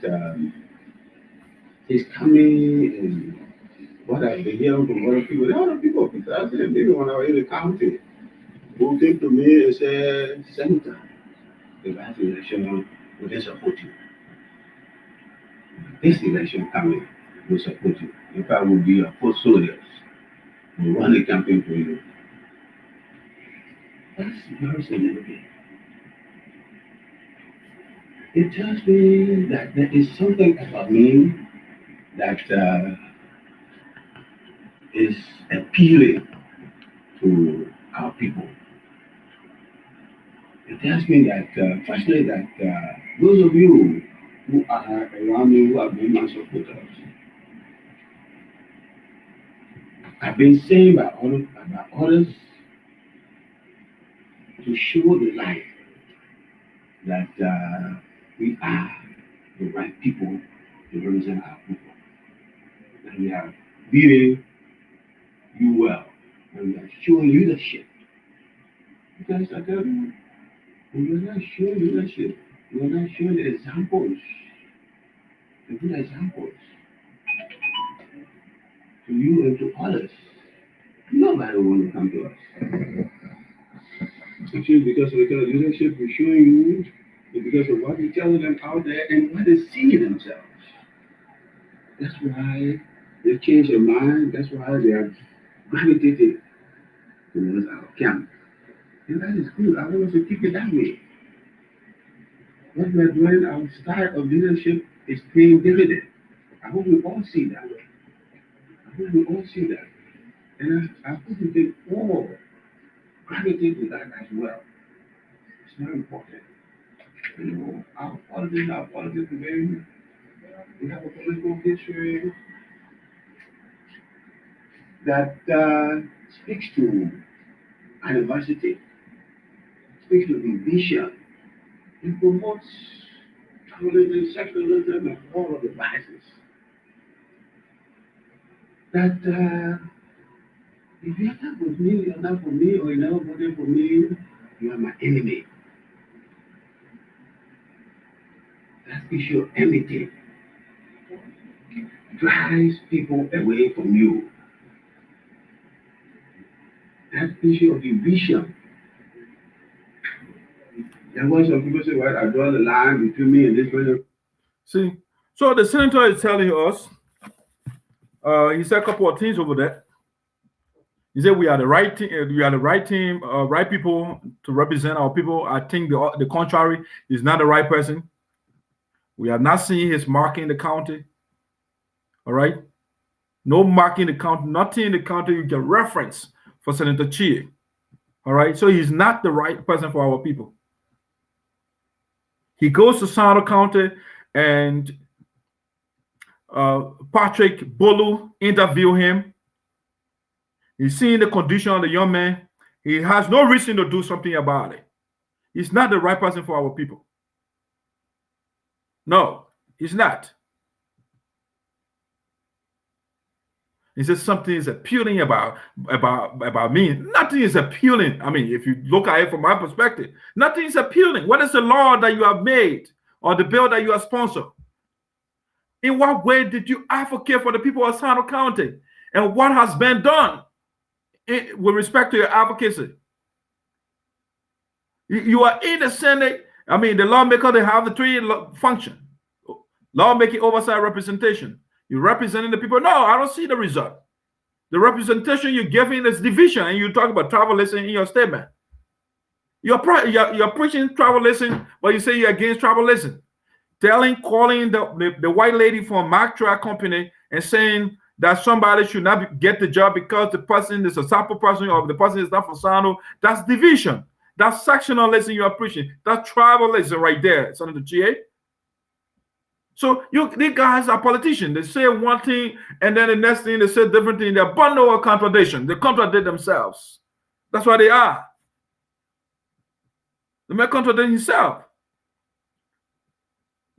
[SPEAKER 9] he's coming and what I've been hearing from other people. There are other people, maybe when I was in the county, who came to me and said, Senator, the last election, we didn't support you. This election coming, we support you. In fact, we'll be your foot soldiers. We'll run the campaign for you. That's very significant. It tells me that there is something about me that is appealing to our people. It tells me that, firstly, that those of you who are around me, who have been my supporters, have been saying about others to show the light that we are the right people to represent our people. And we are leading you well, and we are showing leadership. Because I tell you, when you're not showing leadership, you're not showing the examples, the good examples to you and to others. Nobody will come to us. Actually, because of the kind of leadership we're showing you, and because of what we're telling them out there and what they see themselves. That's why they change their mind. That's why they are gravitated towards our camp. And that is good. I want us to keep it that way. What we are doing, our style of leadership is paying dividend. I hope we all see that. And I hope we can all gravitate to that as well. It's very important. Our politics today, we have a political history that speaks to animosity, speaks to division, and promotes tribalism, secularism, and all of the vices. That if you're not with me, you're not for me, or you're not voting for me, you are my enemy. That issue of enmity drives people away from you. That issue of division. And when some people say, well, I draw the line between me and this person.
[SPEAKER 1] See, so the senator is telling us, he said a couple of things over there. He said we are the right team, right people to represent our people. I think the contrary is not the right person. We are not seeing his mark in the county. All right. No mark in the county, nothing in the county you can reference for Senator Chea. All right. So he's not the right person for our people. He goes to Sano County and Patrick Bolu interviewed him. He's seeing the condition of the young man. He has no reason to do something about it. He's not the right person for our people. No, he's not. He says something is appealing about me. Nothing is appealing. I mean, if you look at it from my perspective, nothing is appealing. What is the law that you have made or the bill that you have sponsored? In what way did you advocate for the people of Sano County? And what has been done with respect to your advocacy? You are in the Senate. I mean, the lawmaker, they have the three function. Lawmaking, oversight, representation. You're representing the people. No, I don't see the result. The representation you're giving is division, and you talk about tribalism in your statement. You're preaching tribalism, but you say you're against tribalism. Calling the white lady from Mack Truck Company and saying that somebody should not get the job because the person is a sample person or the person is not for Sano. That's division. That's sectionalism you are preaching. That's tribalism right there, Senator Chea. So these guys are politicians. They say one thing, and then the next thing they say different thing. They're bundle of contradiction. They contradict themselves. That's what they are. They may contradict himself.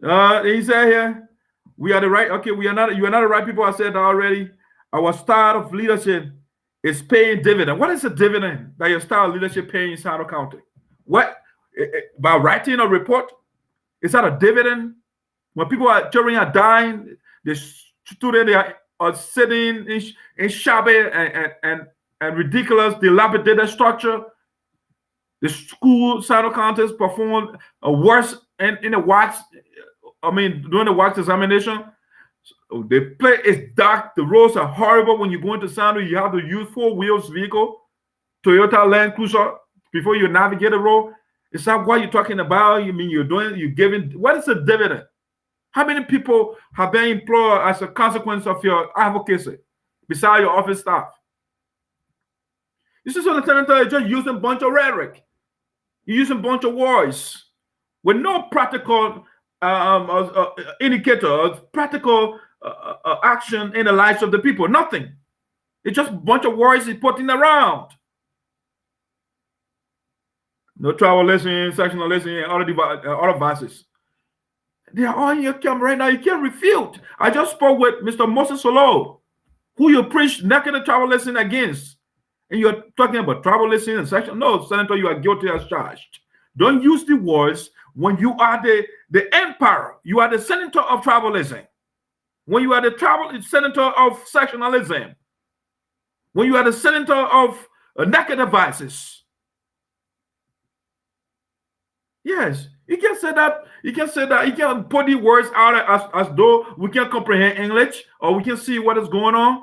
[SPEAKER 1] He said here, we are the right. Okay, we are not. You are not the right people. I said already. Our style of leadership is paying dividend. What is a dividend that your style of leadership paying in Sano County? What? By writing a report? Is that a dividend? When children are dying, the students are sitting in shabby and ridiculous, dilapidated structure. The school Sano counties perform worse in the wax. I mean, during the wax examination, the place is dark. The roads are horrible. When you go into Sano, you have to use 4 wheels vehicle, Toyota Land Cruiser, before you navigate the road. Is that what you're talking about? You mean you're giving? What is a dividend? How many people have been employed as a consequence of your advocacy, besides your office staff? This is what the senator is just using a bunch of rhetoric. You're using a bunch of words with no practical indicator, practical action in the lives of the people. Nothing. It's just a bunch of words he's putting around. No tribalism, sectionalism, other vices. They are all in your camera right now. You can't refute. I just spoke with Mr. Moses Solo, who you preach negative tribalism against. And you're talking about tribalism and section. No, Senator, you are guilty as charged. Don't use the words when you are the emperor. You are the senator of tribalism. When you are the senator of sectionalism. When you are the senator of negative vices. Yes. You can say that. You can say that. You can put the words out as though we can comprehend English or we can see what is going on.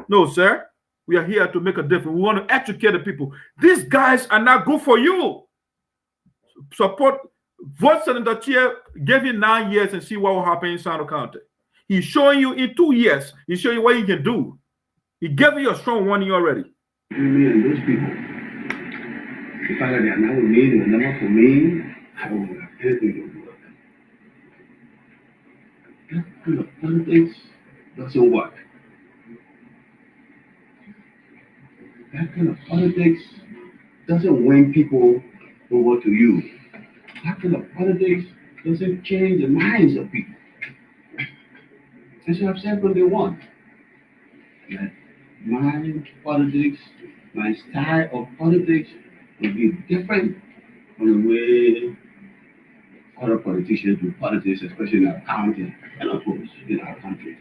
[SPEAKER 1] No, sir. We are here to make a difference. We want to educate the people. These guys are not good for you. Vote Senator Chea. Give him 9 years and see what will happen in Sano County. He's showing you in 2 years. He's showing you what he can do. He gave you a strong warning already.
[SPEAKER 9] Me and those people. If I are not with me, they were never for me. I don't have anything to do with them. That kind of politics doesn't work. That kind of politics doesn't win people over to you. That kind of politics doesn't change the minds of people. That's what I've said from day one. That my politics, my style of politics will be different from the way other politicians do politics, especially in our county and of course in our country.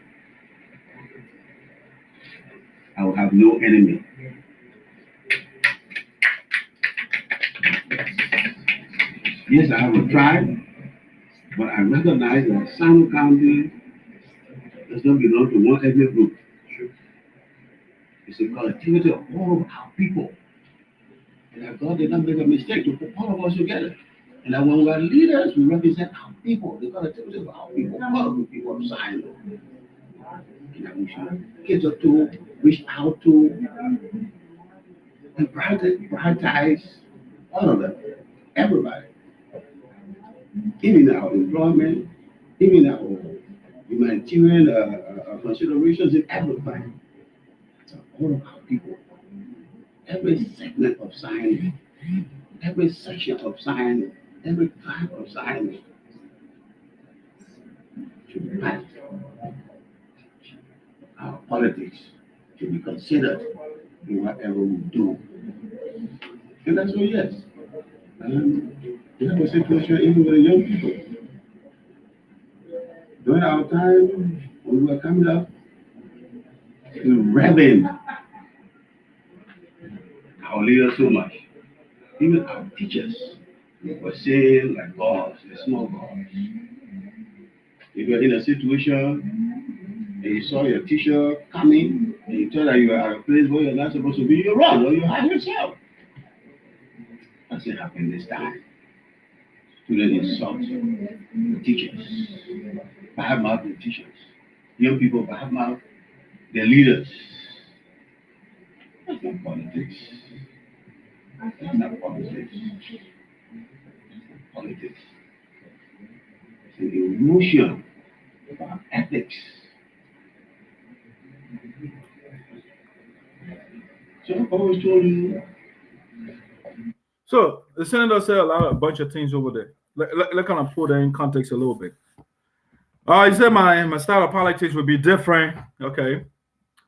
[SPEAKER 9] I will have no enemy. Yes, I have a tribe, but I recognize that Sano County does not belong to one ethnic group. It's a collectivity of all of our people. And that God did not make a mistake to put all of us together. And that when we are leaders, we represent our people, the collectivity of our people, all of the people of Zion. And that we should cater to, reach out to, and prioritize all of them, everybody. Even our employment, even our humanitarian considerations in everything. So all of our people, every segment of society every section of science, every type of science should be passed. Our politics should be considered in whatever we do. And that's what, yes. We have a situation even with the young people. During our time, when we were coming up, we were revving our leaders so much. Even our teachers were saying like gods, the small gods. If you're in a situation and you saw your teacher coming and you thought that you were at a place where you're not supposed to be, you run or you hide yourself. That's what happened this time. Students insult the teachers, bad mouth the teachers. Young people bad mouth their leaders. That's not politics. That's not politics. Politics. It's an emotion about ethics. So I've always told you.
[SPEAKER 1] So the senator said a bunch of things over there. Let's kind of put that in context a little bit. He said my style of politics would be different. Okay.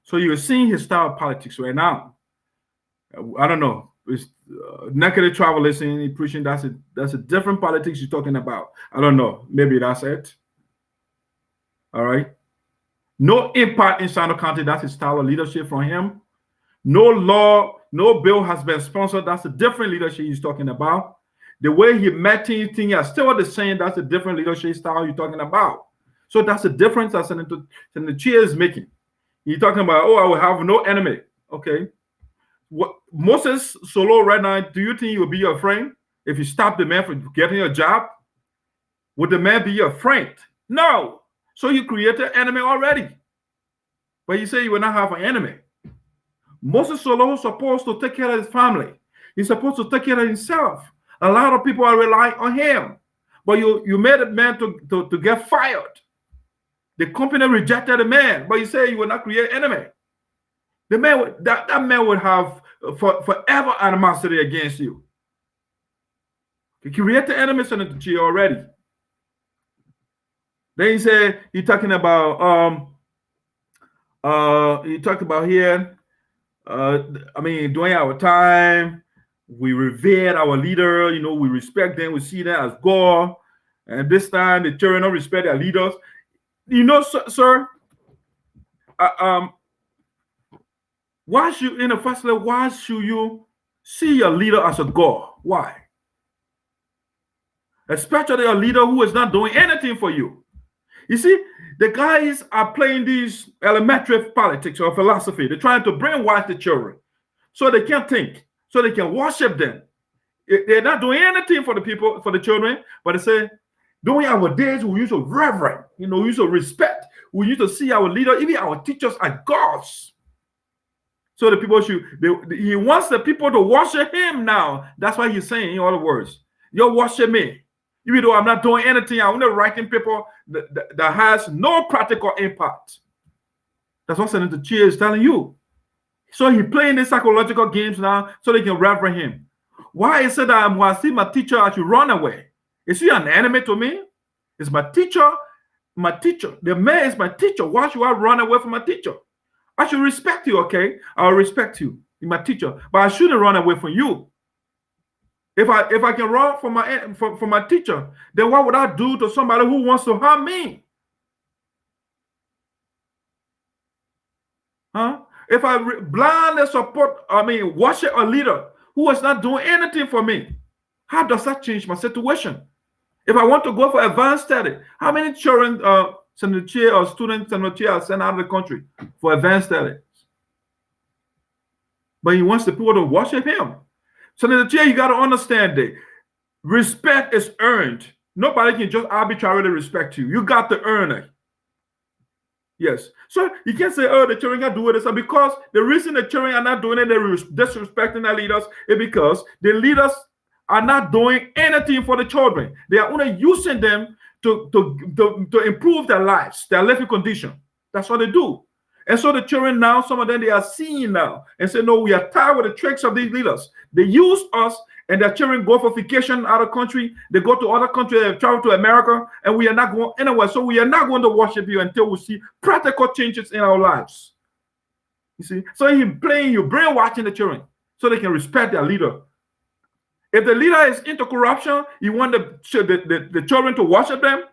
[SPEAKER 1] So you're seeing his style of politics right now. I don't know. It's negative travelism, he preaching that's a different politics you're talking about. I don't know. Maybe that's it. All right. No impact in Sano County. That's his style of leadership from him. No law, no bill has been sponsored. That's a different leadership he's talking about. The way he met things is still the same. That's a different leadership style you're talking about. So that's the difference that Senator Chea is making. He's talking about, I will have no enemy. Okay. What Moses Solo right now, do you think he will be your friend if you stop the man from getting a job? Would the man be your friend? No. So you created an enemy already. But you say you will not have an enemy. Moses Solo is supposed to take care of his family. He's supposed to take care of himself. A lot of people are relying on him. But you made a man to get fired. The company rejected the man, but you say you will not create enemy. The man that man would have forever animosity against you. You create the enemy, Senator Chea, already. Then he said he talking about he talked about here. During our time, we revered our leader. We respect them. We see them as God. And this time, the children don't respect their leaders. Sir, why should you see your leader as a god? Why? Especially a leader who is not doing anything for you. You see, the guys are playing these elementary politics or philosophy. They're trying to brainwash the children so they can't think, so they can worship them. They're not doing anything for the people, for the children, but they say, during our days, we used to reverence, we used to respect. We used to see our leader, even our teachers, as gods. So the people he wants the people to worship him now. That's why he's saying, in other words, you worship me. Even though I'm not doing anything, I'm not writing paper that has no practical impact. That's what Senator Chea is telling you. So he's playing these psychological games now so they can reverence him. Why is it that when I see my teacher, I should run away? Is he an enemy to me? Is my teacher my teacher? The man is my teacher. Why should I run away from my teacher? I should respect you, okay? I'll respect you. You're my teacher. But I shouldn't run away from you. If I can run from my teacher, then what would I do to somebody who wants to harm me? Huh? If I blindly worship a leader who is not doing anything for me, how does that change my situation? If I want to go for advanced study, how many children, Senator Chea or students, Senator Chea are sent out of the country for advanced studies? But he wants the people to worship him. Senator Chea, you got to understand that respect is earned. Nobody can just arbitrarily respect you. You got to earn it. Yes. So you can't say, the children are doing this. And because the reason the children are not doing it, they're disrespecting their leaders, is because the leaders are not doing anything for the children. They are only using them to improve their lives, their living condition. That's what they do. And so the children now, some of them, they are seeing now and say, no, we are tired with the tricks of these leaders. They use us and their children go for vacation out of country, they go to other countries, they travel to America, and we are not going anywhere. So we are not going to worship you until we see practical changes in our lives. You see, so you're brainwashing the children so they can respect their leader. If the leader is into corruption, you want the children to worship them.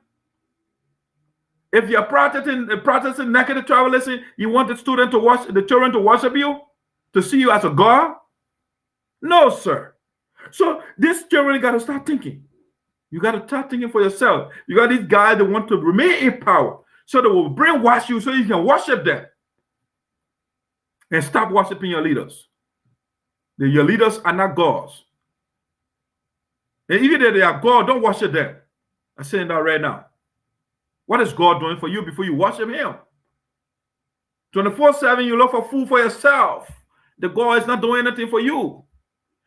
[SPEAKER 1] If you're practicing negative tribalism, you want the children to worship you, to see you as a god? No, sir. So this children got to start thinking. You got to start thinking for yourself. You got these guys that want to remain in power, so they will brainwash you so you can worship them. And stop worshiping your leaders. Your leaders are not gods. And even if they are God, don't worship them. I'm saying that right now. What is God doing for you before you worship him? 24/7, you look for food for yourself. The God is not doing anything for you.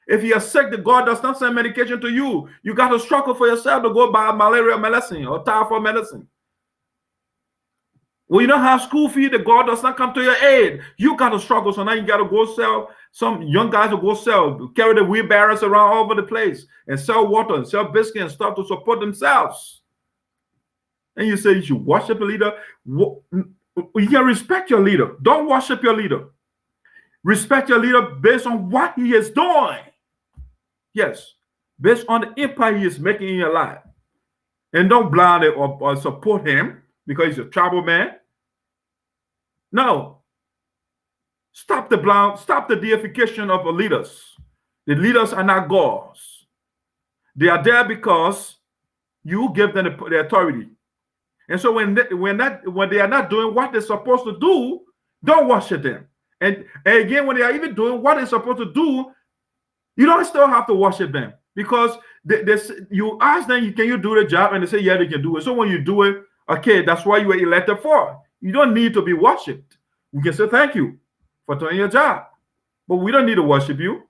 [SPEAKER 1] If you are sick, the God does not send medication to you. You got to struggle for yourself to go buy malaria medicine or typhoid medicine. When you don't have school fee, the God does not come to your aid. You got to struggle. So now you got to go sell. Some young guys will go carry the wheelbarrows around all over the place and sell water and sell biscuits and stuff to support themselves. And you say you should worship a leader. You can respect your leader. Don't worship your leader. Respect your leader based on what he is doing. Yes, based on the impact he is making in your life. And don't blind it or support him because he's a tribal man. No. Stop the deification of the leaders. The leaders are not gods. They are there because you give them the authority. And so when they are not doing what they're supposed to do, don't worship them. And again, when they are even doing what they're supposed to do, you don't still have to worship them, because you ask them, can you do the job? And they say, yeah, they can do it. So when you do it, okay, that's why you were elected for. You don't need to be worshipped. We can say thank you for doing your job. But we don't need to worship you.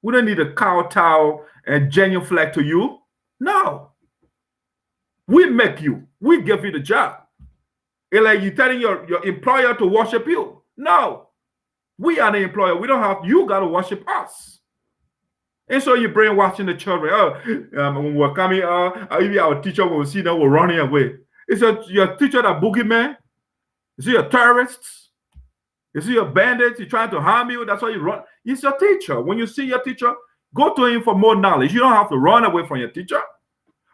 [SPEAKER 1] We don't need to kowtow and genuflect to you. No. We make you. We give you the job. It's like you telling your employer to worship you. No. We are the employer. We don't have, you got to worship us. And so you're brainwashing the children. When we're coming, maybe our teacher will see them, we're running away. Is your teacher that boogeyman? Is he a terrorist? Is he a bandit? He's trying to harm you? That's why you run. It's your teacher. When you see your teacher, go to him for more knowledge. You don't have to run away from your teacher.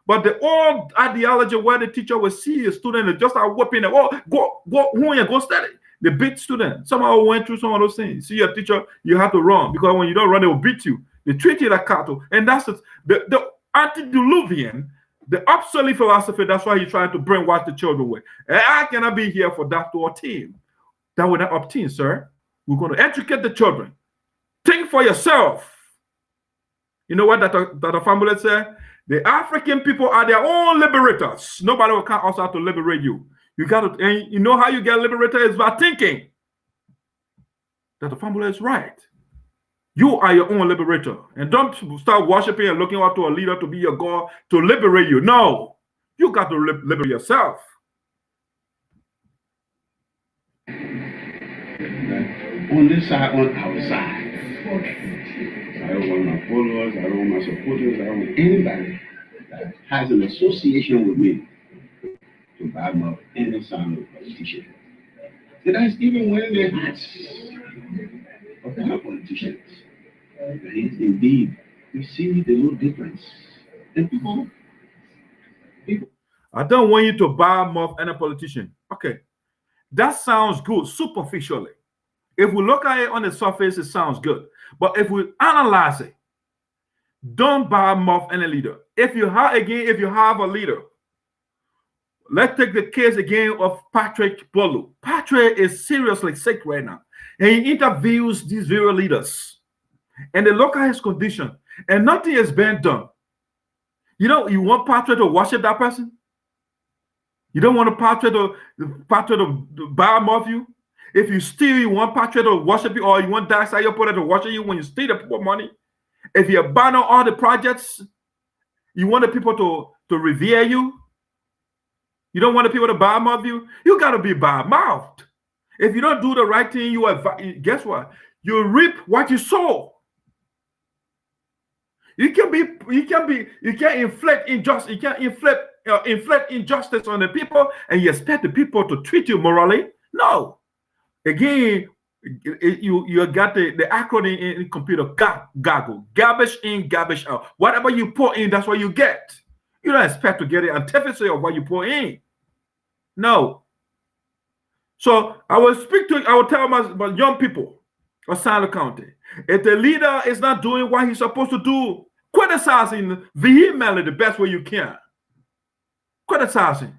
[SPEAKER 1] But the old ideology where the teacher will see a student and just start whooping them, go study. They beat students. Somehow went through some of those things. See your teacher, you have to run, because when you don't run, they will beat you. They treat you like cattle. And that's the antediluvian, the obsolete philosophy. That's why he's trying to brainwash the children with. And I cannot be here for that to obtain. That will not obtain, sir. We're going to educate the children. Think for yourself. You know what Dr. Fambulet said? The African people are their own liberators. Nobody will come outside to liberate you. You got to, and you know how you get liberated is by thinking. Dr. Fambulet is right. You are your own liberator. And don't start worshiping and looking up to a leader to be your God to liberate you. No. You got to liberate yourself.
[SPEAKER 5] On this side, on our side. I don't want my followers, I don't want my supporters, I don't want anybody that has an association with me to badmouth any sound of politician. So that's even when they're not politicians. Indeed, we see the little difference. And people.
[SPEAKER 1] I don't want you to badmouth any politician. Okay. That sounds good superficially. If we look at it on the surface, it sounds good. But if we analyze it, don't badmouth any leader. If you have a leader, let's take the case again of Patrick Bolu. Patrick is seriously sick right now. And he interviews these various leaders. And they look at his condition. And nothing has been done. You know, you want Patrick to worship that person? You don't want Patrick to badmouth you? If you steal, you want Patrick to worship you, or you want Darke Saryorpodeh to worship you when you steal the people money. If you abandon all the projects, you want the people to revere you. You don't want the people to badmouth you. You got to be badmouthed. If you don't do the right thing, guess what? You reap what you sow. You can't inflict injustice. You can't inflict injustice on the people, and you expect the people to treat you morally. No. Again, you got the acronym in computer gaggle, garbage in, garbage out. Whatever you put in, that's what you get. You don't expect to get the antithesis of what you put in. No. So I will tell my young people of Silo County, if the leader is not doing what he's supposed to do, criticizing vehemently the best way you can. Criticizing.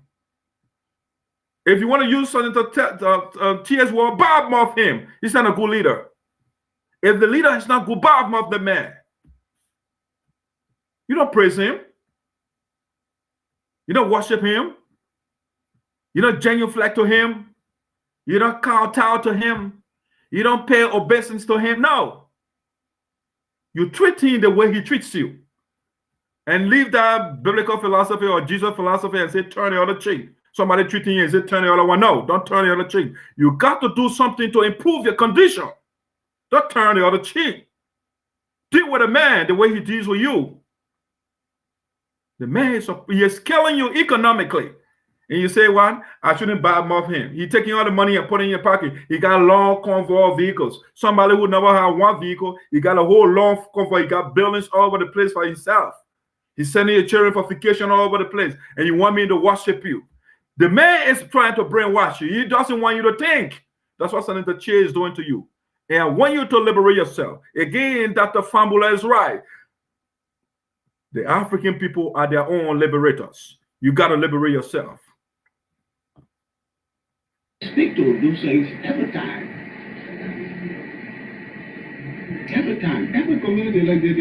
[SPEAKER 1] If you want to use something to Chea's word, Bob mouth him. He's not a good leader. If the leader is not good, Bob mouth the man. You don't praise him. You don't worship him. You don't genuflect to him. You don't kowtow to him. You don't pay obeisance to him. No. You treat him the way he treats you. And leave that biblical philosophy or Jesus philosophy and say, turn the other cheek. Somebody treating you and say, turn the other one. No, don't turn the other cheek. You got to do something to improve your condition. Don't turn the other cheek. Deal with a man the way he deals with you. The man is killing you economically. And you say, what? I shouldn't badmouth him. He's taking all the money and putting it in your pocket. He got a long convoy of vehicles. Somebody who never had one vehicle, he got a whole long convoy. He got buildings all over the place for himself. He's sending your children for vacation all over the place. And you want me to worship you. The man is trying to brainwash you. He doesn't want you to think. That's what Senator Chea is doing to you. And I want you to liberate yourself. Again, Dr. Fambula is right. The African people are their own liberators. You got to liberate yourself.
[SPEAKER 9] Speak to those things every time. Every time. Every community, like they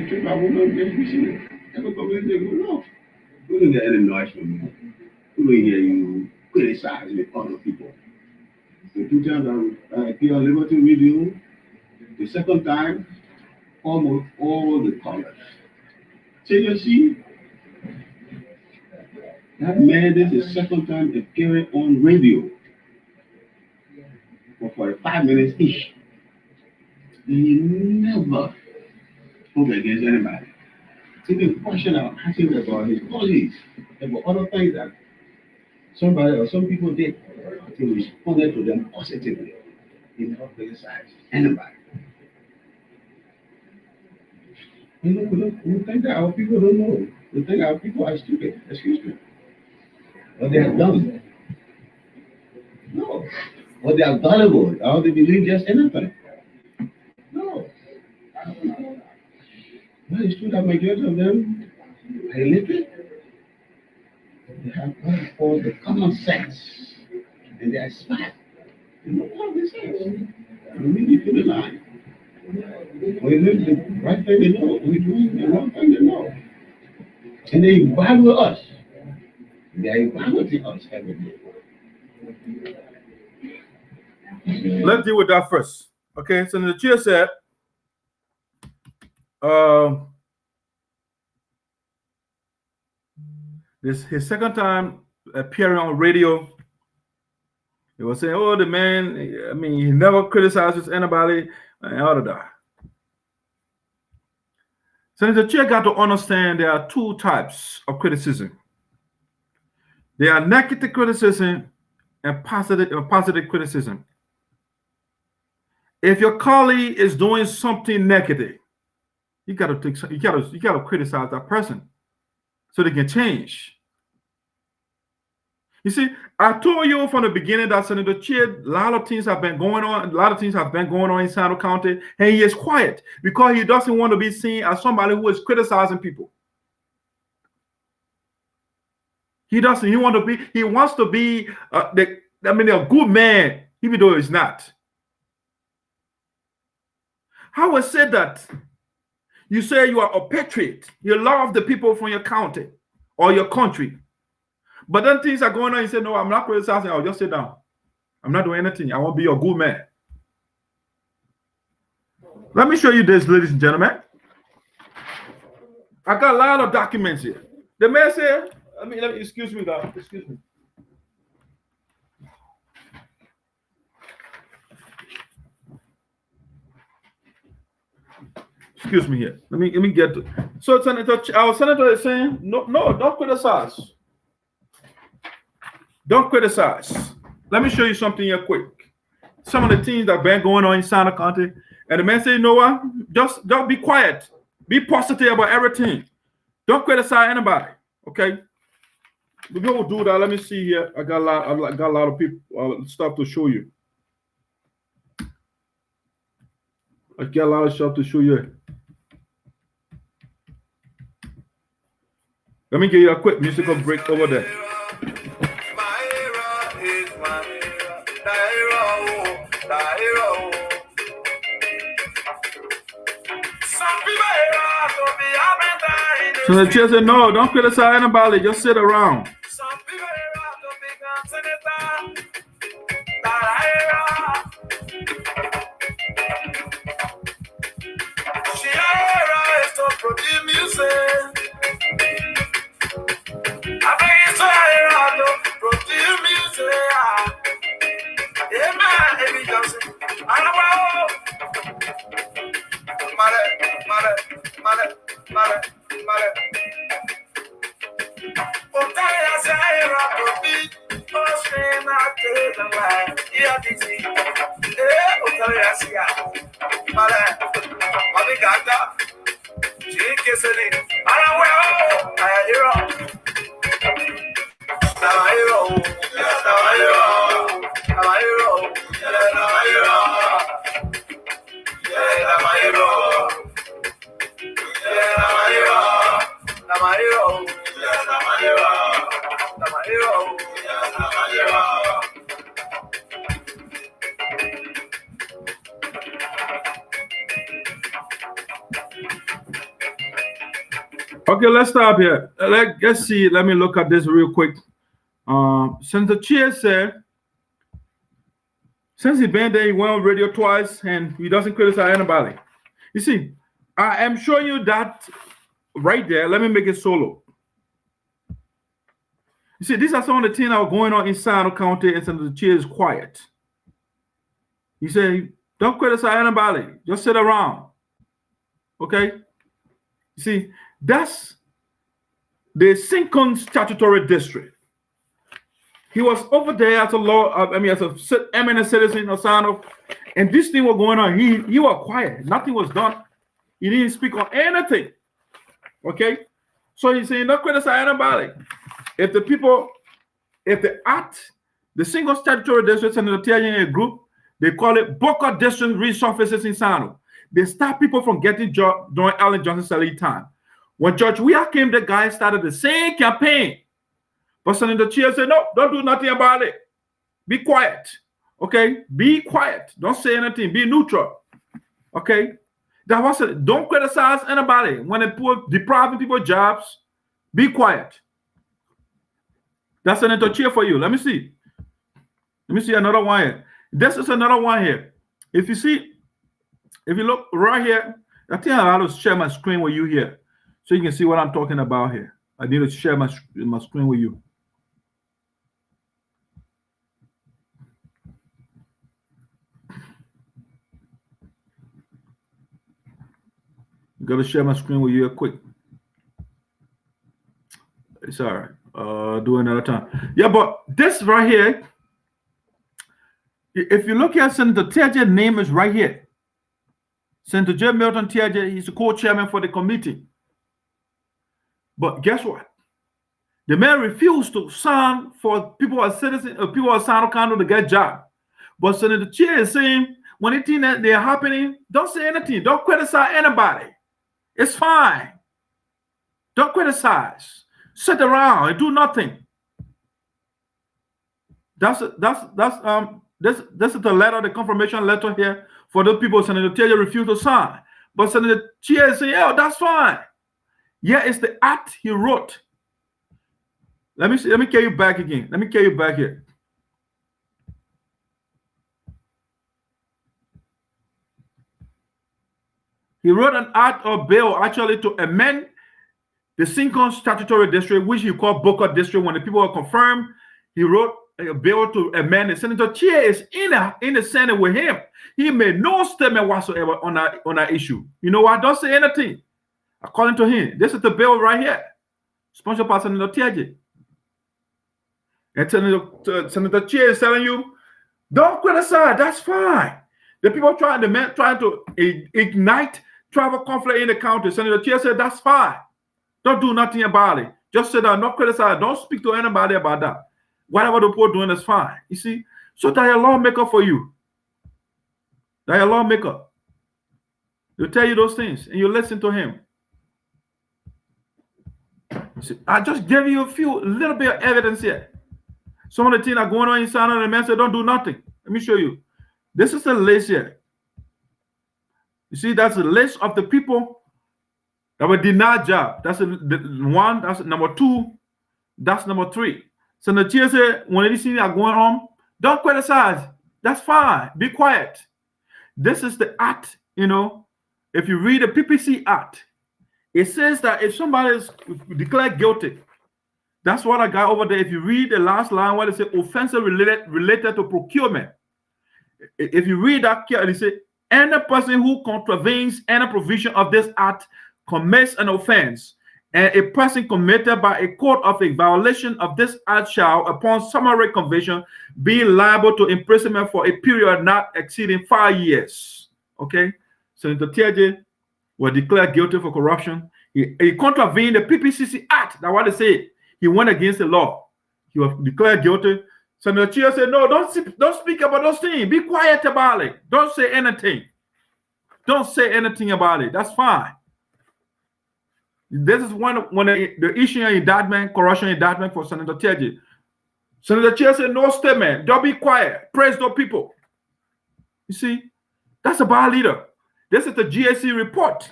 [SPEAKER 9] treat our woman just recently. Every community, they go, no. We don't get any noise from you. We don't hear you criticize with other people. The 2 times I appear on Liberty Radio, the second time, almost all the colors. So you see, that man, this is the second time appearing on radio for 45 minutes each. And he never spoke against anybody. Even question out, asking about his colleagues, about other things that somebody or some people did. He responded to them positively. He never criticized anybody. You know, we think that our people don't know. We think our people are stupid. Excuse me. Or they are dumb. No. Or they are gullible. Or they believe just anything. No. Well, it's true that majority of them are illiterate. They have what is called the common sense. And they are smart. They know common sense. And we need to the line. We live the right thing they know. We do the wrong thing they know. And they evaluate us. They are evaluating us every day.
[SPEAKER 1] Let's deal with that first. Okay, so the chair said, this his second time appearing on radio. He was saying, oh, the man, I mean, he never criticizes anybody and all of that. Senator Chea got to understand there are 2 types of criticism. There are negative criticism and positive criticism. If your colleague is doing something negative, you gotta criticize that person so they can change. You see, I told you from the beginning that Senator Chea, a lot of things have been going on. A lot of things have been going on in Sano County, and he is quiet because he doesn't want to be seen as somebody who is criticizing people. He doesn't. He wants to be a good man, even though he's not. How was said that you say you are a patriot, you love the people from your county or your country, but then things are going on, you say, no, I'm not criticizing, I'll just sit down. I'm not doing anything. I won't be a good man. Let me show you this, ladies and gentlemen. I got a lot of documents here. The man said, excuse me, guys. Excuse me. Excuse me here. Let me get to So our senator is saying, no, don't criticize. Don't criticize. Let me show you something here quick. Some of the things that have been going on in Santa County. And the man said, you know what? Just be quiet. Be positive about everything. Don't criticize anybody. Okay? We're going to do that. Let me see here. I got a lot of people stuff to show you. I got a lot of stuff to show you. Let me give you a quick musical break over there. So the chair said, no, don't criticize anybody. Just sit around. Okay, let's stop here. Let's see. Let me look at this real quick. Senator Chea said, since he been there, he went on radio twice and he doesn't criticize anybody. You see, I am showing you that right there. Let me make it solo. You see, these are some of the things that are going on in Santa County, and Senator Chea is quiet. He said, don't criticize anybody. Just sit around. Okay? You see, that's the Sincon Statutory District. He was over there as a eminent citizen of Santa, and this thing was going on. He was quiet. Nothing was done. He didn't speak on anything. Okay? So he's saying, don't criticize anybody. If the Sincon Statutory District and the TIA group, they call it Boca District Resurfaces in Santa. They stop people from getting jobs during Allen Johnson's elite time. When George Weah came, the guy started the same campaign. But Senator Chea said, no, don't do nothing about it. Be quiet. Okay? Be quiet. Don't say anything. Be neutral. Okay? That was it. Don't criticize anybody. When they depriving people of jobs, be quiet. That's Senator Chea for you. Let me see. Let me see another one here. This is another one here. If you look right here, I think I have to share my screen with you here so you can see what I'm talking about here. I need to share my screen with you. Got to share my screen with you quick. It's all right. Do another time. Yeah, but this right here, if you look at Senator Tiaje's name is right here. Senator J. Milton Tiaje, he's the co-chairman for the committee. But guess what? The man refused to sign for people as citizens, people of Santa County to get a job. But Senator Chea is saying, when anything that they're happening, don't say anything. Don't criticize anybody. It's fine. Don't criticize. Sit around and do nothing. This is the letter, the confirmation letter here for those people Senator Chea refused to sign. But Senator Chea is saying, yeah, that's fine. Yeah, it's the act he wrote. Let me carry you back again. Let me carry you back here. He wrote an act or bill actually to amend the Sincon Statutory District, which he called Boca District. When the people were confirmed, he wrote a bill to amend it. Senator Chea is in the Senate with him. He made no statement whatsoever on that issue. You know what? Don't say anything. According to him, this is the bill right here, sponsored by Senator Chea. And Senator Chea is telling you, don't criticize. That's fine. The people trying to ignite tribal conflict in the county. Senator Chea said, that's fine. Don't do nothing about it. Just sit down, not criticize. Don't speak to anybody about that. Whatever the people doing is fine. You see? So that a lawmaker for you. That a lawmaker. He'll tell you those things and you listen to him. See, I just gave you a little bit of evidence here. Some of the things are going on inside of the man said, don't do nothing. Let me show you. This is the list here. You see, that's the list of the people that were denied job. That's the one. That's number 2. That's number 3. So the Chea said, when these things are going on, don't criticize. That's fine. Be quiet. This is the act, you know. If you read the PPC Act, it says that if somebody is declared guilty, that's what I got over there. If you read the last line where it says offensive related to procurement, if you read that here, it says any person who contravenes any provision of this act commits an offense, and a person committed by a court of a violation of this act shall, upon summary conviction, be liable to imprisonment for a period not exceeding 5 years. Okay, Senator Chea was declared guilty for corruption. He contravened the PPCC Act. That's what they say. He went against the law. He was declared guilty. Senator Chea said, no, don't speak about those things. Be quiet about it. Don't say anything. Don't say anything about it. That's fine. This is when the issue of indictment, corruption indictment for Senator Chea. Senator Chea said, no statement. Don't be quiet. Praise those people. You see, that's a bad leader. This is the GAC report.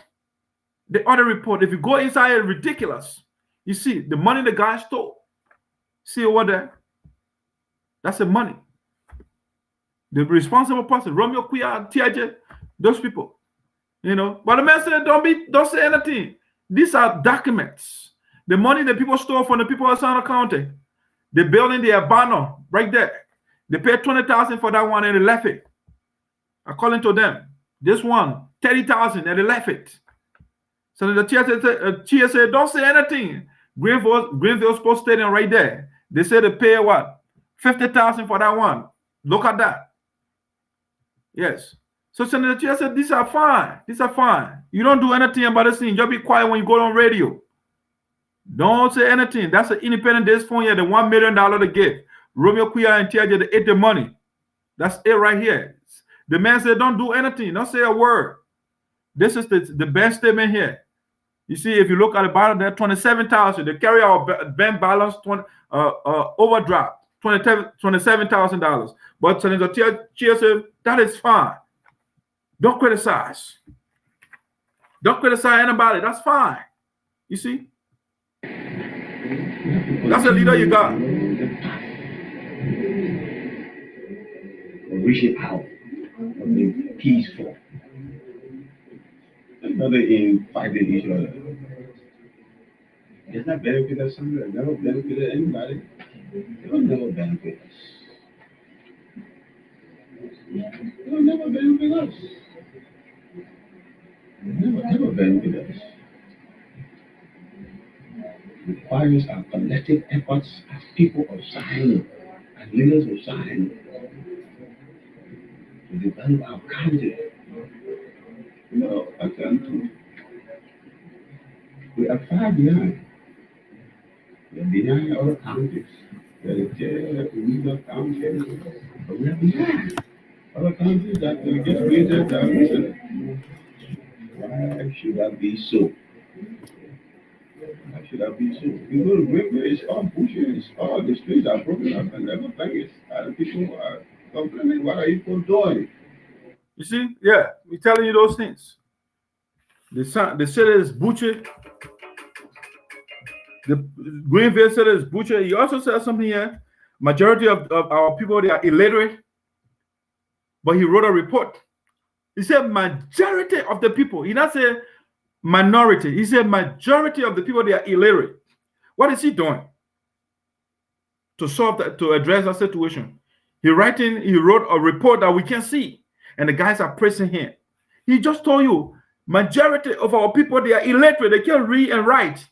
[SPEAKER 1] The other report, if you go inside, it's ridiculous. You see, the money the guy stole. See over there? That's the money. The responsible person, Romeo Quia, Chea, those people. You know, but the man said, don't say anything. These are documents. The money that people stole from the people of Sano County. The building, the Abano, right there. They paid $20,000 for that one and they left it. According to them. This one, $30,000 and they left it. So the Chea said, don't say anything. Greenville Sports Stadium right there. They said they pay what? $50,000 for that one. Look at that. Yes. So Senator Chea said, these are fine. These are fine. You don't do anything about this thing. Just be quiet when you go on radio. Don't say anything. That's an independent days phone here, the $1 million to give. Romeo Quia and Chea, they ate the money. That's it right here. The man said, don't do anything. Don't say a word. This is the best statement here. You see, if you look at the bottom there, $27,000. They carry our bank balance overdraft, $27,000. But Senator Chea said, that is fine. Don't criticize. Don't criticize anybody. That's fine. You see? That's the leader you got.
[SPEAKER 9] Reaching out, being peaceful. Another in fighting each other. It's not benefit us somewhere. It never benefited anybody. It will never benefit us. It will never benefit us. It will never benefit us. It requires our collective efforts as people of science, as leaders of science, to develop our county. You know, I tell you, we are far behind. We are behind other counties. We are New York County, but we are behind other counties that will get created that recently. Why should that be so? Why should that be so? You go to Greenville, it's all bushes, all the streets are broken up and everything is, and people are complaining, what are you people doing?
[SPEAKER 1] You see? Yeah, we're telling you those things. The city is butchered. The Greenville city is butchered. He also said something here. Majority of our people, they are illiterate. But he wrote a report. He said majority of the people. He not say minority. He said majority of the people, they are illiterate. What is he doing to solve that, to address that situation? He wrote a report that we can see. And the guys are praising him. He just told you Majority of our people, they are illiterate. They can't read and write.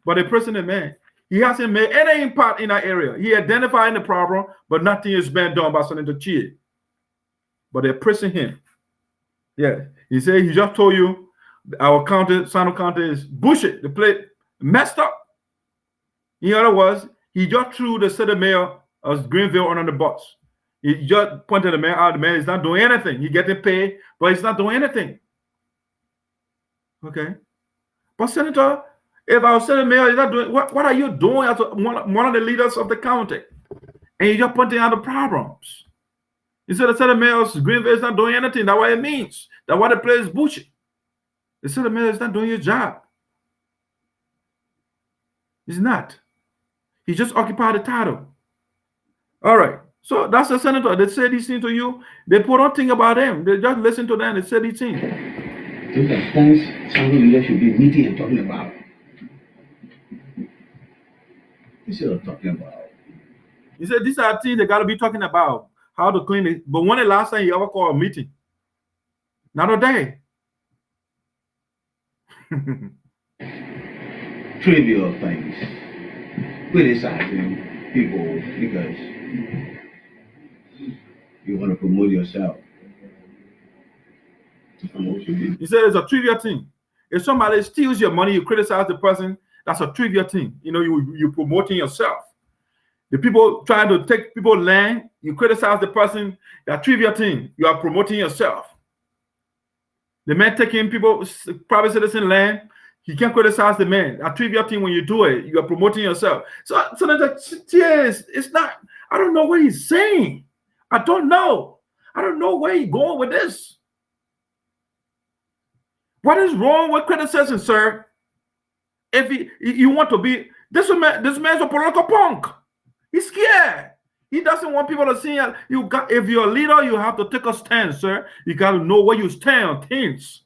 [SPEAKER 1] But the president, man, he hasn't made any impact in that area. He identified the problem, but nothing is being done by Senator Chea. But they're pressing him. Yeah, he said he just told you our county, Sano County is bullshit. The play messed up. In other words, he just threw the city mayor of Greenville under the bus. He just pointed the mayor out. The mayor is not doing anything. He's getting paid, but he's not doing anything. Okay, but Senator, if our city mayor is not doing, what are you doing as one of the leaders of the county? And you're just pointing out the problems. He said the city mayor of Greenville is not doing anything. That's what it means. That's why the place is bullshit. The city mayor is not doing his job. He's not. He just occupied the title. All right. So that's the senator. They say these things to you. They put on thing about them. They just listen to them. They say these things.
[SPEAKER 5] Those are things some leaders should be meeting and talking about. Instead of talking about.
[SPEAKER 1] He said these are things they got to be talking about. How to clean it. But when the last time you ever called a meeting? Not a day.
[SPEAKER 5] Trivial things. Criticizing people because you want to promote yourself.
[SPEAKER 1] He said it's a trivial thing. If somebody steals your money, you criticize the person, that's a trivial thing. You know, you're promoting yourself. The people trying to take people's land, you criticize the person, that trivial thing. You are promoting yourself. The man taking people, private citizen land, you can't criticize the man. A trivial thing when you do it, you are promoting yourself. So it's not, I don't know what he's saying. I don't know. I don't know where he's going with this. What is wrong with criticism, sir? If you want to be, this man's a political punk. He's scared. He doesn't want people to see you. If you're a leader, you have to take a stand, sir. You got to know where you stand on things.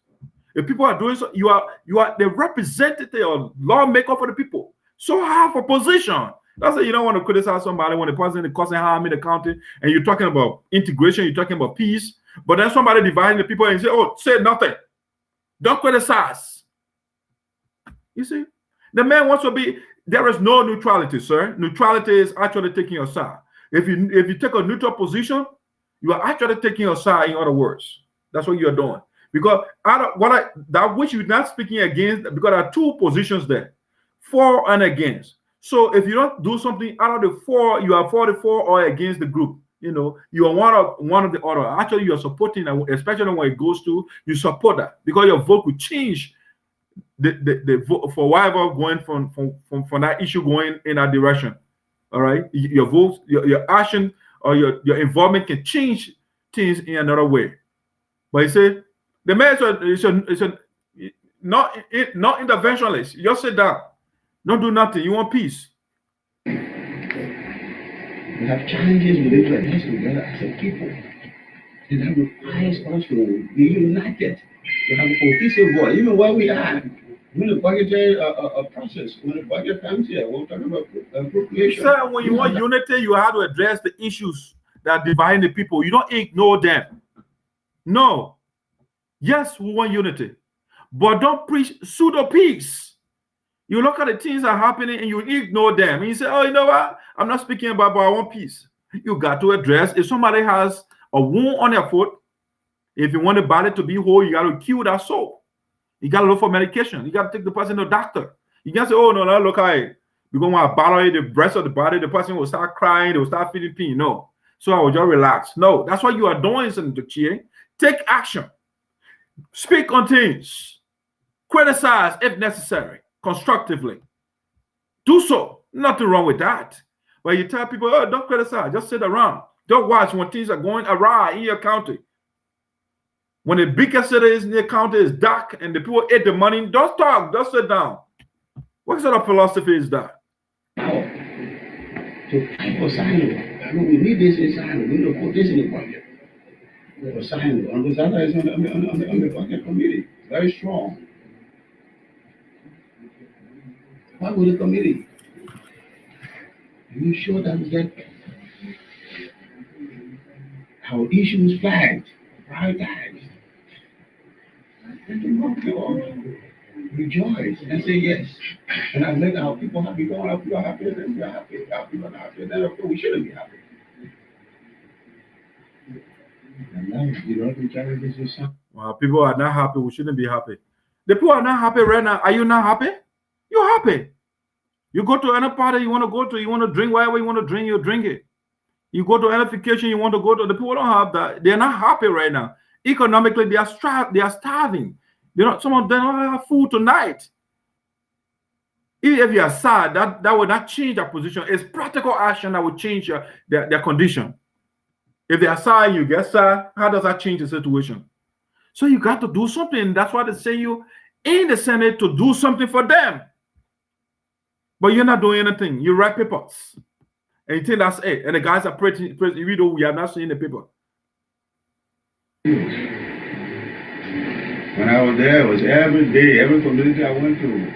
[SPEAKER 1] If people are doing so, you are the representative or lawmaker for the people. So have a position. That's why you don't want to criticize somebody when the person is causing harm in the county and you're talking about integration, you're talking about peace, but then somebody dividing the people and say, oh, say nothing. Don't criticize. You see? The man wants to be, there is no neutrality, sir. Neutrality is actually taking your side. If you take a neutral position, you are actually taking your side, in other words. That's what you're doing. Because that which you're not speaking against, because there are two positions there, for and against. So if you don't do something out of the four, you are for the four or against the group. You know, you are one of the other. Actually, you are supporting, especially when it goes to, you support that because your vote could change the vote for whatever going from that issue going in that direction. All right, your vote, your action, or your involvement can change things in another way. But he said the man is not interventionist. You just sit down, don't do nothing. You want peace.
[SPEAKER 5] We have challenges we need to address together as a people. And that requires us to be united, to have a cohesive voice, even where we are. When the budgetary process, when the budget comes here, we'll talk about appropriation.
[SPEAKER 1] So when you want unity, you have to address the issues that divide the people. You don't ignore them. No. Yes, we want unity. But don't preach pseudo peace. You look at the things that are happening and you ignore them. And you say, oh, you know what? I'm not speaking about, but I want peace. You got to address, if somebody has a wound on their foot, if you want the body to be whole, you got to cure that soul. You got to look for medication. You got to take the person to the doctor. You can't say, oh, no, look, we're going to bother the rest of the body. The person will start crying. They will start feeling pain. No. So I will just relax. No, that's what you are doing, Senator Chea. Take action. Speak on things. Criticize if necessary. Constructively. Do so. Nothing wrong with that. But you tell people, oh, don't criticize. Just sit around. Don't watch when things are going awry in your county. When the biggest city is in your county is dark and the people ate the money, don't talk. Just sit down. What sort of philosophy is that?
[SPEAKER 5] To fight for signing. I mean, we need this in signing. We need to put this in the budget. For signing. Augustine is on the budget committee. Very strong. Why would the committee? Are you sure that we get our issues flagged, prioritized?
[SPEAKER 9] we can all rejoice and say yes. And I let our people happy, going our people are happy, then we are happy. Our people are happy, then of course we shouldn't be happy. And now, you know, the challenges is something.
[SPEAKER 1] Well, people are not happy. We shouldn't be happy. The people are not happy right now. Are you not happy? You're happy. You go to any party you want to go to. You want to drink whatever you want to drink. You drink it. You go to any vacation you want to go to. The people don't have that. They're not happy right now. Economically, they are starving. You know, some of them don't have food tonight. Even if you are sad, that will not change their position. It's practical action that will change their condition. If they are sad, you get sad. How does that change the situation? So you got to do something. That's why they say you in the Senate to do something for them. But you're not doing anything. You write papers. And you think that's it. And the guys are pretty even though we have not seen the paper.
[SPEAKER 9] When I was there, it was every day, every community I went to.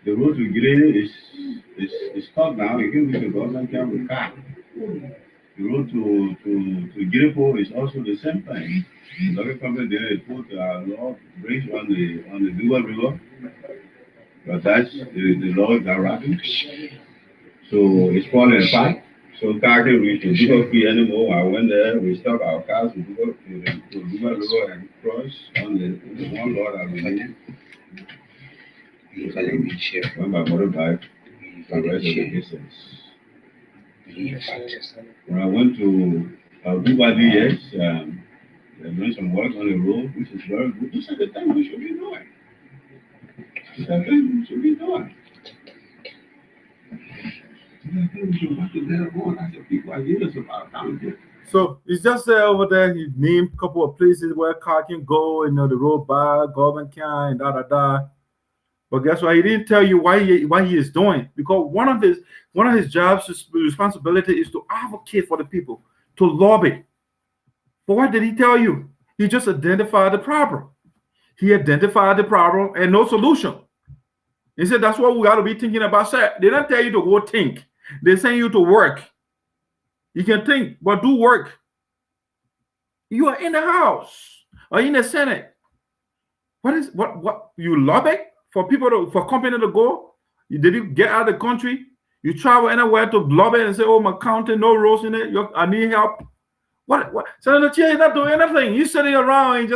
[SPEAKER 9] The road to Gire is cut now. You can reach the government camp with car. The road to Girepo is also the same thing. The other company there, they put a law bridge on the Duba River. But that's the laws are rapid. So it's falling apart. So car can reach the Duba Free anymore. I went there, we stopped our cars to Duba River and cross on the one road I believe. When my motorbike, the rest of the distance. When I went to Duba DS, they're doing some work on the road, which is very good. This is the thing we should be doing. This is the thing we should be doing.
[SPEAKER 1] So it's just over there. He named a couple of places where car can go, you know, the road by government can and da. But guess what? He didn't tell you why he is doing. Because one of his jobs, his responsibility is to advocate for the people, to lobby. But what did he tell you? He just identified the problem. He identified the problem and no solution. He said that's what we got to be thinking about. They don't tell you to go think. They send you to work. You can think, but do work. You are in the House or in the Senate. What you lobby for people for company to go? Did you get out of the country? You travel anywhere to lobby and say, "Oh, my county, no roads in it. I need help." What? Senator Chea is not doing anything. He's sitting around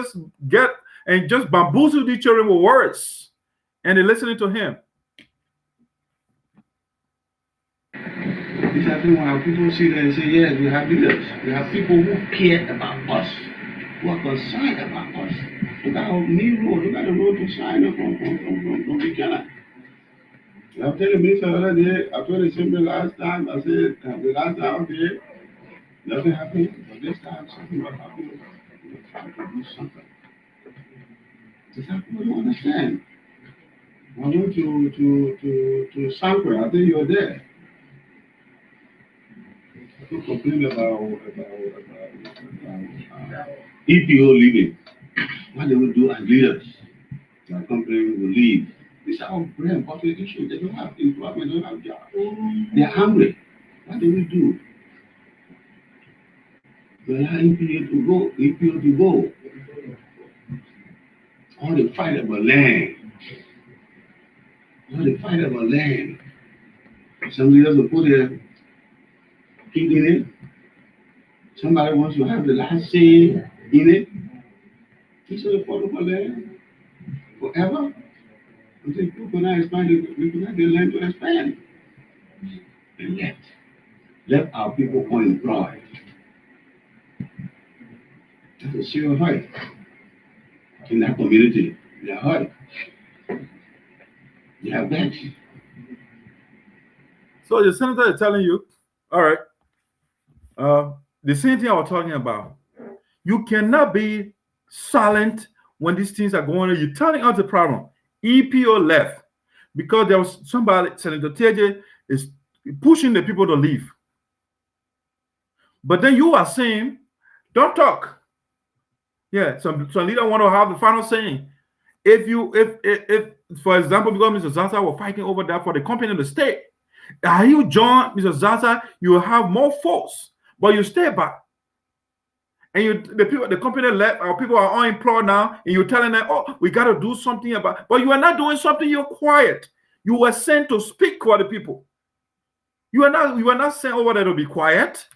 [SPEAKER 1] and just bamboozle the children with words, and they're listening to him.
[SPEAKER 9] These are things when people see that and say, yes, we have leaders. We have people who care about us, who are concerned about us. Look at our main road. Look at the road to China from Buchanan. I'm telling the minister the other day, I told the assembly last time, I said, the last time, okay, nothing happened, but this time something will happen. We're trying to do something. This how people don't understand. I went to Sanford, I think you were there. People complain about EPO leaving. What they will do as leaders. Their company will leave. These are all very important issues. They don't have employment, they don't have jobs. They are hungry. What do we do? We allow EPO to go. All the fight about land. Some leaders will put their kid in it. Somebody wants to have the last say in it. We should fight for land forever. Until people cannot expand, we cannot get land to expand. And yet, let our people unemployed. That's a serious hurt in that community. They are hurt. They have that.
[SPEAKER 1] So the senator is telling you, all right, the same thing I was talking about. You cannot be silent when these things are going on. You're telling us the problem. EPO left because there was somebody, Senator Chea is pushing the people to leave. But then you are saying, don't talk. Yeah, some leader want to have the final saying. If for example, because Mr. Zaza was fighting over that for the company of the state, are you join Mr. Zaza, you will have more force, but you stay back. and the company left, our people are unemployed now, and you're telling them, oh, we got to do something about it. But you are not doing something, you're quiet. You were sent to speak for the people. You are not sent over there to be quiet.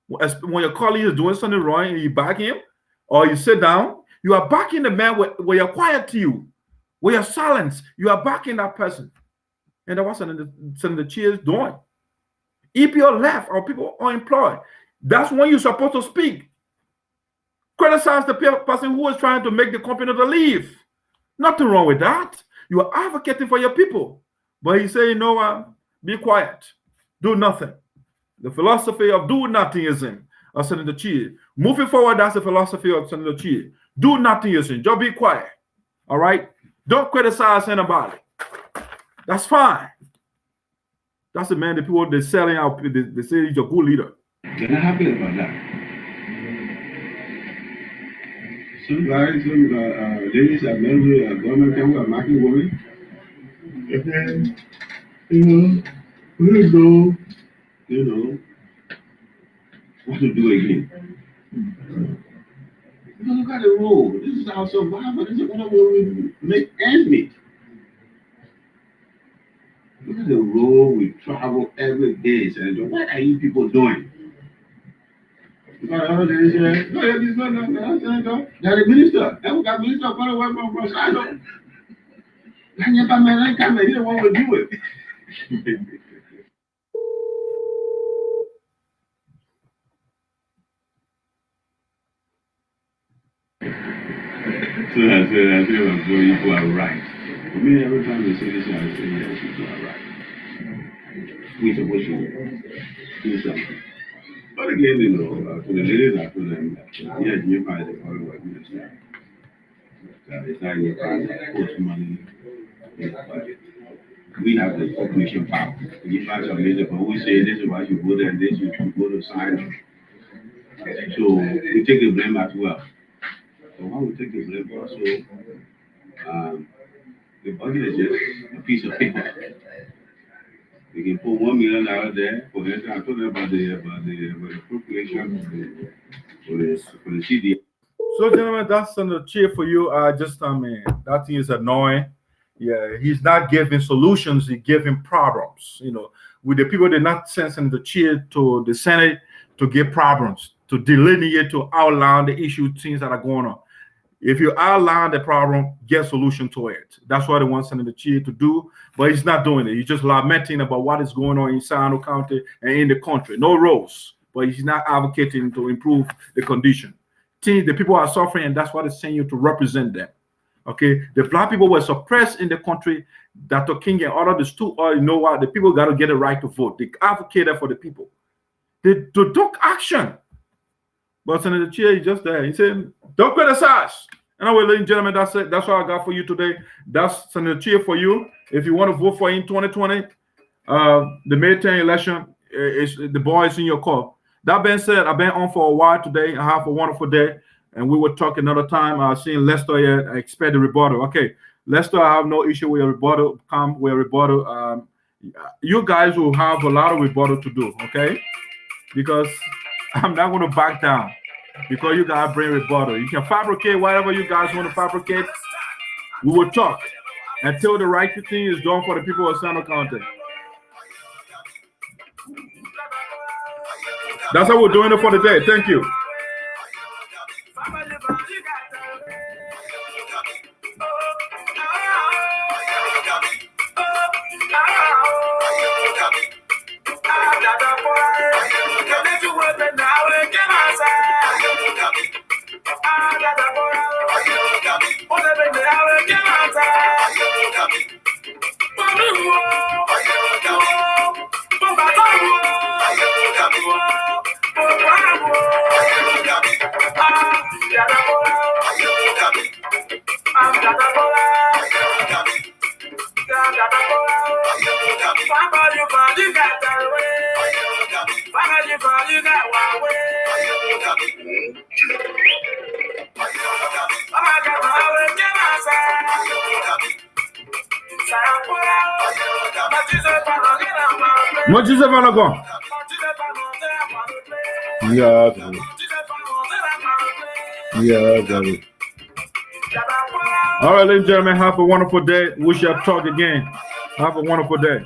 [SPEAKER 1] When your colleague is doing something wrong and you back him, or you sit down, you are backing the man where you're quiet to you, where you're silent. You are backing that person. And that's what Senator Chea is doing. EPO left, our people are unemployed. That's when you're supposed to speak. Criticize the person who is trying to make the company to leave. Nothing wrong with that. You are advocating for your people. But he said, you know what? Be quiet. Do nothing. The philosophy of do nothingism of Senator Chea. Moving forward, that's the philosophy of Senator Chea. Do nothingism. Just be quiet. All right? Don't criticize anybody. That's fine. That's the man, the people they're selling out. They say he's a good leader.
[SPEAKER 9] They're not happy about that. Some guys, some ladies are married with government people are marking women. And then, we don't know, what to do again. Look at the rule. This is our survival. This is what we make ends meet. Look at the road we travel every day, Senator. What are you people doing? Because the other day said, no, Senator. They're the minister. And we got minister coming away from Sado. And yet, I can't make it. What we do it? So I said, you are right. For me, every time they say this, I say, yes, you are right. We supposed to do something. But again, to the ladies, I told them, yes, you find the foreign work minister. It's not your kind of post money. But we have the population power. You find some ladies, but we say this is why you go there and this, you should go to sign. So we take the blame as well. So when we take the blame also, the budget is just a piece of paper. We can put $1 million there for it. I told them about the appropriation for the CD.
[SPEAKER 1] So, gentlemen, that's Senator Chea for you. That thing is annoying. Yeah, he's not giving solutions; he's giving problems. With the people, they're not sending Senator Chea to the Senate to give problems, to delineate, to outline the issue, things that are going on. If you outline the problem, get a solution to it. That's what they want Senator Chea to do, but he's not doing it. He's just lamenting about what is going on in Sano County and in the country. No roads, but he's not advocating to improve the condition. The people are suffering, and that's what they're saying you to represent them. Okay, the black people were suppressed in the country. Dr. King and others stood, you know what? The people got to get a right to vote. They advocated for the people. They took action. But Senator Chea is just there. He said, don't criticize. And I will, ladies and gentlemen, that's it. That's what I got for you today. That's Senator Chea for you. If you want to vote for him in 2020, the May 10 election, the ball is in your court. That being said, I've been on for a while today. I have a wonderful day. And we will talk another time. I've seen Lester here. I expect the rebuttal. Okay, Lester, I have no issue with your rebuttal. Come with a rebuttal. You guys will have a lot of rebuttal to do, okay? Because I'm not going to back down. Because you guys bring rebuttal. You can fabricate whatever you guys want to fabricate. We will talk until the right thing is done for the people of Sano County. That's how we're doing it for the day. Thank you. Yeah, I got it. All right, ladies and gentlemen, have a wonderful day. We shall talk again. Have a wonderful day.